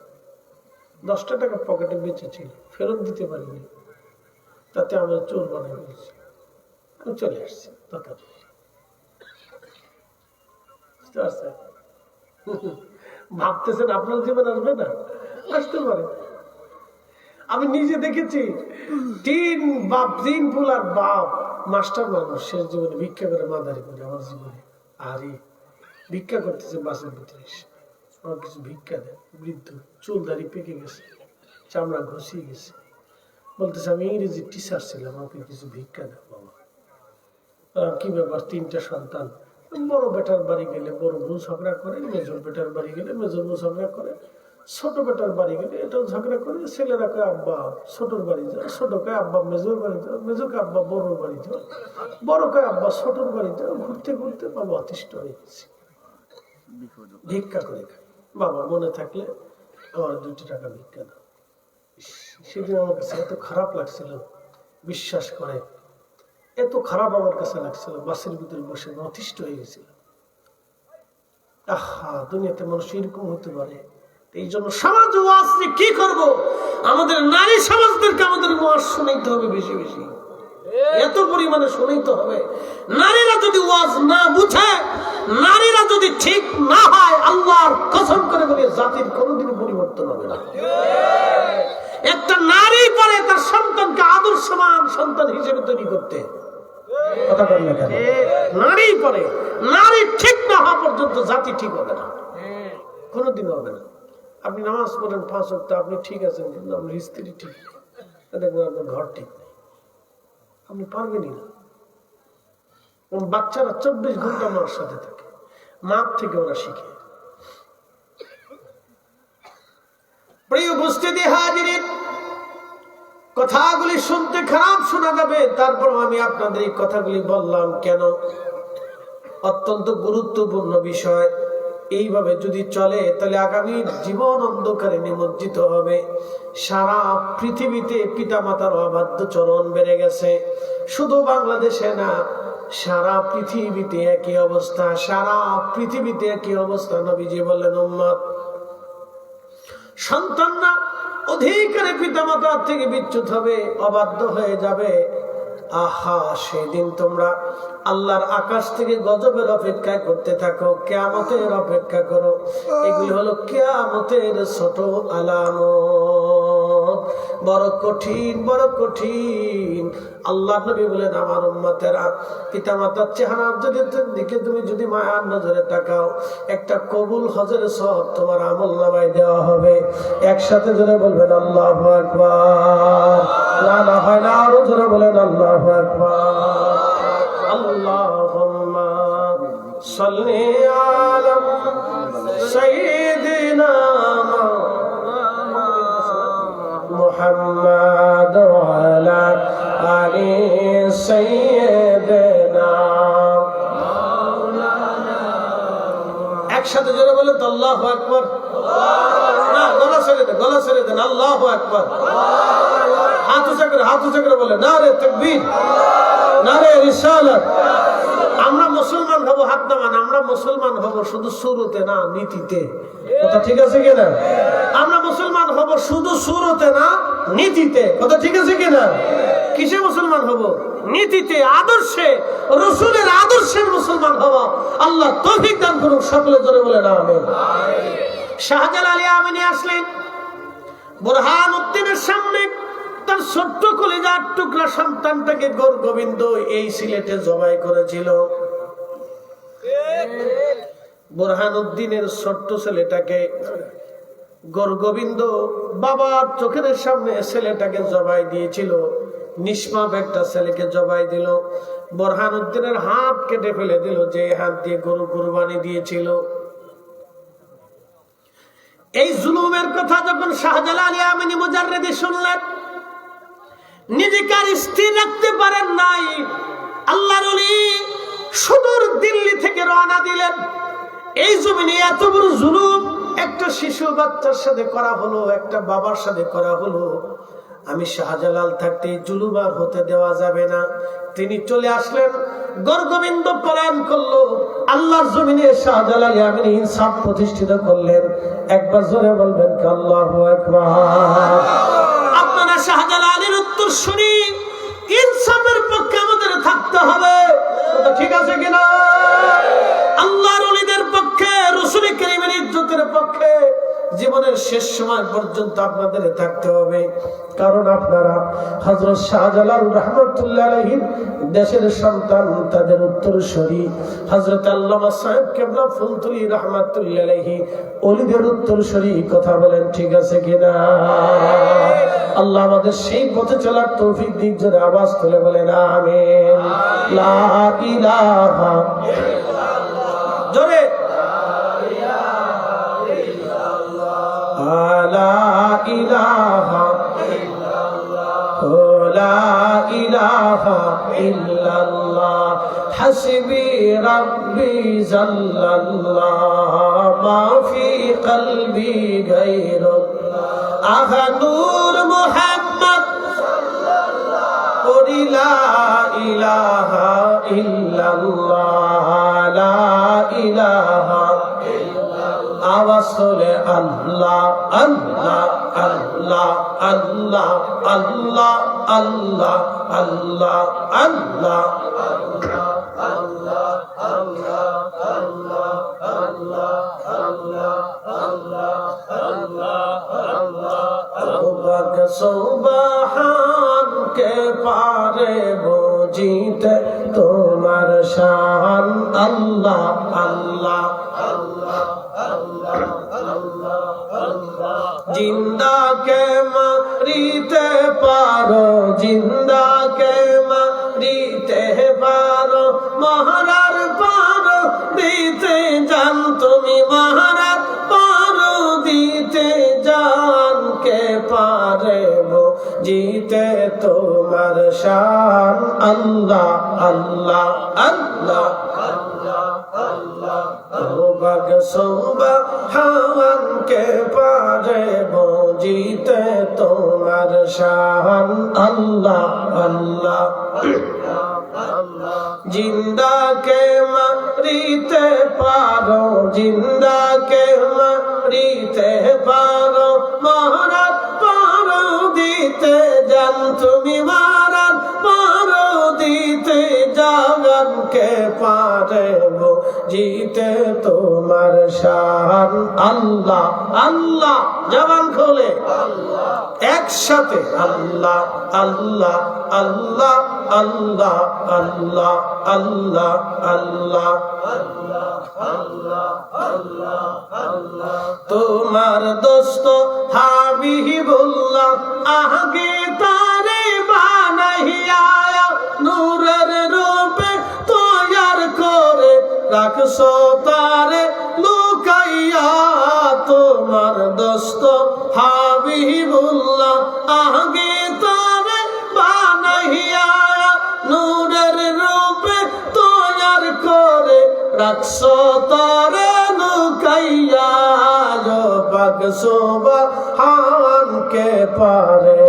[SPEAKER 1] 10টা টাকা পকেটে বেঁচেছিল, ফেরত দিতে পারিনি, তাতে আমরা চোর বানাই ফেলেছি, আমি চলে আসছি। ভাবতেছেন আপনার জীবন আসবে না? আসতে পারে। আমি নিজে দেখেছি, 3 ফুলার বাপ মাস্টার মানুষ, শেষ জীবনে ভিক্ষা করে মাদারি করে। আমার জীবনে আরে ভিক্ষা করতেছে বাসের ভিতরে, আমার কিছু ভিক্ষা দেয়। বৃদ্ধ, চুল দাড়ি পেকে গেছে, চামড়া ঘষিয়ে গেছে, বলতেছে আমি ইংরেজি টিচার ছিলাম, আমাকে কিছু ভিক্ষা দেয় বাবা। কি ব্যাপার? 3টা সন্তান। বড় বেটার বাড়ি গেলে বড় বউ ঝগড়া করে, মেজর বেটার বাড়ি গেলে মেজর বউ ঝগড়া করে, ছোট বেটার বাড়ি গেলে এটাও ঝগড়া করে। ছেলেরা কয় আব্বা ছোটর বাড়ি যাও, ছোট কয় আব্বা মেজর বাড়ি যাও, মেজর কয় আব্বা বড়োর বাড়ি যাও, বড় কয় আব্বা ছোটর বাড়ি যাও। ঘুরতে ঘুরতে বাবা অতিষ্ঠ হয়ে গেছে, ভিক্ষা করে খায়। বাবা মনে থাকলে আমার 2টি টাকা ভিক্ষা দাও। সেদিন আমার কাছে এত খারাপ লাগছিল, বিশ্বাস করে এত খারাপ আমার কাছে লাগছিল, বাসের ভিতরে বসে অতিষ্ঠ হয়ে গেছিল। আহা, দুনিয়াতে মানুষ এরকম হতে পারে। এই জন্য সমাজ ওয়াজ কি করব, আমাদের নারী সমাজদেরকে আমাদের ওয়াজ শোনাইতে হবে বেশি বেশি। এত পরিমাণে শুনাইতে হবে। নারীরা যদি ওয়াজ না বুঝে, নারীরা যদি ঠিক না হয়, আল্লাহর কসম করে বলে জাতির কোনোদিন পরিবর্তন হবে না। একটা নারী পারে তার সন্তানকে আদর্শমান সন্তান হিসেবে তৈরি করতে। কথা বলেন না কেন? নারী পারে। নারী ঠিক না হওয়া পর্যন্ত জাতি ঠিক হবে না, কোনোদিন হবে না। আপনি নামাজ পড়েন 5 ওয়াক্ত, আপনি ঠিক আছেন, কিন্তু আপনার স্ত্রী ঠিক নেই, দেখবেন আপনার ঘর ঠিক নেই, আপনি পারবেনই না। বাচ্চারা 24 ঘন্টা মার সাথে থাকে, মার থেকে ওরা শিখে। প্রিয় উপস্থিতি হাজিরিন, কথাগুলি শুনতে খারাপ শোনা যাবে, তারপর আমি আপনাদের এই কথাগুলি বললাম কেন? অত্যন্ত গুরুত্বপূর্ণ বিষয়। এইভাবে যদি চলে তাহলে আগামী জীবন অন্ধকারে নিমজ্জিত হবে। সারা পৃথিবীতে পিতামাতার অবাধ্য চরণ বেড়ে গেছে। শুধু বাংলাদেশে না, সারা পৃথিবীতে একই অবস্থা। সারা পৃথিবীতে একই অবস্থা। নবীজি বললেন, উম্মত সন্তানরা অধিকারে পিতামাতার থেকে বিচ্যুত হবে, অবাধ্য হয়ে যাবে। আহা, সেদিন তোমরা আল্লাহর আকাশ থেকে গজবের অপেক্ষা করতে থাকো, কিয়ামতের অপেক্ষা করো। এগুলি হলো কিয়ামতের ছোট আলামত। বড় কঠিন, বড় কঠিন। আল্লাহ নবী বলেন, আমার উম্মতেরা পিতামাতার চেহারার দিকে তুমি যদি মায়ার নজরে তাকাও, একটা কবুল হজের সওয়াব তোমার আমলনামায় দেওয়া হবে। একসাথে জোরে বলবেন আল্লাহু আকবার। না না হয় না, আরো জোরে বলেন আল্লাহু আকবার। আল্লাহুম্মা সাল্লি আলা সাইয়্যিদিনা মুহাম্মাদ ওয়া আলা আলি সাইয়্যিদিনা। একসাথে জোরে বলেন তো আল্লাহু আকবার। না, গলা ছেড়ে দেন, গলা ছেড়ে দেন। আল্লাহু আকবার। হাত উঁচা করে বলে নারে তাকবীর, নারে রিসালাত। আমরা মুসলমান হব, হাত নামান। আমরা মুসলমান হব শুধু শুরুতে না, নীতিতে। কথা ঠিক আছে কিনা? আমরা মুসলমান হব শুধু শুরুতে না, নীতিতে। কথা ঠিক আছে কিনা? কিসে মুসলমান হব? নীতিতে, আদর্শে, রাসূলের আদর্শের মুসলমান হব। আল্লাহ তৌফিক দান করুন। সকলে জোরে বলেন আমিন। শাহজালাল আমিনী আসলেন বুরহানুদ্দিনের সামনে। তার ছোট্ট কলিজার টুকরা সন্তানটাকে গৌর গোবিন্দ এই সিলেটে জবাই করেছিল। বুরহানুদ্দিনের ছোট্ট ছেলেটাকে গৌর গোবিন্দ বাবার চোখের সামনে ছেলেটাকে জবাই দিয়েছিল। নিষ্পাপ একটা ছেলেকে জবাই দিল। বুরহানুদ্দিনের হাত কেটে ফেলে দিল, যে হাত দিয়ে গরু কুরবানি দিয়েছিল। এই জুলুমের কথা যখন শাহজালাল আমিনী মুজাররিদি শুনলেন, নিজেকে আর স্থির রাখতে পারেন নাই। আল্লাহর ওলি সুদূর দিল্লি থেকে রওনা দিলেন। এই জমিনে এত বড় জুলুম একটা শিশু বাচ্চার সাথে করা হলো, একটা বাবার সাথে করা হলো। আমি শাহজালাল থাকতে জুলুম আর হতে দেওয়া যাবে না। তিনি চলে আসলেন, গৌর গোবিন্দ পলায়ন করলো। আল্লাহর জমিনে শাহজালাল আমিনী ইনসাফ প্রতিষ্ঠিত করলেন। একবার জোরে বলবেন আল্লাহু আকবার। আপনারা শাহজালালের উত্তরসূরি, ইনসাফের পক্ষে আমাদের থাকতে হবে। ঠিক আছে কিনা? আল্লাহর ওলিদের পক্ষে, রাসূল কারীমের ইজ্জতের পক্ষে জীবনের শেষ সময় পর্যন্ত আপনাদের থাকতে হবে। কারণ আপনারা হযরত শাহজালাল রাহমাতুল্লাহ আলাইহির দেশের সন্তান, তাদের উত্তরসূরি। হযরত আল্লামা সাহেব কেবলা ফুলতুলি রাহমাতুল্লাহ আলাইহি ওলিদের উত্তরসূরি। কথা বলেন ঠিক আছে কিনা? আল্লাহ আমাদের সেই পথে চলার তৌফিক দিক। জোরে আওয়াজ তুলে বলেন আমিন। লা ইলাহা ইল্লাল্লাহ। জোরে লা ইলাহা ইল্লাল্লাহ, লা ইলাহা ইল্লাল্লাহ। হাসবি রাব্বি জাল্লাল্লাহ, মা ফি কলবি গায়রুল্লাহ। আহা নূর মুহাম্মদ সাল্লাল্লাহু লা ইলাহা ইল্লাল্লাহ, লা ইলাহা ইল্লাল্লাহ। আওয়াজ আওয়াজ করে আল্লাহ আল্লাহ আল্লাহ আল্লাহ আল্লাহ আল্লাহ আল্লাহ আল্লাহ সুবহান কে পারে বুঝিতে তোমার শান আল্লাহ আল্লাহ আল্লাহ আল্লাহ আল্লাহ আল্লাহ জিন্দা কে মারিতে পারো জিন্দা কে মারিতে পারো মহারার পারো দিতে জান তুমি মহারার পারো দিতে জান কে পারে জিতে তোমার শান আল্লাহ আল্লাহ আল্লাহ আল্লাহ আল্লাহ বাগ সুবহান কে পারে জিতে তোমার শান আল্লাহ আল্লাহ জিন্দা কে মারিতে পারো জিন্দা কে মারিতে পারো মহারাজ পারো দিতে জান তুমি মহারাজ পারো দিতে জান কে পারে জিতে তোমার শান আল্লাহ আল্লাহ জবান খোলে আল্লাহ একসাথে আল্লাহ আল্লাহ আল্লাহ আল্লাহ আল্লাহ আল্লাহ আল্লাহ আল্লাহ আল্লাহ আল্লাহ তোমার দোস্ত হাবিবুল্লাহ আগে তারে বানাইয়া নূরের রূপে তৈয়ার করে রাখছো তারে লুকাইয়া তোমার দোস্ত হাবিবুল্লাহ আগে তারে বানাইয়া নূরের রূপে তৈয়ার করে রাখছো তারে লুকাইয়া পাক সুবহান কে পারে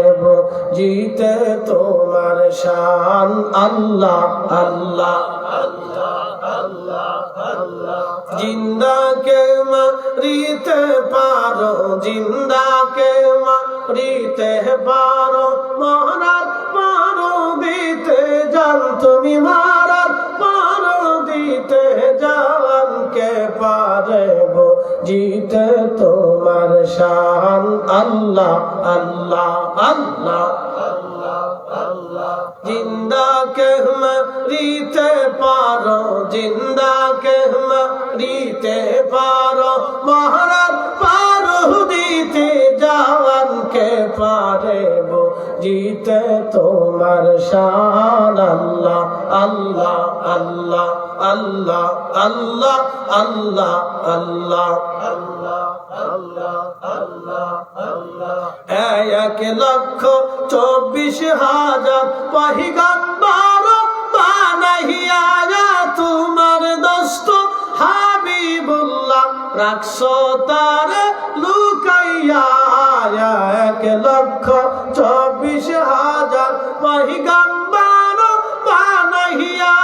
[SPEAKER 1] জিতে তোমার শান আল্লাহ আল্লাহ আল্লাহ আল্লাহ আল্লাহ জিন্দা কে মারিতে পারো জিন্দা কে মারিতে পারো মহারাজ পারো দিতে জান তুমি মহারাজ পারো দিতে জান কে পারে জিতে তোমার শান আল্লাহ আল্লাহ আল্লাহ আল্লাহ আল্লাহ জিন্দা কে মারিতে পারো জিন্দা কে মারিতে পারো মহারাজ পারো দিতে জান কে পারে জিতে তোমার শান আল্লাহ আল্লাহ আল্লাহ আল্লাহ আল্লাহ আল্লাহ আল্লাহ আল্লাহ আল্লাহ আল্লাহ আল্লাহ 1,24,000 পয়গম্বর বানাইয়া তোমার দোস্ত হাবিবুল্লাহ রাখছো তারে লুকাইয়া 1,24,000 পয়গম্বর বানাইয়া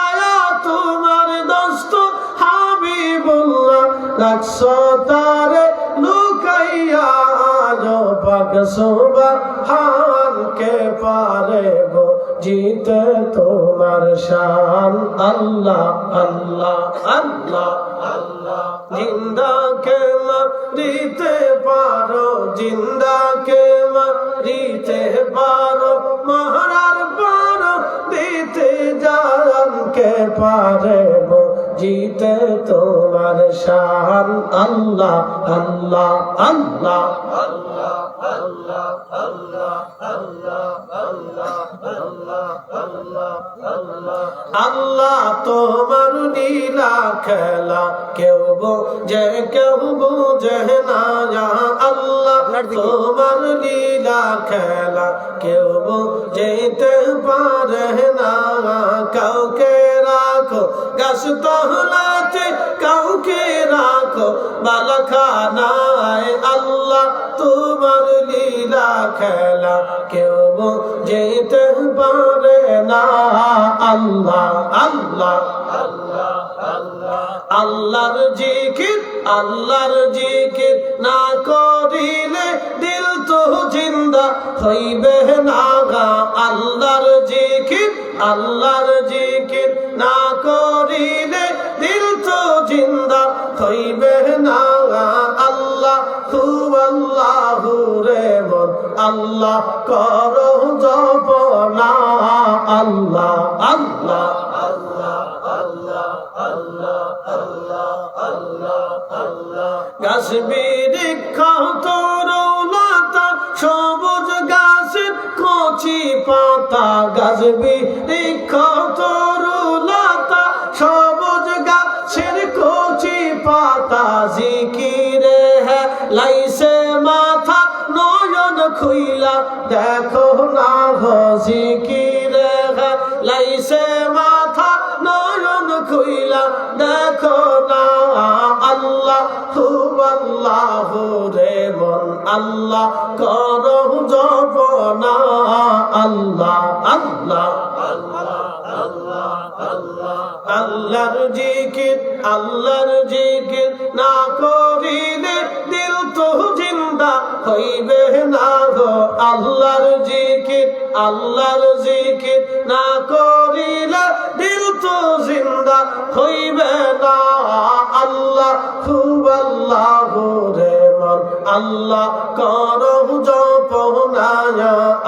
[SPEAKER 1] তোমার দোস্ত হাবিবুল্লাহ রাখছো তারে লুকাইয়া পাক সুবহান কে পারে জিতে তোমার শান আল্লাহ আল্লাহ আল্লাহ আল্লাহ জিন্দা কে মারিতে পারো জিন্দা কে মারিতে পারো মহারার পারো দিতে জান কে পারে জিতে তোমার শান আল্লাহ আল্লাহ আল্লাহ আল্লাহ আল্লাহ আল্লাহ আল্লাহ আল্লাহ আল্লাহ আল্লাহ আল্লাহ আল্লাহ তোমার লীলা খেলা কেউ বোঝে কেউ বুঝে না আল্লাহ তোমার লীলা খেলা কেউ বুঝতে পারে না কাউকে রাখো গাছ তহলাতে কাউকে রাখো বালাখানায় আল্লাহ তোমার লীলা খেলা কেউ যেতে পারে না আল্লাহ আল্লাহ আল্লাহ আল্লাহ আল্লাহর জিকির না করিলে দিল তো জিন্দা হইবে না। আল্লাহর জিকির আল্লাহর জিকির না করিলে দিল তো জিন্দা হইবে না। আল্লাহ আল্লাহু রে মন আল্লাহ করো জপনা। আল্লাহ আল্লাহ আল্লাহ আল্লাহ আল্লাহ আল্লাহ আল্লাহ আল্লাহ। গাছ বৃক্ষ তরুলতা সবুজ গাছের কচি পাতা, গাছ বৃক্ষ তরুলতা সবুজ গাছের কচি পাতা। জিকিরে লাইছে মাথা নয়ন খুইলা দেখো না গো। জিকিরে লাইছে মাথা নয়ন খুইলা দেখো না। আল্লাহ আল্লাহু রে মন আল্লাহ করো জপনা। আল্লাহ আল্লাহ আল্লাহ আল্লাহ আল্লাহ। আল্লাহর জিকির আল্লাহর জিকির না করিলে দিল তো জিন্দা হইবে না গো। আল্লাহর জিকির আল্লাহর জিকির না করিলে দিল তো জিন্দা হইবে না। আল্লাহ আল্লাহু রে মন আল্লাহ করো জপনা।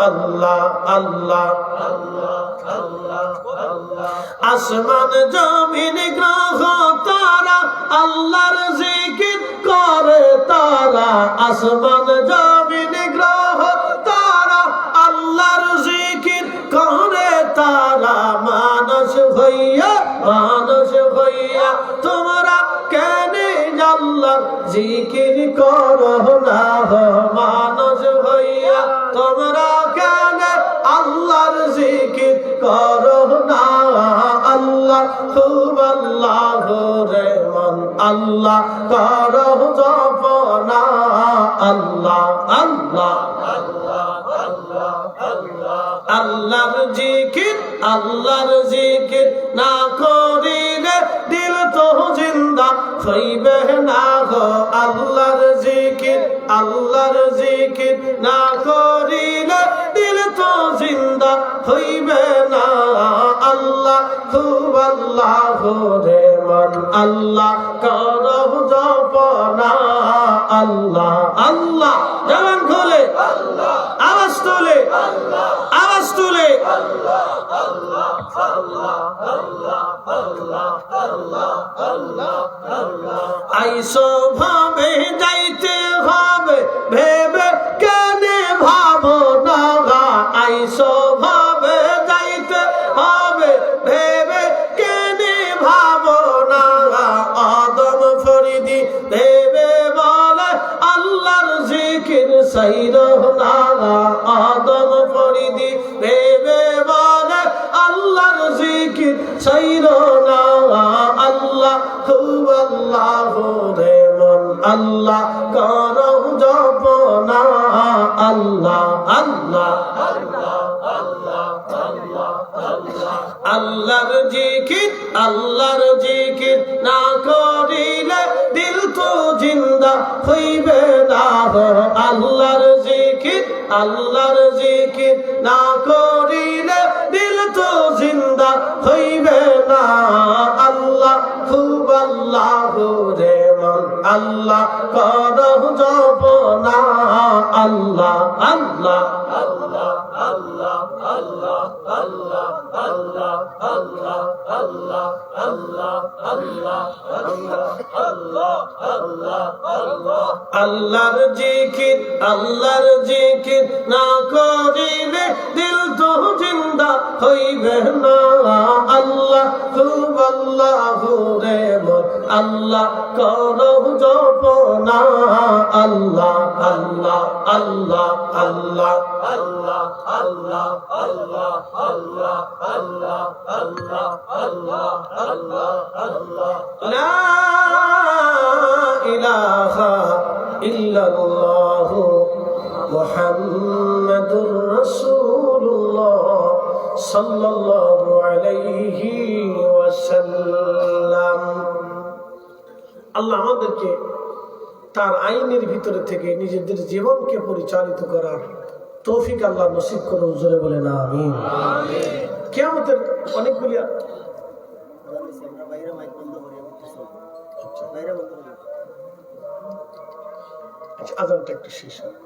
[SPEAKER 1] আল্লাহ আল্লাহ আল্লাহ আল্লাহ আল্লাহ। আসমান জমিন গ্রহ তারা আল্লাহর জিকির করে তারা। আসমান জমিন গ্রহ তারা আল্লাহর জিকির করে তারা। মানুষ হইয়া তোমরা কেন আল্লাহর জিকির করো না। মানুষ হইয়া তোমরা কেন আল্লাহর জিকির করো না। আল্লাহ আল্লাহু রে মন আল্লাহ করো জপনা। আল্লাহ আল্লাহ আল্লাহ আল্লাহ আল্লাহ। আল্লাহর জিকির আল্লাহর জিকির না করিলে দিল তো জিন্দা হইবে না গো। আল্লাহর জিকির আল্লাহর জিকির না করিলে দিল তো জিন্দা হইবে না। আল্লাহ আল্লাহু রে মন আল্লাহ করো জপনা। আল্লাহ আল্লাহ। জবান খুলে আওয়াজ তুলে আওয়াজ তুলে আল্লাহ আল্লাহ আল্লাহ আল্লাহ আল্লাহ আল্লাহ আল্লাহ আল্লাহ। আইসো ভাবে যাইতে হবে ভেবে কেন ভাবো না। আইসো ভাবে যাইতে হবে ভেবে কেন ভাবো না। আদম ফরিদি ভেবে বলে আল্লাহর জিকির সাইরো না। আদম ফরিদি ভেবে বলে আল্লাহর জিকির সাইরো না। আল্লাহ আল্লাহু রে মন আল্লাহ করো জপনা। আল্লাহ আল্লাহ আল্লাহ আল্লাহ আল্লাহ আল্লাহ। আল্লাহর জিকির আল্লাহর জিকির না করিলে দিল তো জিন্দা হইবে না। আল্লাহর জিকির আল্লাহর জিকির না করিলে দিল তো জিন্দা হইবে না। আল্লাহ আল্লাহু রে মন আল্লাহ করো জপনা। আল্লাহ আল্লাহ আল্লাহ আল্লাহ আল্লাহ আল্লাহ আল্লাহ আল্লাহ আল্লাহ আল্লাহ আল্লাহ আল্লাহ আল্লাহ আল্লাহ। আল্লাহর জিকির আল্লাহর জিকির না করিলে দিল তো জিন্দা হইবে না। আল্লাহ আল্লাহু রে মন আল্লাহ করো জপনা। আল্লাহ আল্লাহ আল্লাহ আল্লাহ আল্লাহ আল্লাহ আল্লাহ আল্লাহ আল্লাহ আল্লাহ আল্লাহ আল্লাহ আল্লাহ। লা ইলাহা ইল্লাল্লাহু মুহাম্মাদুর রাসূলুল্লাহ সাল্লাল্লাহু আলাইহি ওয়াসাল্লাম। আল্লাহ আমাদেরকে তার আইনের ভিতরে থেকে নিজেদের জীবনকে পরিচালিত করার তৌফিক আল্লাহ নসিব করুন। জোরে বলেন আমিন। কিয়ামতের অনেকগুলি আজানটা একটু শেষ হয়।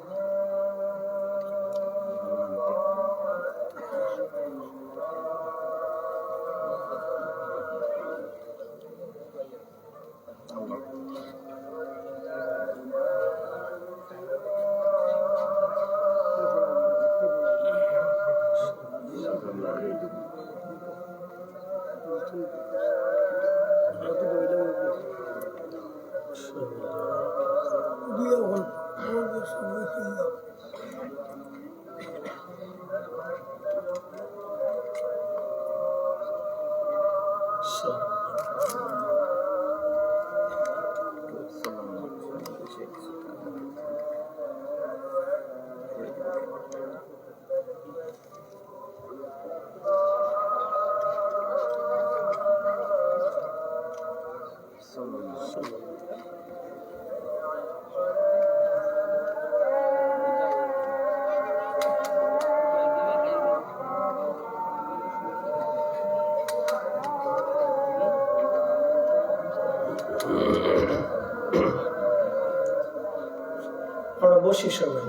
[SPEAKER 1] আমরা বসি সবাই।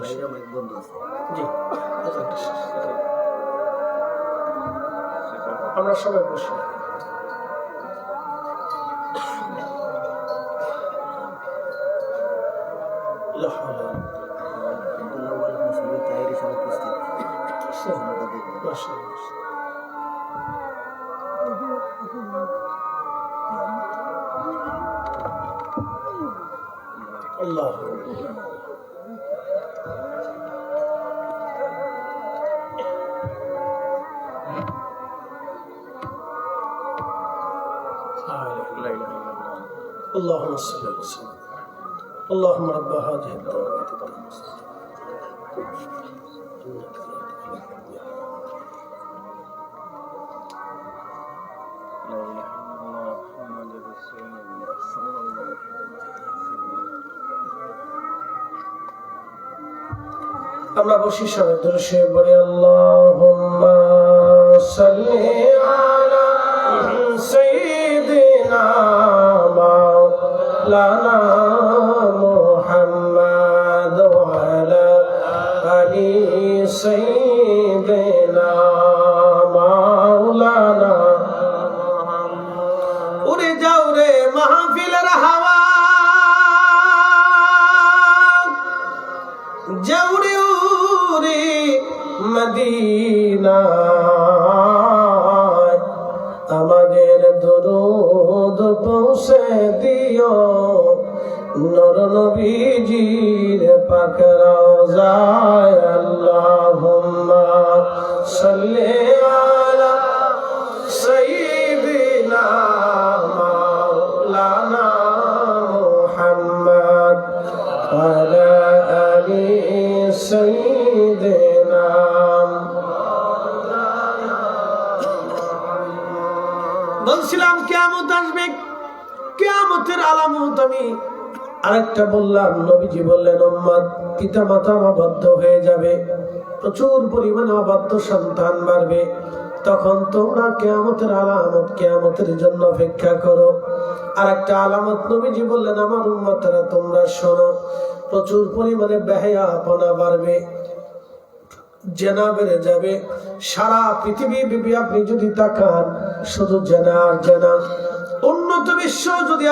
[SPEAKER 1] জি, আমরা সবাই বসি। আল্লাহ اللهم صل وسلم اللهم رب هذه الدعوة আমরা বসি সবাই দরুশে বলি আল্লাহুম্মা সাল্লি আলা সাইয়্যিদিনা মাওলানা মুহাম্মাদ ওয়া আলা আলি সাইয়্যিদিনা মাওলানা। উড়ে যাও রে মাহফিলের হাওয়া, যাওরে উড়ে মদিনা, আমাদের দরুদ পৌঁছে দিও নূর নবীজির পাক রওজায়। আল্লাহুম্মা সাল্লি আলা সাইয়্যিদিনা মাওলানা মুহাম্মদ ওয়া আলা আলি সাইয়্যিদিনা। বলছিলাম কিয়ামত আসবে, কিয়ামতের আলামত আমি আরেকটা বললাম। নবীজি বললেন উম্মত পিতা মাতা অবাধ্য হয়ে যাবে, প্রচুর পরিমাণে অবাধ্য সন্তান বাড়বে। তখন তোমরা কিয়ামতের আলামত, কিয়ামতের জন্য অপেক্ষা করো। আরেকটা আলামত নবীজি বললেন আমার উম্মতরা তোমরা শোনো, প্রচুর পরিমাণে বেহায়াপনা বাড়বে, জেনা বেড়ে যাবে। সারা পৃথিবী ব্যাপী আপনি যদি তাকান শুধু জেনা আর জেনা। উন্নত বিশ্ব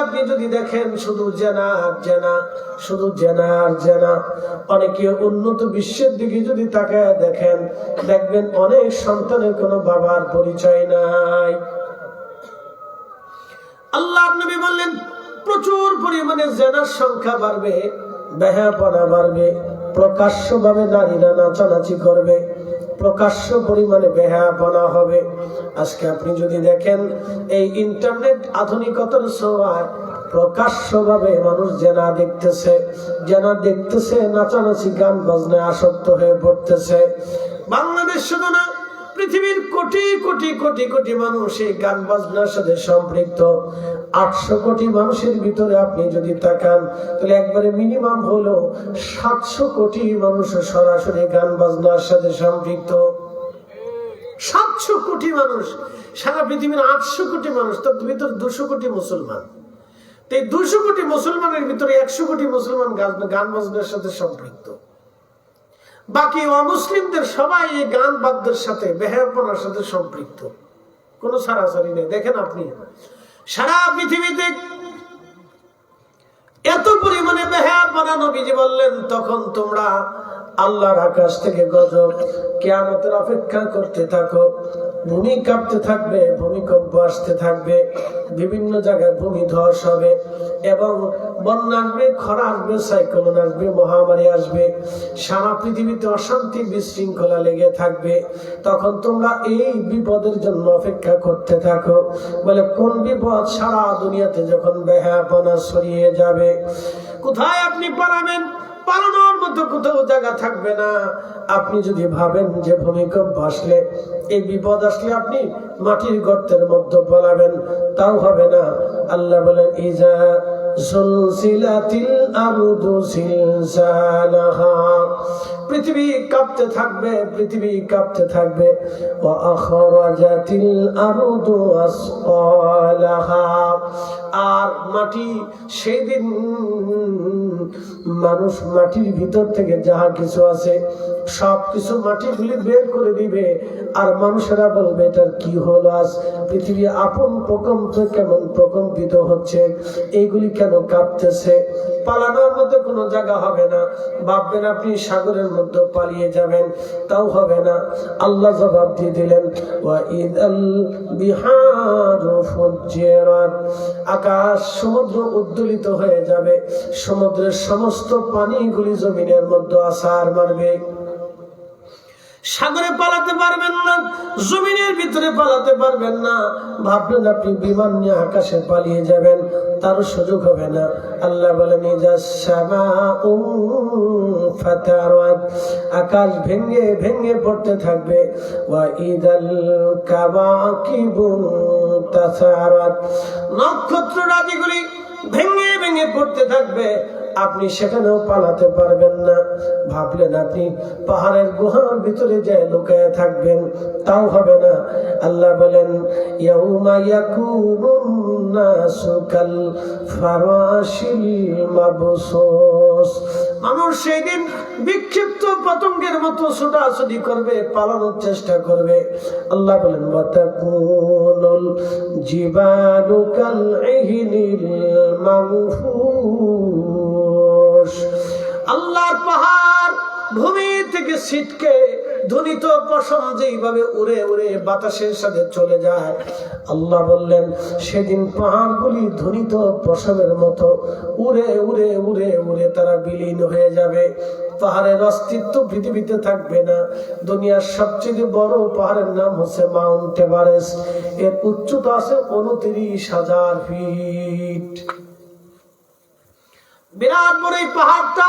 [SPEAKER 1] আপনি যদি দেখেন শুধু জেনা আর জেনা, শুধু জেনা আর জেনা। অনেকে উন্নত বিশ্বের দিকে যদি তাকায় দেখেন, দেখবেন অনেক সন্তানের কোনো বাবার পরিচয় নাই। আল্লাহর নবী বললেন প্রচুর পরিমাণে জেনার সংখ্যা বাড়বে, বেহায়াপনা বাড়বে, প্রকাশ্যভাবে নারীরা নাচানাচি করবে, প্রকাশ্য পরিমাণে বেহায়াপনা হবে। আজকে আপনি যদি দেখেন এই ইন্টারনেট আধুনিকতার ছোঁয়ায় প্রকাশ্যভাবে মানুষ জেনা দেখতেছে, নাচানাচি গান বাজনায় আসক্ত হয়ে পড়তেছে। বাংলাদেশ শুধু না, পৃথিবীর কোটি কোটি কোটি কোটি মানুষ এই গান বাজনার সাথে সম্পৃক্ত। 800 কোটি মানুষের ভিতরে আপনি যদি তাকান তাহলে একবারে মিনিমাম হলো 700 কোটি মানুষ সরাসরি গান বাজনার সাথে সম্পৃক্ত। 700 কোটি মানুষ, সারা পৃথিবীর 800 কোটি মানুষ, তার ভিতরে 200 কোটি মুসলমান। এই 200 কোটি মুসলমানের ভিতরে 100 কোটি মুসলমান গান বাজনার সাথে সম্পৃক্ত। বাকি অমুসলিমদের সবাই এই গান বাদ্যের সাথে, বেহায়াপনার সাথে সম্পৃক্ত, কোনো সারাসারি নেই। দেখেন আপনি সারা পৃথিবীতে এত পরিমাণে বেহায়াপনা, নবীজি বললেন তখন তোমরা আল্লাহর আকাশ থেকে গজব, কিয়ামতের অপেক্ষা করতে থাকো। ভূমি কাঁপতে থাকবে, ভূমিকম্প আসতে থাকবে, বিভিন্ন জায়গায় ভূমি ধস হবে এবং বন্যা আসবে, খরা আসবে, সাইক্লোন আসবে, মহামারী আসবে, সারা পৃথিবীতে অশান্তি বিশৃঙ্খলা লেগে থাকবে। তখন তোমরা এই বিপদের জন্য অপেক্ষা করতে থাকো। বলে কোন বিপদ? সারা দুনিয়াতে যখন বেহায়াপনা ছড়িয়ে যাবে, কোথায় আপনি পালাবেন? পালানোর মতো কোথাও জায়গা থাকবে না। আপনি যদি ভাবেন যে ভূমিকম্প আসলে, এই বিপদ আসলে আপনি মাটির গর্তের মধ্যে পালাবেন, তাও হবে না। আল্লাহ বলেন ইজা সুলসিলাতিল আরদু সিলসালাহা, পৃথিবী কাঁপতে থাকবে, পৃথিবী কাঁপতে থাকবে। ওয়া আখরাজাতিল আরদু আসকালাহা, আর মাটি সেই দিন মানুষ মাটির ভিতর থেকে যাহা কিছু আছে সবকিছু মাটিগুলি বের করে দিবে। আর মানুষেরা বলবে এটার কি হলো? আজ পৃথিবী আপন প্রকম্প কেমন প্রকম্পিত হচ্ছে, এইগুলি কেন কাঁপতেছে? পালানোর মতো কোনো জায়গা হবে না। ভাববেন আপনি সাগরের মধ্যে পালিয়ে যাবেন, তাও হবে না। আল্লাহ জবাব দিয়ে দিলেন ওয়া ইদাল বিহারু ফুজ্জিরাত, আকাশ সমুদ্র উদ্দোলিত হয়ে যাবে, সমুদ্রের সমস্ত পানিগুলি জমিনের মধ্যে আছাড় মারবে। সাগরে পালাতে পারবেন না, জমিনের ভিতরে পালাতে পারবেন না। ভাবলেন আপনি বিমান নিয়ে আকাশে পালিয়ে যাবেন, তার সুযোগ হবে না। আল্লাহ বলেন আকাশ ভেঙে ভেঙে পড়তে থাকবে। ওয়া ইদাল কাওয়াকিবু তাসারাত, নক্ষত্র রাজিগুলি ভেঙে ভেঙে পড়তে থাকবে, আপনি সেখানেও পালাতে পারবেন না। ভাবলেন আপনি পাহাড়ের গুহার ভিতরে যায় লুকায় থাকবেন, তাও হবে না। আল্লাহ বলেন ইয়াউমা ইয়াকুনুন নাসু কাল ফারাশিল মাবসুস, মানুষ সেদিন বিক্ষিপ্ত পতঙ্গের মতো ছোটাছুটি করবে, পালানোর চেষ্টা করবে। আল্লাহ বলেন ওয়াতাকুনুল জিবালু কাল ইহনিল মানফুস, আল্লাহর পাহাড় ভূমি থেকে ছিটকে ধ্বনিত পশম যেইভাবে উড়ে উড়ে বাতাসের সাথে চলে যায়, আল্লাহ বললেন সেদিন পাহাড়গুলি ধ্বনিত পশমের মতো উড়ে উড়ে উড়ে উড়ে তারা বিলীন হয়ে যাবে। পাহাড়ের অস্তিত্ব পৃথিবীতে থাকবে না। দুনিয়ার সবচেয়ে বড় পাহাড়ের নাম হচ্ছে মাউন্ট এভারেস্ট। এর উচ্চতা আছে 29,000 ফিট। বিরাট বড় এই পাহাড়টা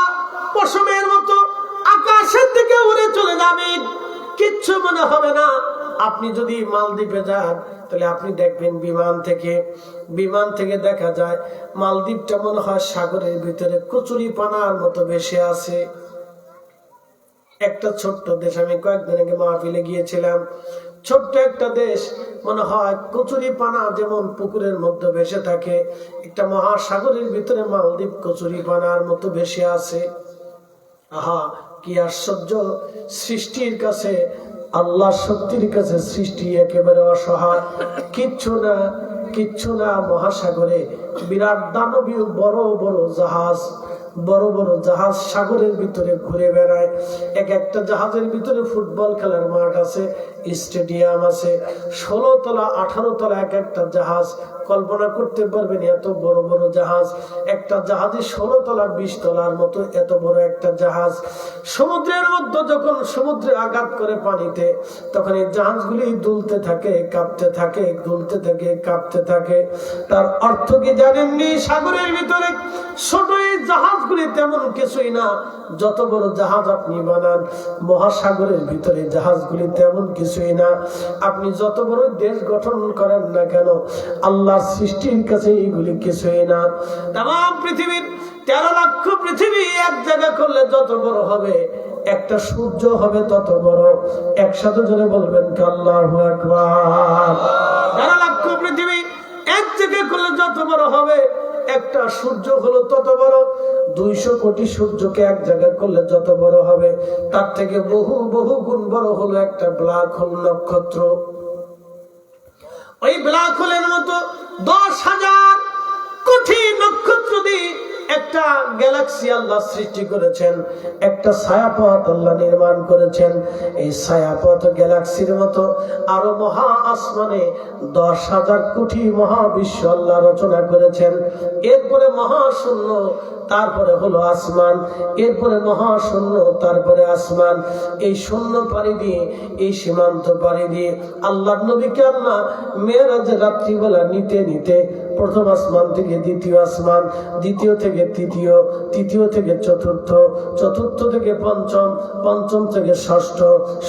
[SPEAKER 1] পশমের মতো আকাশের দিকে উড়ে চলে যাবে, কিচ্ছু মনে হবে না। আপনি যদি মালদ্বীপে যান তাহলে আপনি দেখবেন বিমান থেকে দেখা যায় মালদ্বীপটা মনে হয় সাগরের ভিতরে কচুরি পানার মতো ভেসে আছে। একটা ছোট্ট দেশ, আমি কয়েকদিন আগে মাহফিলে গিয়েছিলাম, ছোট্ট একটা দেশ, মনে হয় কচুরি পানা যেমন পুকুরের মধ্যে ভেসে থাকে, একটা মহাসাগরের ভিতরে মালদ্বীপ কচুরি পানার মতো ভেসে আছে। আহা, কি আশ্চর্য! সৃষ্টির কাছে, আল্লাহ শক্তির কাছে সৃষ্টি একেবারে অসহায়, কিচ্ছু না। মহাসাগরে বিরাট দানবীয় বড় বড় জাহাজ সাগরের ভিতরে ঘুরে বেড়ায়। একটা জাহাজের ভিতরে ফুটবল খেলার মাঠ আছে, স্টেডিয়াম আছে, 16 তলা 18 তলা একটা জাহাজ। কল্পনা করতে পারবেন এত বড় বড় জাহাজ, একটা জাহাজে 16 তলা 20 তলার মতো এত বড় একটা জাহাজ। সমুদ্রের মধ্যে যখন সমুদ্রে আঘাত করে পানিতে, তখন এই জাহাজগুলি দুলতে থাকে, কাঁপতে থাকে, দুলতে থাকে, কাঁপতে থাকে। তার অর্থ কি জানেননি? সাগরের ভিতরে ছোট এই জাহাজ জাহাজগুলি তেমন কিছুই না, যত বড় জাহাজ আপনি বানান, মহাসাগরের ভিতরে জাহাজগুলি তেমন কিছুই না। আপনি যত বড় দেশ গঠন করেন না কেন, আল্লাহর সৃষ্টির কাছে এইগুলি কিছুই না। তাম পৃথিবীর 13 লক্ষ পৃথিবী এক জায়গা করলে যত বড় হবে, একটা সূর্য হবে তত বড়। একসাথে জোরে বলবেন কি আল্লাহু আকবার। 13 লক্ষ পৃথিবী এক জায়গা করলে যত বড় হবে, একটা সূর্য হলো তত বড়। 200 কোটি সূর্যকে এক জায়গা করলে যত বড় হবে, তার থেকে বহু বহু গুণ বড় হলো একটা ব্ল্যাক হোল নক্ষত্র। ওই ব্ল্যাক হোলের মতো 10,000 কোটি নক্ষত্র দিয়ে একটা গ্যালাক্সি আল্লাহ সৃষ্টি করেছেন, একটা ছায়াপথ আল্লাহ নির্মাণ করেছেন। এই ছায়াপথ গ্যালাক্সির মতো আরো মহা আসমানে 10,000 কোটি মহাবিশ্ব আল্লাহ রচনা করেছেন। এরপরে মহাশূন্য, তারপরে হলো আসমান, এরপরে মহাশূন্য, তারপরে আসমান। এই শূন্য পাড়ি দিয়ে, এই সীমান্ত পাড়ি দিয়ে আল্লাহর নবীকে আল্লাহ মেরাজের রাত্রিবেলা নিতে নিতে প্রথম আসমান থেকে দ্বিতীয় আসমান, দ্বিতীয় থেকে তৃতীয়, তৃতীয় থেকে চতুর্থ, চতুর্থ থেকে পঞ্চম, পঞ্চম থেকে ষষ্ঠ,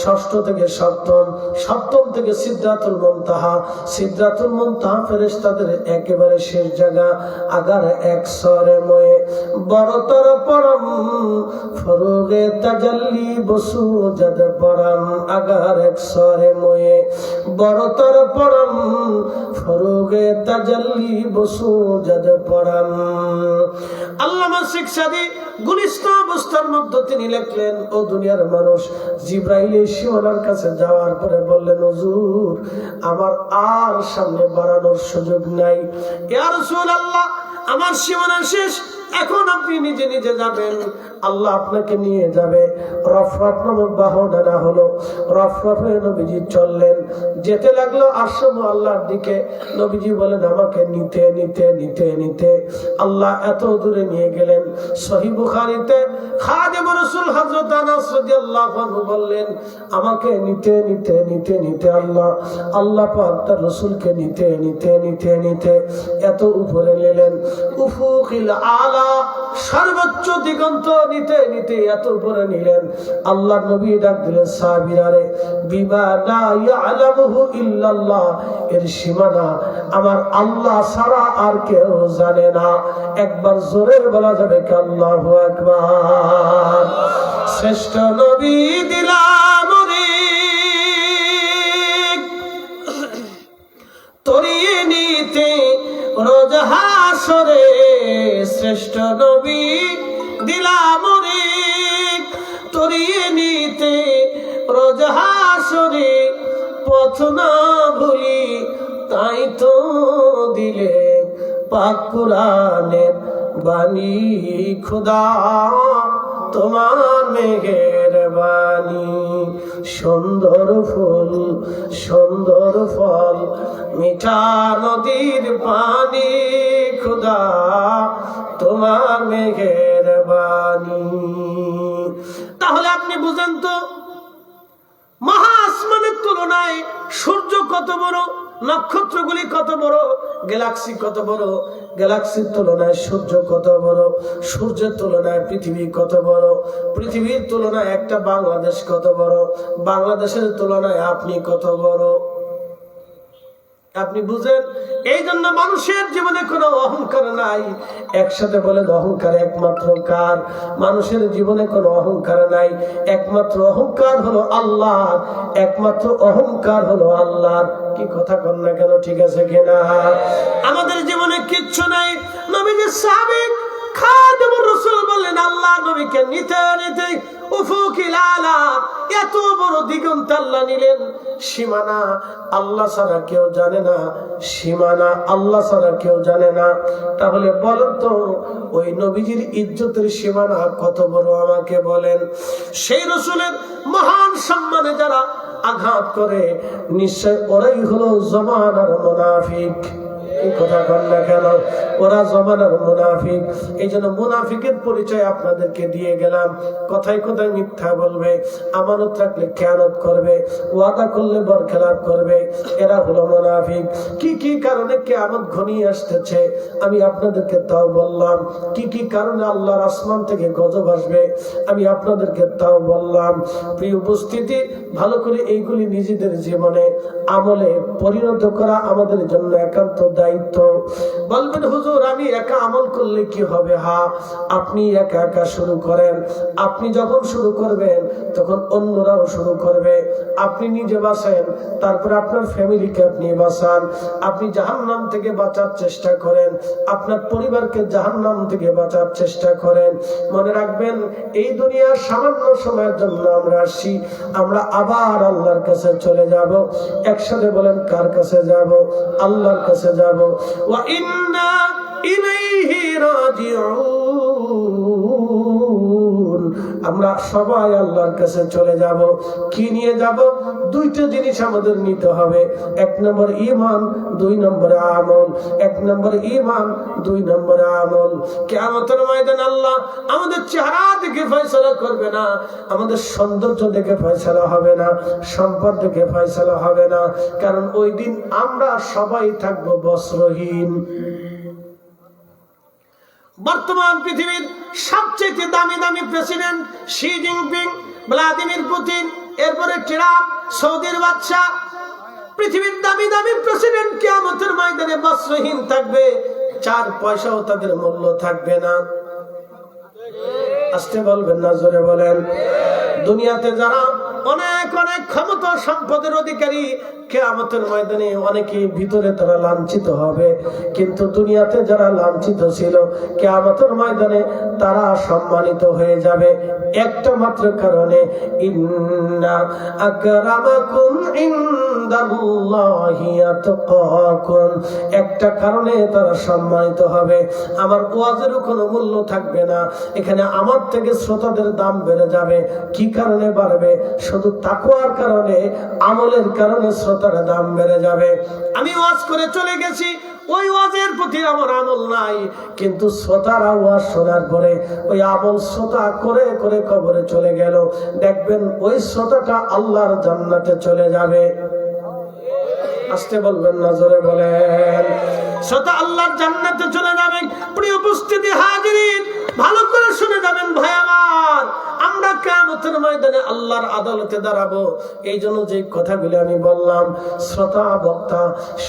[SPEAKER 1] ষষ্ঠ থেকে সপ্তম, সপ্তম থেকে সিদরাতুল মুনতাহা, সিদরাতুল মুনতাহা ফেরেশতাদের একেবারে শেষ জায়গা। আগার এক সরে ময়ে বড়তর পরম ফরুগে তাজাল্লি বসু জাদ পরম। আগার এক সরে ময়ে বড়তর পরম ফরুগে তাজাল্লি বসু জাদ পরম। আল্লামা শেখ সাদী গুলিস্তান অবস্থার মধ্যে তিনি লিখলেন, ও দুনিয়ার মানুষ, জিবরাইল সীমানার কাছে যাওয়ার পরে বললেন, হুজুর আমার আর সামনে বাড়ানোর সুযোগ নাই। ইয়া রাসূলুল্লাহ, আমার সীমানা শেষ, এখন আপনি নিজে নিজে যাবেন, আল্লাহ আপনাকে নিয়ে যাবে। রফরফ নামক বাহনটা হলো, রফরফে নবীজি চললেন, যেতে লাগলো আরশে আল্লাহর দিকে। নবীজি বলেন, আমাকে নিতে নিতে নিতে নিতে আল্লাহ এত দূরে নিয়ে গেলেন। সহিহ বুখারীতে খাদিম রাসূল হযরত আনাস রাদিয়াল্লাহু আনহু বললেন, আমাকে নিতে নিতে নিতে নিতে আল্লাহ পাক তার রাসূলকে নিতে নিতে নিতে নিতে এত উপরে নিলেন। উফুকিল আলা, সর্বোচ্চ দিগন্ত নিতে নিতে এত উপরে নিলেন। আল্লাহ নবী ডাক দিলেন, সাহাবীরারে, বিমা লা ইয়ালামুহু ইল্লাল্লাহ, এর সীমানা আমার আল্লাহ ছাড়া আর কেউ জানে না। একবার জোরে বলা যাবে কি আল্লাহু আকবার। শ্রেষ্ঠ নবী দিলাম রে তরিয়ে নিতে রোজ হাসরে, শ্রেষ্ঠ নবী দিলাম রে তরিয়ে নিতে রোজ হাসরে। পথ না ভুলি তাই তো দিলে পাক কুরআনের বাণী, খোদা তোমার মেঘের বাণী। সুন্দর ফুল সুন্দর ফল, মিঠা নদীর পানি, খোদা তোমার মেঘের বাণী। তাহলে আপনি বুঝেন তো, মহা আসমানের তুলনায় সূর্য কত বড়, নক্ষত্রগুলি কত বড়, গ্যালাক্সি কত বড়, গ্যালাক্সির তুলনায় সূর্য কত বড়, সূর্যের তুলনায় পৃথিবী কত বড়, পৃথিবীর তুলনায় একটা বাংলাদেশ কত বড়, বাংলাদেশের তুলনায় আপনি কত বড়। আপনি বুঝেন, এই জন্য মানুষের জীবনে কোনো অহংকার নাই। একসাথে বলেন, অহংকার একমাত্র কার? মানুষের জীবনে কোনো অহংকার নাই, একমাত্র অহংকার হলো আল্লাহ, একমাত্র অহংকার হলো আল্লাহ। কি কথা কন না কেন? ঠিক আছে কিনা? আমাদের জীবনে কিচ্ছু নাই। নবীজি সাহাবী খাদিম রাসূল বললেন, আল্লাহ নবীকে নিতে নিতে উফুকিল আলা, এত বড় দিগন্ত আল্লাহ নিলেন। সীমানা আল্লাহ ছাড়া কেউ জানে না, সীমানা আল্লাহ ছাড়া কেউ জানে না। তাহলে বলেন তো, ওই নবীজির ইজ্জতের সীমানা কত বড় আমাকে বলেন। সেই রাসূলের মহান সম্মানে যারা আঘাত করে, নিশ্চয় ওরাই হলো জমানার মুনাফিক। এই কথা কন না কেন? ওরা জমানার মুনাফিক। এই জন্য মুনাফিকের পরিচয় আপনাদেরকে দিয়ে গেলাম। কথায় কথায় মিথ্যা বলবে, আমানত রাখলে খেয়ানত করবে, ওয়াদা করলে বরখেলাপ করবে। এরা হলো মুনাফিক। কি কি কারণে কিয়ামত ঘনিয়ে আসতেছে আমি আপনাদেরকে তাও বললাম। কি কি কারণে আল্লাহর আসমান থেকে গজব আসবে আমি আপনাদেরকে তাও বললাম। প্রিয় উপস্থিতি, ভালো করে এইগুলি নিজেদের জীবনে আমলে পরিণত করা আমাদের জন্য একান্ত দায়িত্ব। বলবেন হুজুর আমি একা আমল করলে কি হবে? আপনি একা একা শুরু করেন। আপনি যখন শুরু করবেন তখন অন্যরাও শুরু করবে। আপনি নিজে বাঁচেন, তারপর আপনার ফ্যামিলিকে আপনি বাঁচান। আপনি জাহান্নাম থেকে বাঁচার চেষ্টা করেন, আপনার পরিবারকে জাহান্নাম থেকে বাঁচার চেষ্টা করেন। মনে রাখবেন এই দুনিয়ার সামান্য সময়ের জন্য আমরা আসি, আমরা আবার আল্লাহর কাছে চলে যাব। একসাথে বলেন কার কাছে যাব? আল্লাহর কাছে যাব। ওয়া ইন্না ইলাইহি রাজিউন। আমরা সবাই আল্লাহর কাছে চলে যাব। কি নিয়ে যাব? দুইটা জিনিস আমাদের নিতে হবে। এক নম্বর ঈমান, দুই নম্বরে আমল। এক নম্বরে ঈমান, দুই নম্বরে আমল। কিয়ামতের ময়দানে আল্লাহ আমাদের চেহারা দেখে ফয়সালা করবে না, আমাদের সৌন্দর্য দেখে ফয়সালা হবে না, সম্পদ দেখে ফয়সালা হবে না। কারণ ওই দিন আমরা সবাই থাকবো বস্ত্রহীন। বর্তমান পৃথিবীর সবচেয়ে দামি দামি president Xi Jinping, Vladimir Putin, এরপরে ট্রাম্প, সৌদির বাদশা, পৃথিবীর দামি দামি প্রেসিডেন্ট কিয়ামতের ময়দানে বস্ত্রহীন থাকবে। 4 পয়সাও তাদের মূল্য থাকবে না। আসতে বলবেন না, জোরে বলেন। দুনিয়াতে যারা অনেক অনেক ক্ষমতা সম্পদের অধিকারী, কিয়ামতের ময়দানে অনেকে ভিতরে তারা লাঞ্ছিত হবে। কিন্তু দুনিয়াতে যারা লাঞ্ছিত ছিল কিয়ামতের ময়দানে তারা সম্মানিত হয়ে যাবে একটা মাত্র কারণে, ইন্না আকরামাকুম ইনদাল্লাহি আতকাকুম। একটা কারণে তারা সম্মানিত হবে। আমার ওয়াজেরও কোনো মূল্য থাকবে না, এখানে আমার থেকে শ্রোতাদের দাম বেড়ে যাবে। কি কারণে বাড়বে? শুধু তাকওয়ার কারণে, আমলের কারণে শ্রোতার দাম বেড়ে যাবে। আমি ওয়াজ করে চলে গেছি, ওই ওয়াজের প্রতি আমার আমল নাই, কিন্তু শ্রোতারা ওয়াজ শোনার পরে ওই আমল শ্রোতা করে করে কবরে চলে গেল। দেখবেন ওই শ্রোতাটা আল্লাহর জান্নাতে চলে যাবে। আসতে বলবেন না, জোরে বলেন। শ্রোতা আল্লাহর জান্নাতে চলে যাবে। প্রিয় উপস্থিতি হাজিরিন, ভালো করে শুনে যাবেন ভাই আমার। আমরা কিয়ামতের ময়দানে আল্লাহর আদালতে দাঁড়াবো। এই জন্য যে কথাগুলো আমি বললাম, শ্রোতা বক্তা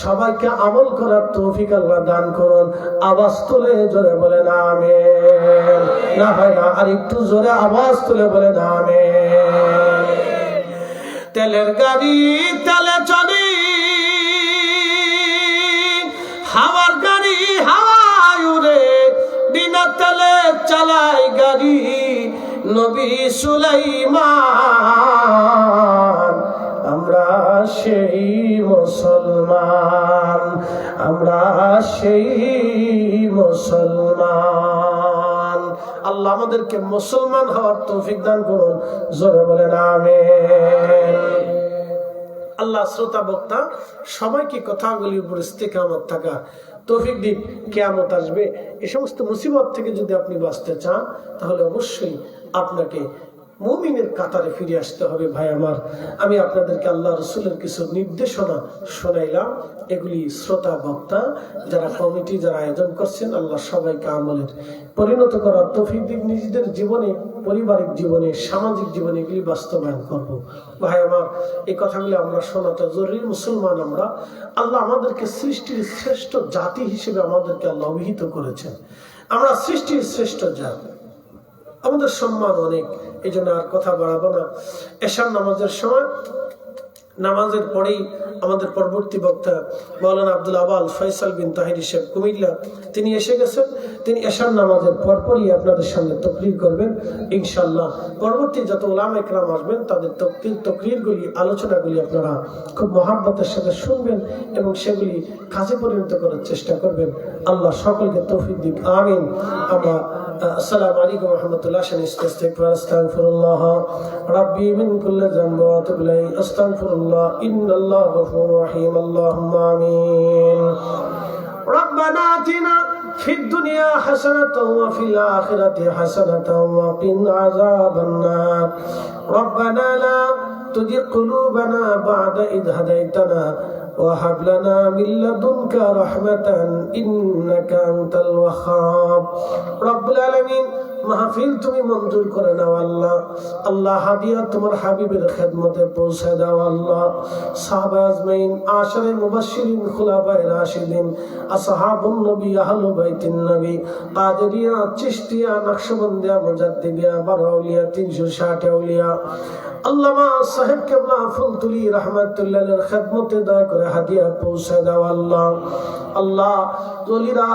[SPEAKER 1] সবাইকে আমল করার তৌফিক আল্লাহ দান করুন। আওয়াজ তুলে জোরে বলেন আমিন। না হয় না, আর একটু জোরে আওয়াজ তুলে বলেন আমিন। তেলের গাড়ি তেলে চলে, হাওয়ার গাড়ি হাওয়ায় উড়ে, বিনা তেলে চালায় গাড়ি নবী সুলাইমান। আমরা সেই মুসলমান, আমরা সেই মুসলমান। আল্লাহ আমাদেরকে মুসলমান হওয়ার তৌফিক দান করুন, জোরে বলেন আমিন। আল্লাহ শ্রোতা বক্তা সবাইকে কথাগুলির উপর ইস্তেকামত থাকা তৌফিক দিক। কিয়ামত আসবে, এই সমস্ত মুসিবত থেকে যদি আপনি বাঁচতে চান তাহলে অবশ্যই আপনাকে মুমিনের কাতারে ফিরে আসতে হবে। ভাই আমার, আমি আপনাদেরকে আল্লাহ রসুলের কিছু নির্দেশনা শোনাইলাম। এগুলি শ্রোতা বক্তা যারা কমিটি যারা আয়োজন করছেন, আল্লাহ সবাইকে আমলের পরিণত করার তৌফিক দিক। নিজেদের জীবনে, পারিবারিক জীবনে, সামাজিক জীবনে এগুলি বাস্তবায়ন করব। ভাই আমার, এই কথাগুলি আমরা শোনাটা জরুরি। মুসলমান আমরা, আল্লাহ আমাদেরকে সৃষ্টির শ্রেষ্ঠ জাতি হিসেবে আমাদেরকে আল্লাহ অভিহিত করেছেন। আমরা সৃষ্টির শ্রেষ্ঠ জাতি, আমাদের সম্মান অনেক। এই জন্য আর কথা বাড়াবো না। এশার নামাজের সময়, নামাজের পরেই আমাদের পরবর্তী বক্তা মাওলানা আব্দুল আওয়াল ফয়সাল বিন তাহির সাহেব কুমিল্লা, তিনি এসে গেছেন। তিনি এশার নামাজের পরপরই আপনাদের সামনে তকরির করবেন ইনশাআল্লাহ। পরবর্তী যত উলামা ইকরাম আসবেন তাদের তকরিরগুলি, আলোচনাগুলি আপনারা খুব মহাব্বতের সাথে শুনবেন এবং সেগুলি কাজে পরিণত করার চেষ্টা করবেন। আল্লাহ সকলকে তৌফিক দিক, আমিন। আমরা আসসালামু আলাইকুম ওয়া রাহমাতুল্লাহ। আস্তাগফিরুল্লাহ রাব্বি মিন কুল্লি যামবি ওয়া আতুবু ইলাইহি। আস্তাগফিরুল্লাহ ইন্নাল্লাহা গফুরুর রহিম। আল্লাহুম্মা আমিন। ربنا آتنا في الدنيا حسنة وفي الآخرة حسنة وقنا عذاب النار ربنا لا تزغ قلوبنا بعد إذ هديتنا وهب لنا من لدنك رحمة إنك أنت الوهاب رب العالمين মাহফিল তুমি মঞ্জুর করে নাও আল্লাহ। আল্লাহ হাদিয়া তোমার হাবিবের খেদমতে পৌঁছে দাও আল্লাহ। সাহাবা আজমাইন, আশারে মুবাশশিরিন, খুলাফায়ে রাশিদিন, আসহাবুন নবী, আহলে বাইতিন নবী, কাদেরিয়া, চিশতিয়া, নকশবন্দিয়া, মুজাদ্দিদিয়া, বারআউলিয়া, 360 আউলিয়া, আল্লামা সাহেব কেবলা ফুলতুলি রহমাতুল্লাহের খেদমতে দয়া করে হাদিয়া পৌঁছে দাও আল্লাহ। আল্লাহ ওলিরা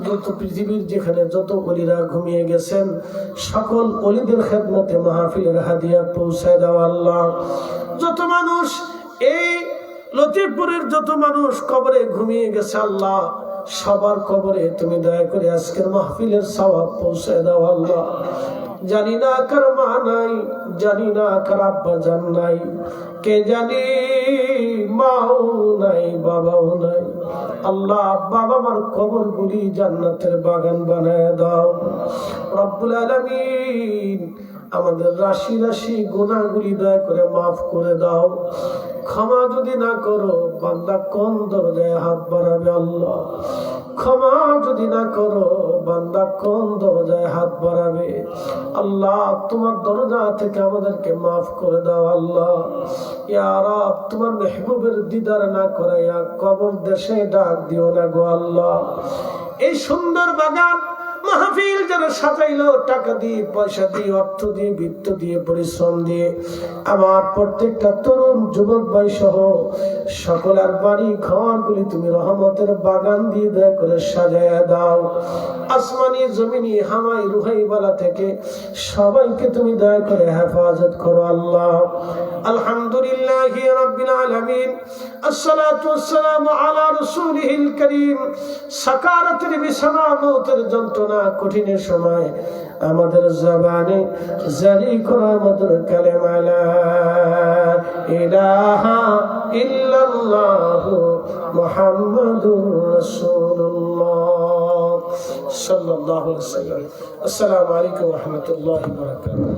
[SPEAKER 1] যত পৃথিবীর যেখানে যত ওলিরা ঘুমিয়ে গেছেন সকল ওলিদের খেদমতে মাহফিলের হাদিয়া পৌঁছে দাও আল্লাহ। যত মানুষ এই লতিফপুরের যত মানুষ কবরে ঘুমিয়ে গেছে আল্লাহ, সবার কবরে তুমি দয়া করে আজকের মাহফিলের সওয়াব পৌঁছে দাও আল্লাহ। জানি না কার মা নাই, জানি না কার আব্বা জান নাই, কে জানি মাও নাই বাবাও নাই। আল্লাহ বাবা মার কবর গুলি জান্নাতের বাগান বানায় দাও রব্বুল আলামিন। আমাদের রাশি রাশি গুনাহগুলি দয়া করে মাফ করে দাও। ক্ষমা যদি না করো বান্দা কোন দরজায় হাত বাড়াবে আল্লাহ? ক্ষমা যদি না করো বান্দা কোন দরজায় হাত বাড়াবে আল্লাহ? তোমার দরজা থেকে আমাদেরকে মাফ করে দাও আল্লাহ। ইয়া রাব, তোমার মেহবুবের দিদার না করাইয়া কবর দেশে ডাক দিও না গো আল্লাহ। এই সুন্দর বাগান মাহফিল যারা সাজাইলো টাকা দিয়ে, পয়সা দিয়ে, অর্থ দিয়ে, বৃত্ত দিয়ে, পরিশ্রম দিয়ে, আমার প্রত্যেকটা তরুণ যুবক ভাই সহ সকলের বাড়ি ঘরগুলি তুমি রহমতের বাগান দিয়ে দয়া করে সাজায়া দাও। আসমানি জমিনি হামাই রুহাই বালা থেকে সবাইকে তুমি দয়া করে হেফাজত করো আল্লাহ। আলহামদুলিল্লাহি রাব্বিল আলামিন, আসসালাতু ওয়াসসালামু আলা রাসূলিহিল কারীম। সাকারাতের বিছানা, মওতের যন্ত্রণা, কঠিনের সময় আমাদের জবানে জারি করা মধুর কালেমা লা ইলাহা ইল্লাল্লাহ মুহাম্মাদুর রাসূলুল্লাহ সাল্লাল্লাহু আলাইহি ওয়াসাল্লাম। আসসালামু আলাইকুম ওয়া রাহমাতুল্লাহি ওয়া বারাকাতুহু।